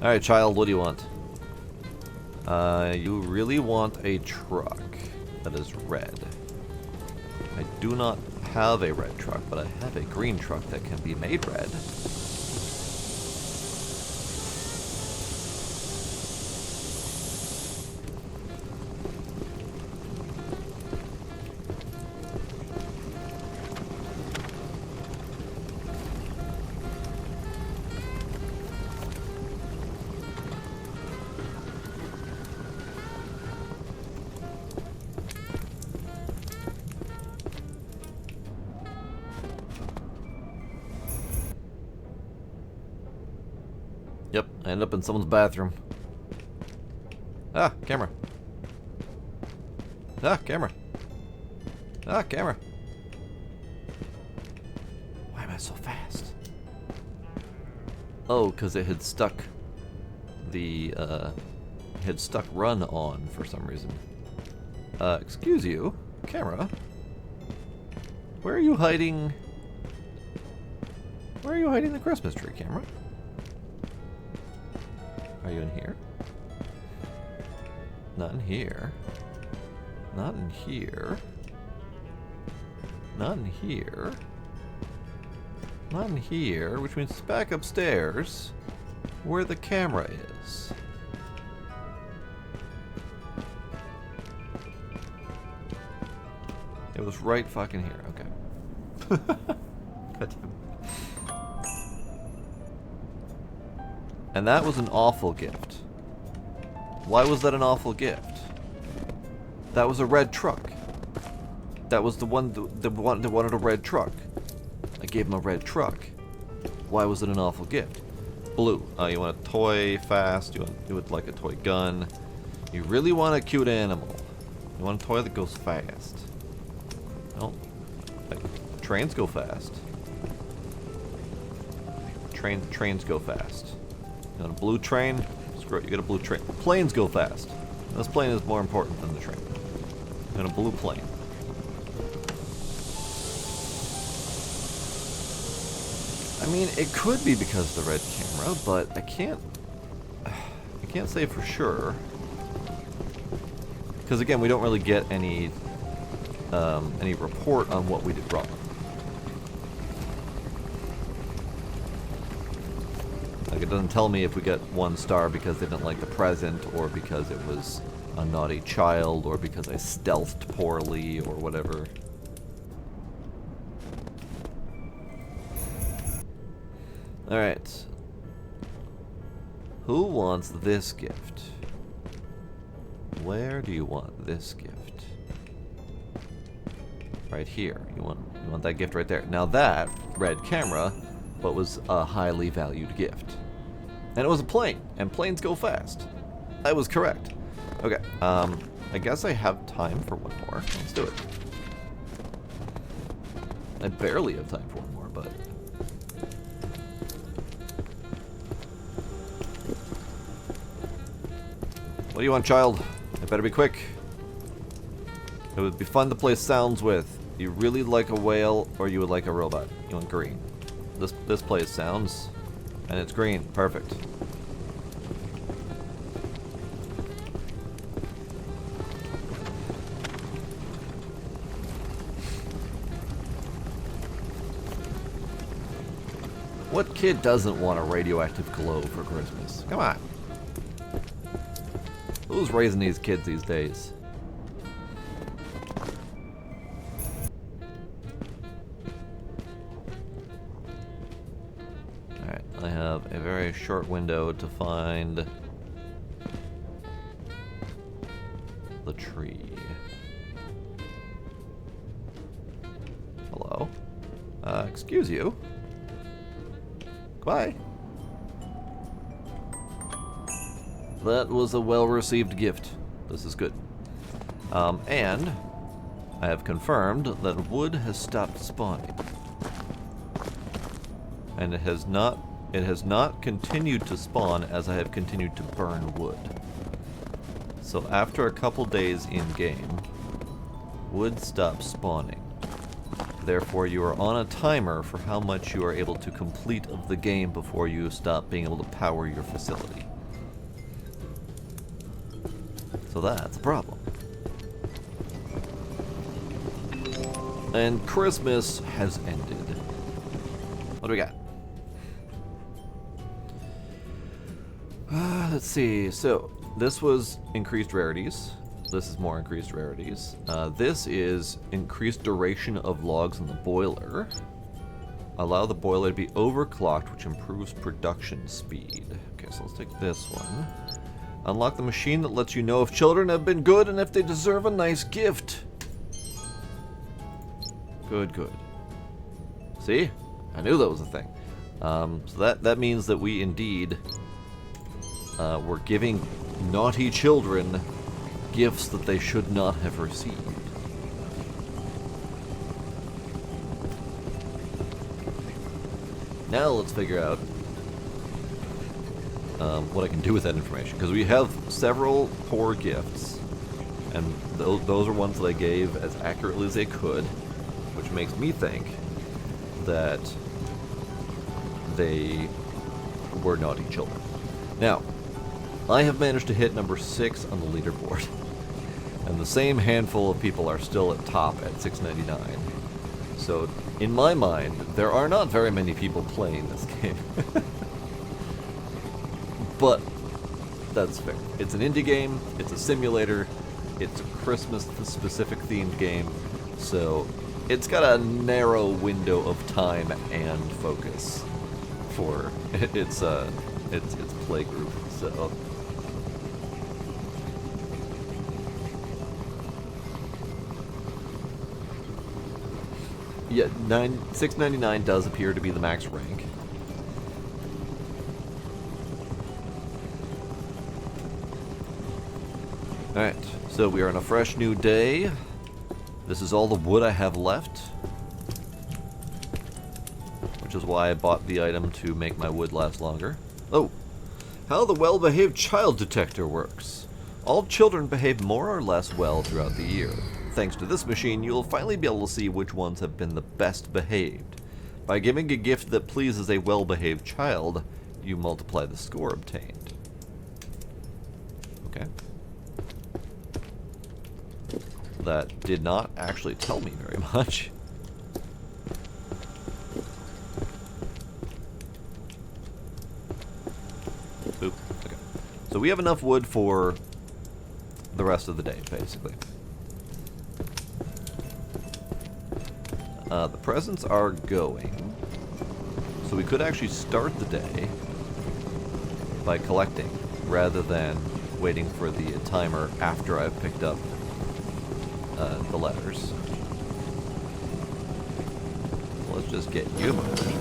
Alright, child, what do you want? You really want a truck that is red. I do not have a red truck, but I have a green truck that can be made red. Yep, I ended up in someone's bathroom. Ah, camera. Ah, camera. Ah, camera. Why am I so fast? Oh, because it had stuck the, had stuck run on for some reason. Excuse you, camera. Where are you hiding? Where are you hiding the Christmas tree, camera? Are you in here? Not in here. Not in here. Not in here. Not in here, which means it's back upstairs where the camera is. It was right fucking here, okay. Goddamn. And that was an awful gift. Why was that an awful gift? That was a red truck. That was the one that wanted a red truck. I gave him a red truck. Why was it an awful gift? Blue. You want a toy fast. You would like a toy gun. You really want a cute animal. You want a toy that goes fast. Well, trains go fast. Trains go fast. You want a blue train? Screw it, you get a blue train. Planes go fast. This plane is more important than the train. You want a blue plane. I mean, it could be because of the red camera, but I can't say for sure. Because again, we don't really get any report on what we did wrong. Like, it doesn't tell me if we got 1 star because they didn't like the present, or because it was a naughty child, or because I stealthed poorly, or whatever. Alright. Who wants this gift? Where do you want this gift? Right here. You want that gift right there. Now that red camera, but was a highly valued gift. And it was a plane, and planes go fast. I was correct. Okay, I guess I have time for one more. Let's do it. I barely have time for one more, but... What do you want, child? It better be quick. It would be fun to play sounds with. You really like a whale, or you would like a robot? You want green. This plays sounds, and it's green. Perfect. What kid doesn't want a radioactive globe for Christmas? Come on. Who's raising these kids these days? Alright, I have a very short window to find the tree. Hello? Excuse you? Goodbye. That was a well-received gift. This is good. And I have confirmed that wood has stopped spawning. And it has not continued to spawn as I have continued to burn wood. So after a couple days in-game, wood stops spawning. Therefore, you are on a timer for how much you are able to complete of the game before you stop being able to power your facility. So that's a problem. And Christmas has ended. What do we got? Let's see. So, this was increased rarities. This is more increased rarities. This is increased duration of logs in the boiler. Allow the boiler to be overclocked, which improves production speed. Okay, so let's take this one. Unlock the machine that lets you know if children have been good and if they deserve a nice gift. Good, good. See? I knew that was a thing. So that means that we indeed we're giving naughty children gifts that they should not have received. Now let's figure out what I can do with that information, because we have several poor gifts, and those are ones that I gave as accurately as they could, which makes me think that they were naughty children. Now, I have managed to hit number 6 on the leaderboard, and the same handful of people are still at top at 699. So, in my mind, there are not very many people playing this game. But that's fair. It's an indie game, it's a simulator, it's a Christmas-specific themed game, so it's got a narrow window of time and focus for its play group. So yeah, 699 does appear to be the max rank. Alright, so we are on a fresh new day. This is all the wood I have left, which is why I bought the item to make my wood last longer. Oh, how the well-behaved child detector works. All children behave more or less well throughout the year. Thanks to this machine, you'll finally be able to see which ones have been the best behaved. By giving a gift that pleases a well-behaved child, you multiply the score obtained. Okay. That did not actually tell me very much. Oop, okay. So we have enough wood for the rest of the day, basically. The presents are going, so we could actually start the day by collecting, rather than waiting for the timer after I've picked up the letters. Let's just get you moving.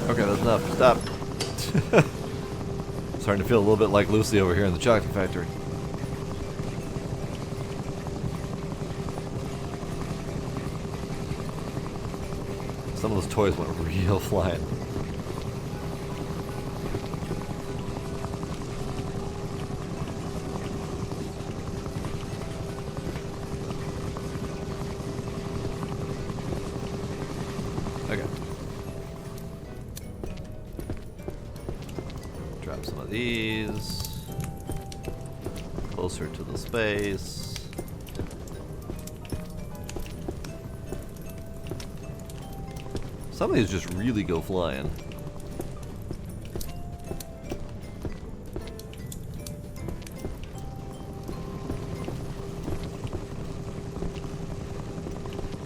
Okay, that's enough. Stop. Starting to feel a little bit like Lucy over here in the chocolate factory. Some of those toys went real flying. Okay. Drop some of these. Closer to the space. Some of these just really go flying.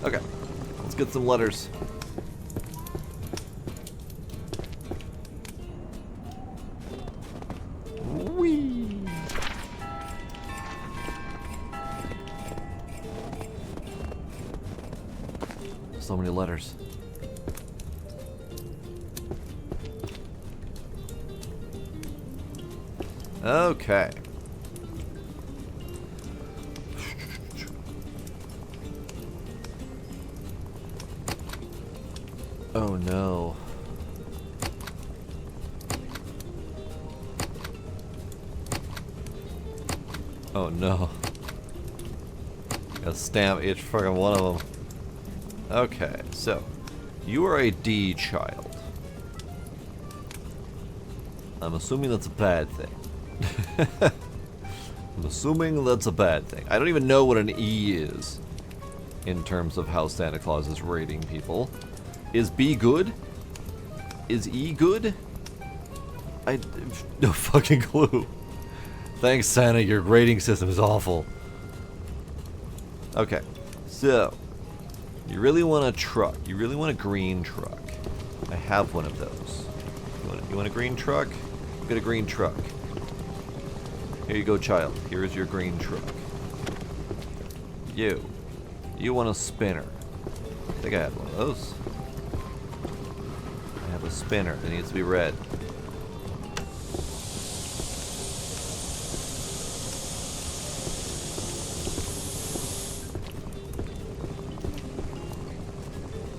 Okay, let's get some letters. Whee! So many letters. Okay. Oh no. Oh no. Gotta stamp each fucking one of them. Okay, so you are a D child. I'm assuming that's a bad thing. I'm assuming that's a bad thing. I don't even know what an E is in terms of how Santa Claus is rating people. Is B good? Is E good? I have no fucking clue. Thanks, Santa. Your rating system is awful. Okay, so you really want a truck. You really want a green truck. I have one of those. You want a green truck? Get a green truck. Here you go, child. Here is your green truck. You want a spinner. I think I had one of those. I have a spinner. It needs to be red.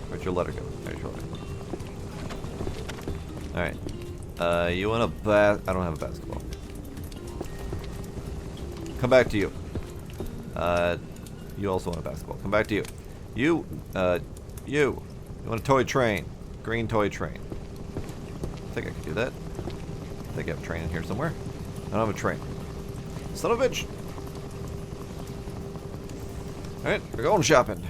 Where'd your letter go? There's your letter. Alright. You want a I don't have a basketball. Come back to you. You also want a basketball. Come back to you. You want a toy train. Green toy train. I think I could do that. I think I have a train in here somewhere. I don't have a train. Son of a bitch! Alright, we're going shopping.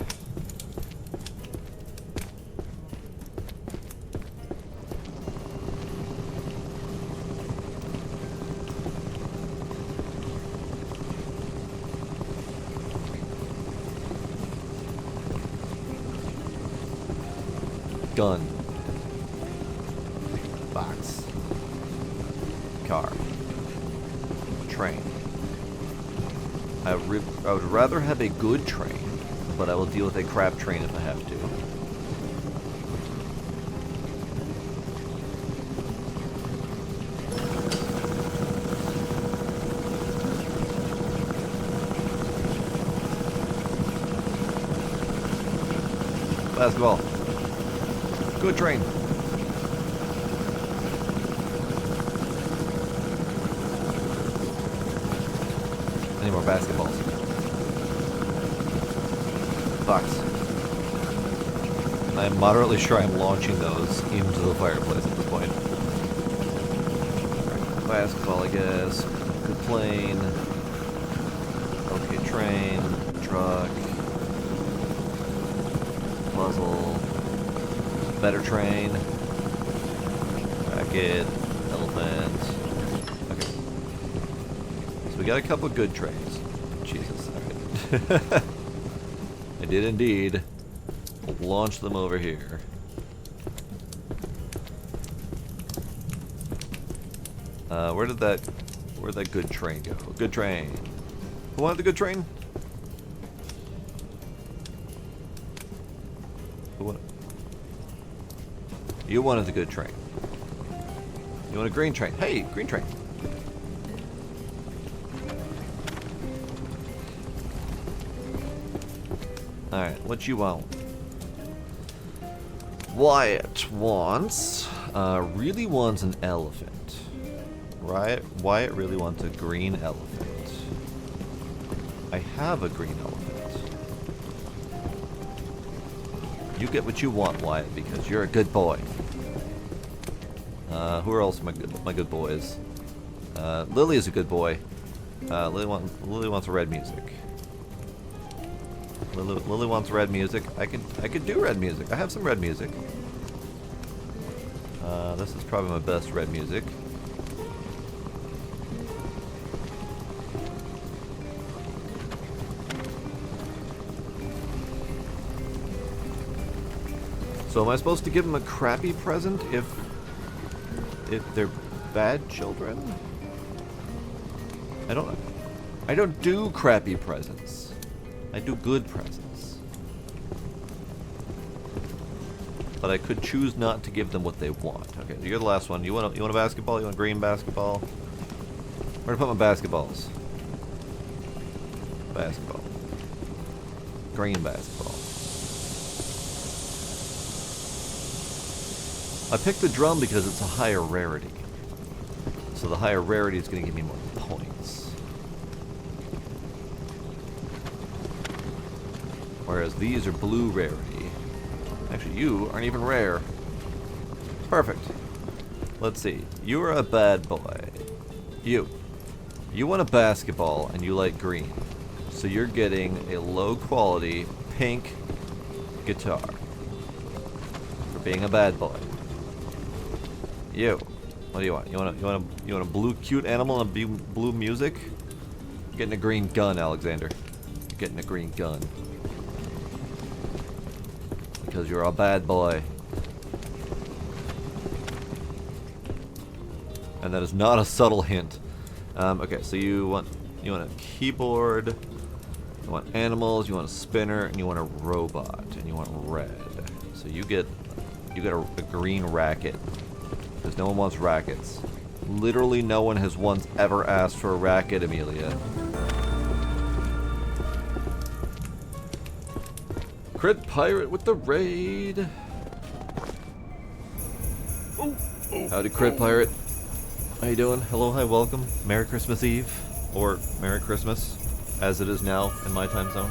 Gun. Box. Car. Train. I would rather have a good train, but I will deal with a crap train if I have to. Basketball. Good train. Any more basketballs? Box. I'm moderately sure I'm launching those into the fireplace at this point. Right, basketball, I guess. Good plane. Okay, train. Truck. Puzzle. Better train. Racket. Elephant. Okay. So we got a couple good trains. Jesus. Alright. I did indeed launch them over here. Where'd that good train go? Good train. Who wanted the good train? Who wanted? You wanted the good train. You want a green train? Hey, green train. Alright, what you want? Wyatt wants, really wants an elephant. Right? Wyatt really wants a green elephant. I have a green elephant. You get what you want, Wyatt, because you're a good boy. Who are else my good boys? Lily is a good boy. Lily wants red music. Lily wants red music. I could do red music. I have some red music. This is probably my best red music. So am I supposed to give them a crappy present if they're bad children? I don't do crappy presents. I do good presents. But I could choose not to give them what they want. Okay, you're the last one. You want a basketball? You want a green basketball? Where to put my basketballs? Basketball. Green basketball. I picked the drum because it's a higher rarity. So the higher rarity is going to give me more points. Whereas these are blue rarity. Actually, you aren't even rare. Perfect. Let's see. You are a bad boy. You want a basketball and you like green. So you're getting a low quality pink guitar for being a bad boy. You. What do you want? You want a blue cute animal and blue music? You're getting a green gun, Alexander. You're getting a green gun. Because you're a bad boy. And that is not a subtle hint. Okay, so you want a keyboard, you want animals, you want a spinner, and you want a robot, and you want red. So you get a green racket. Because no one wants rackets. Literally no one has once ever asked for a racket, Amelia. Crit Pirate with the raid. Howdy, Crit Pirate. How you doing? Hello, hi, welcome. Merry Christmas Eve. Or Merry Christmas, as it is now in my time zone.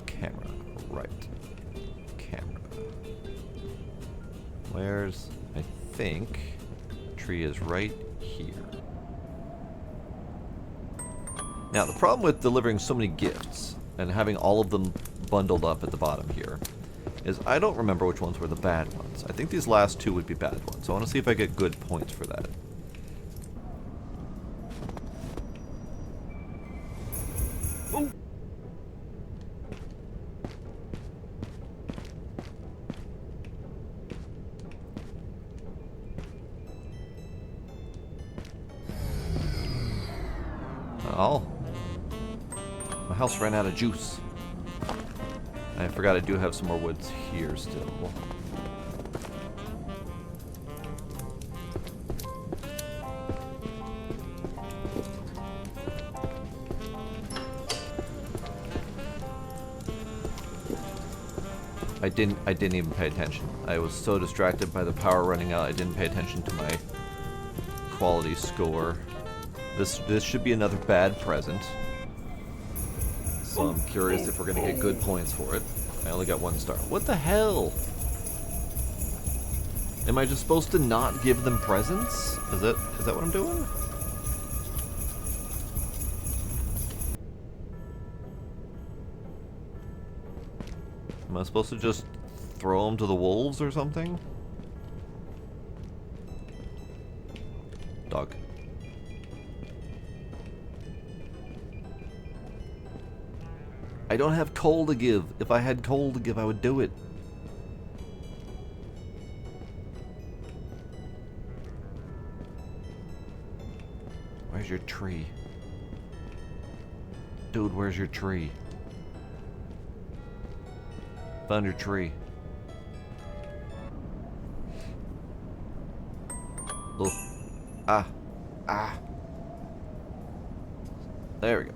Camera. Right. Camera. Where's... I think... tree is right here. Now, the problem with delivering so many gifts and having all of them bundled up at the bottom here is I don't remember which ones were the bad ones. I think these last two would be bad ones, so I want to see if I get good points for that. Oh. My house ran out of juice. I forgot I do have some more woods here still. I didn't even pay attention. I was so distracted by the power running out, I didn't pay attention to my quality score. This should be another bad present. So I'm curious if we're gonna get good points for it. I only got 1 star. What the hell? Am I just supposed to not give them presents? Is that what I'm doing? Am I supposed to just throw them to the wolves or something? Dog. I don't have coal to give. If I had coal to give, I would do it. Where's your tree? Dude, where's your tree? Found your tree. Oh. Ah. Ah. There we go.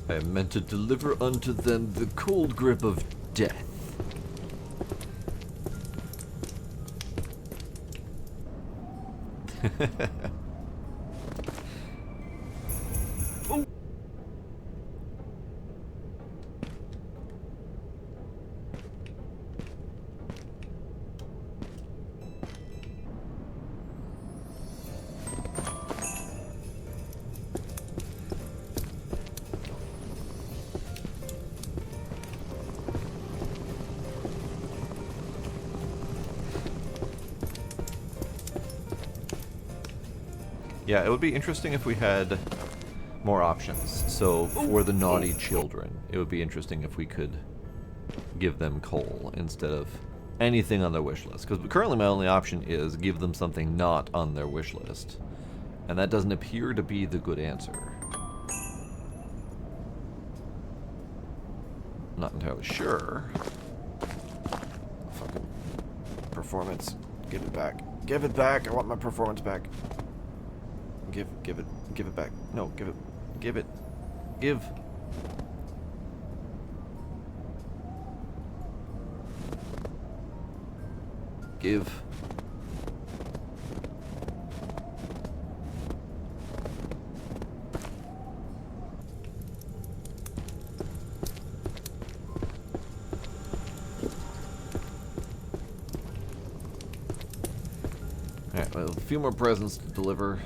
I am meant to deliver unto them the cold grip of death. Yeah, it would be interesting if we had more options. So, for the naughty children, it would be interesting if we could give them coal instead of anything on their wish list. Because currently my only option is give them something not on their wish list. And that doesn't appear to be the good answer. Not entirely sure. Fucking performance. Give it back. Give it back. I want my performance back. Give it back. No, give it. Give. Alright, well, a few more presents to deliver.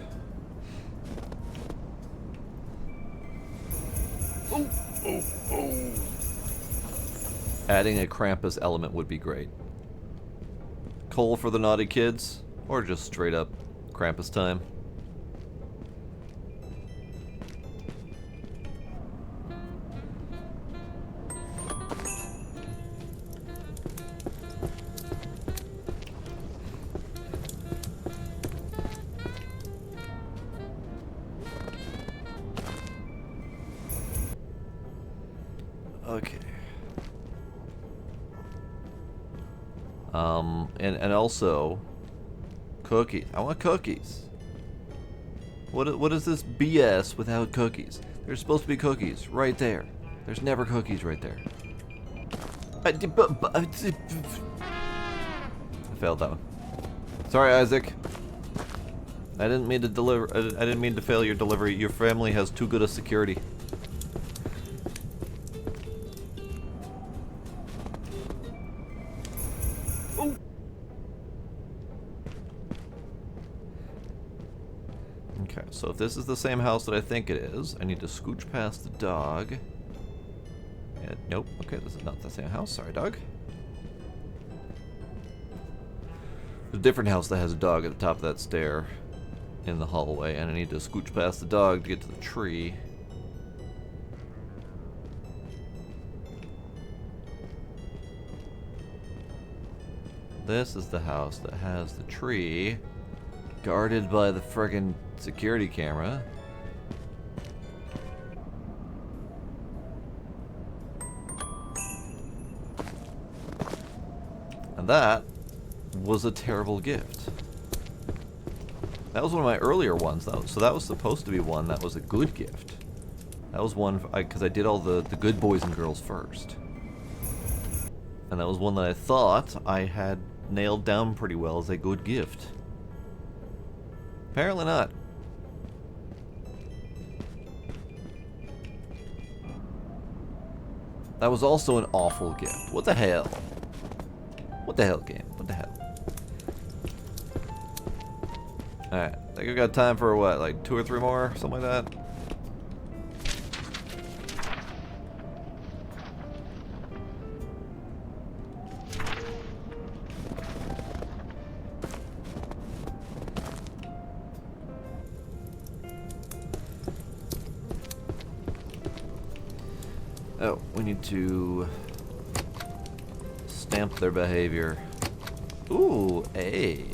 Adding a Krampus element would be great. Coal for the naughty kids, or just straight up Krampus time. Okay. And also cookies. I want cookies. What is this BS without cookies? There's supposed to be cookies right there. There's never cookies right there. I failed that one. Sorry, Isaac. I didn't mean to deliver. I didn't mean to fail your delivery. Your family has too good a security. Okay, so if this is the same house that I think it is, I need to scooch past the dog. And, nope, okay, this is not the same house. Sorry, dog. There's a different house that has a dog at the top of that stair in the hallway, and I need to scooch past the dog to get to the tree. This is the house that has the tree guarded by the friggin' security camera. And that was a terrible gift. That was one of my earlier ones, though. So that was supposed to be one that was a good gift. That was one, because I did all the good boys and girls first. And that was one that I thought I had nailed down pretty well as a good gift. Apparently not. That was also an awful gift. What the hell? What the hell, game? What the hell? Alright, I think we got time for what, like 2 or 3 more? Something like that? Oh, we need to stamp their behavior. Ooh, A.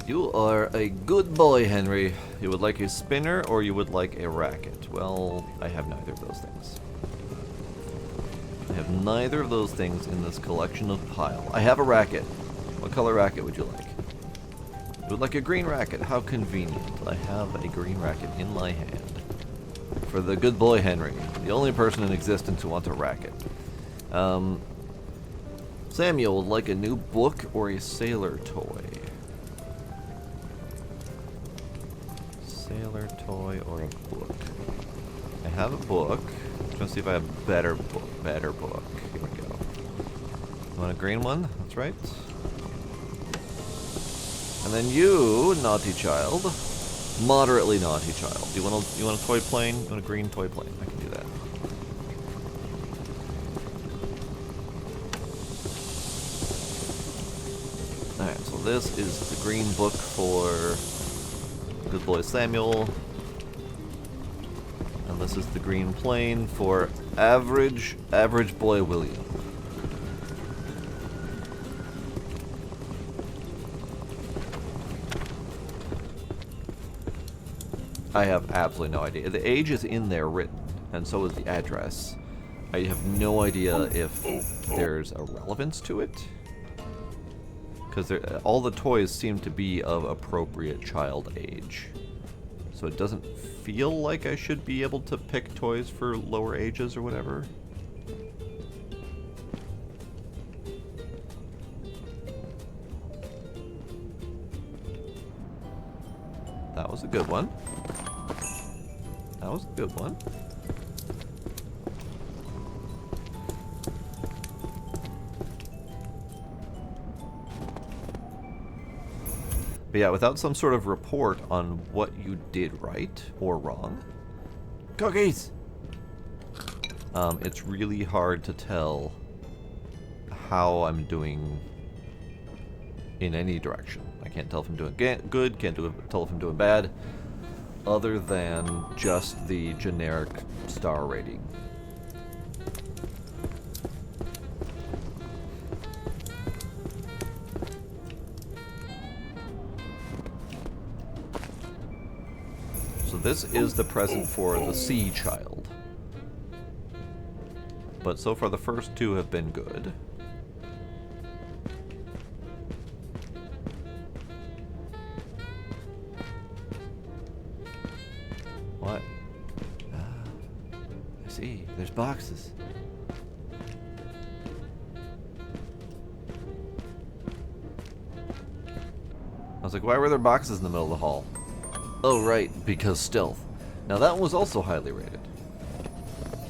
You are a good boy, Henry. You would like a spinner or you would like a racket? Well, I have neither of those things. I have neither of those things in this collection of pile. I have a racket. What color racket would you like? You would like a green racket. How convenient. I have a green racket in my hand. For the good boy Henry, the only person in existence who wants a racket. Samuel would like a new book or a sailor toy. Sailor toy or a book. I have a book. I'm trying to see if I have a better book. Better book. Here we go. You want a green one? That's right. And then you, naughty child. Moderately naughty child. You want a toy plane? You want a green toy plane? I can do that. Alright, so this is the green book for good boy Samuel. And this is the green plane for average boy William. I have absolutely no idea. The age is in there written, and so is the address. I have no idea if there's a relevance to it. Because all the toys seem to be of appropriate child age. So it doesn't feel like I should be able to pick toys for lower ages or whatever. That was a good one. That was a good one. But yeah, without some sort of report on what you did right or wrong. Cookies! It's really hard to tell how I'm doing in any direction. I can't tell if I'm doing good, can't tell if I'm doing bad, other than just the generic star rating. So this is the present for the sea child. But so far the first two have been good. What? I see. There's boxes. I was like, why were there boxes in the middle of the hall? Oh, right, because stealth. Now that one was also highly rated.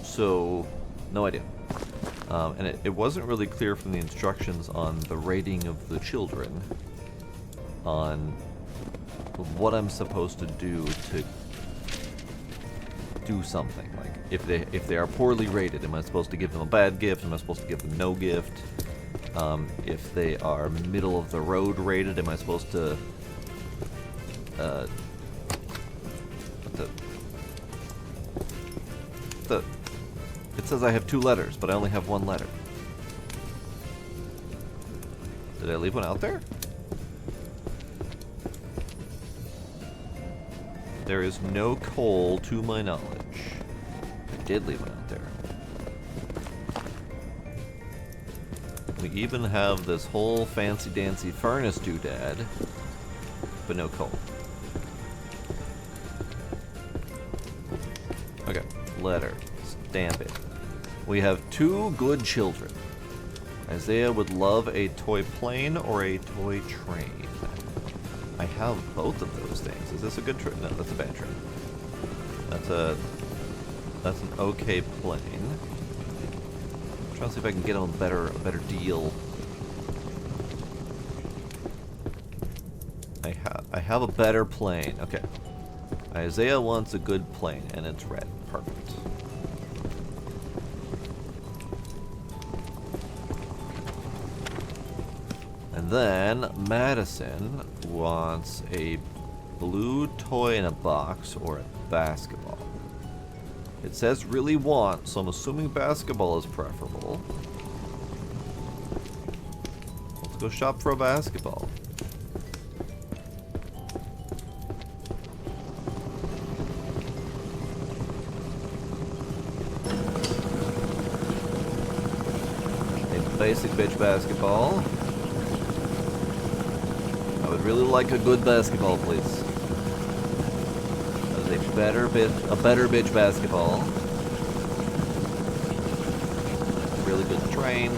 So, no idea. And it wasn't really clear from the instructions on the rating of the children on what I'm supposed to do something. Like, if they are poorly rated, am I supposed to give them a bad gift? Am I supposed to give them no gift? If they are middle of the road rated, am I supposed to it says I have 2 letters, but I only have 1 letter. Did I leave one out there? There is no coal to my knowledge. I did leave one out there. We even have this whole fancy-dancy furnace doodad, but no coal. Okay, letter. Stamp it. We have 2 good children. Isaiah would love a toy plane or a toy train. I have both of those things. Is this a good train? No, that's a bad train. That's an okay plane. I'm trying to see if I can get him a better deal. I have a better plane. Okay. Isaiah wants a good plane, and it's red. Perfect. And then Madison wants a blue toy in a box or a basketball. It says really want, so I'm assuming basketball is preferable. Let's go shop for a basketball. A basic bitch basketball. I would really like a good basketball, please. That is a better bitch basketball. A really good train.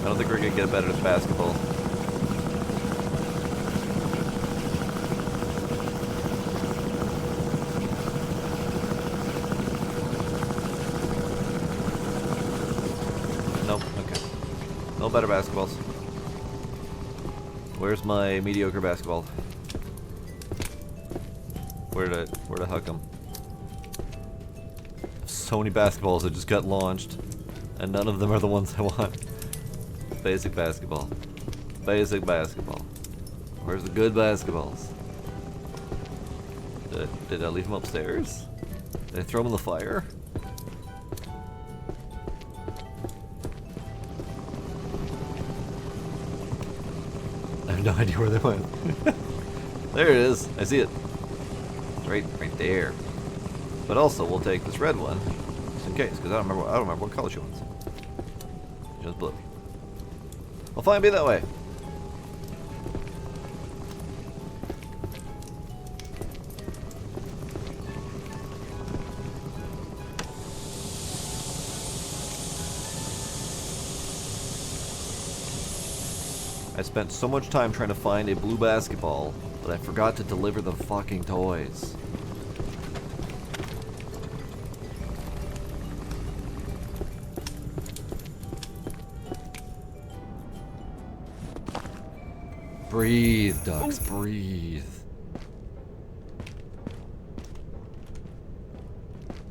I don't think we're gonna get better at basketball. Nope, okay. No better basketballs. Where's my mediocre basketball? Where to hook them? So many basketballs that just got launched, and none of them are the ones I want. Basic basketball. Basic basketball. Where's the good basketballs? Did I leave them upstairs? Did I throw them in the fire? have no idea where they went. There it is. I see it. It's right there. But also, we'll take this red one just in case, because I don't remember what color she wants. Just blue. Well, fine, be that way. I spent so much time trying to find a blue basketball that I forgot to deliver the fucking toys. Breathe, ducks, breathe.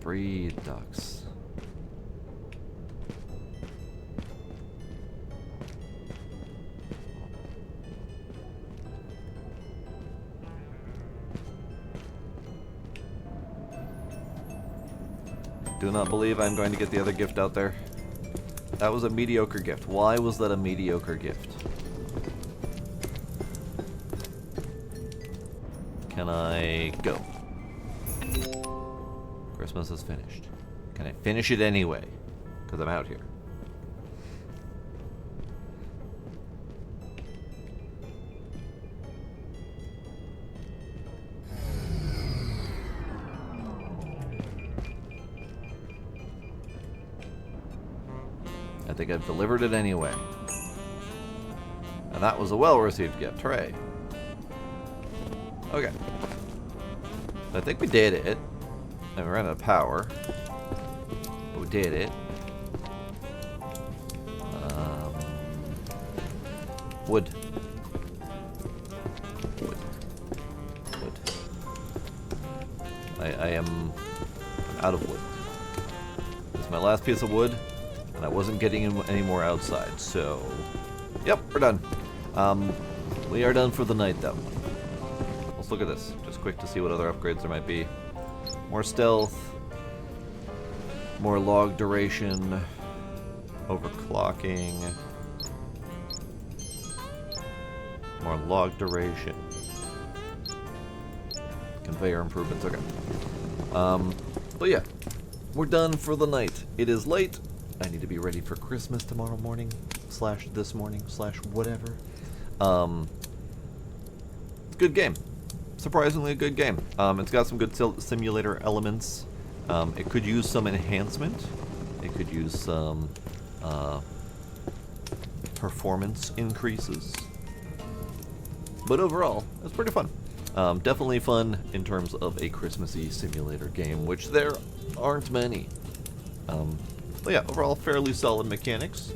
Breathe, ducks. Do not believe I'm going to get the other gift out there. That was a mediocre gift. Why was that a mediocre gift? Can I go? Christmas is finished. Can I finish it anyway? Because I'm out here. I think I've delivered it anyway. And that was a well-received gift. Hooray. Okay. I think we did it. And we ran out of power. But we did it. Wood. Wood. Wood. I am out of wood. This is my last piece of wood. And I wasn't getting any more outside, so... Yep, we're done. We are done for the night, though. Let's look at this. Just quick to see what other upgrades there might be. More stealth. More log duration. Overclocking. More log duration. Conveyor improvements, okay. But yeah. We're done for the night. It is late. I need to be ready for Christmas tomorrow morning, / this morning, / whatever. Good game. Surprisingly a good game. It's got some good simulator elements. It could use some enhancement. It could use some performance increases. But overall, it's pretty fun. Definitely fun in terms of a Christmassy simulator game, which there aren't many. But yeah, overall, fairly solid mechanics.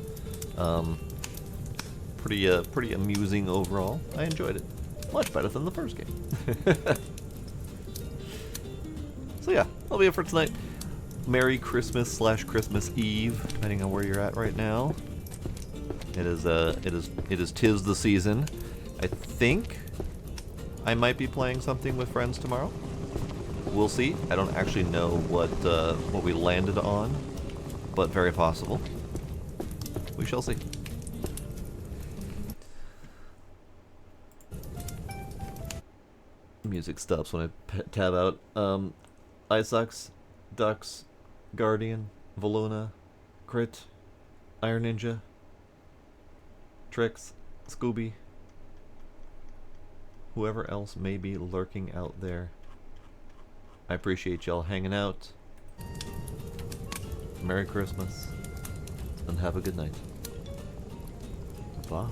Pretty amusing overall. I enjoyed it. Much better than the first game. So yeah, that'll be it for tonight. Merry Christmas / Christmas Eve, depending on where you're at right now. It is 'tis the season. I think I might be playing something with friends tomorrow. We'll see. I don't actually know what we landed on, but very possible. We shall see. Music stops when I tab out. Isox, Ducks, Guardian, Voluna, Crit, Iron Ninja, Trix, Scooby, whoever else may be lurking out there. I appreciate y'all hanging out. Merry Christmas, and have a good night. Bye.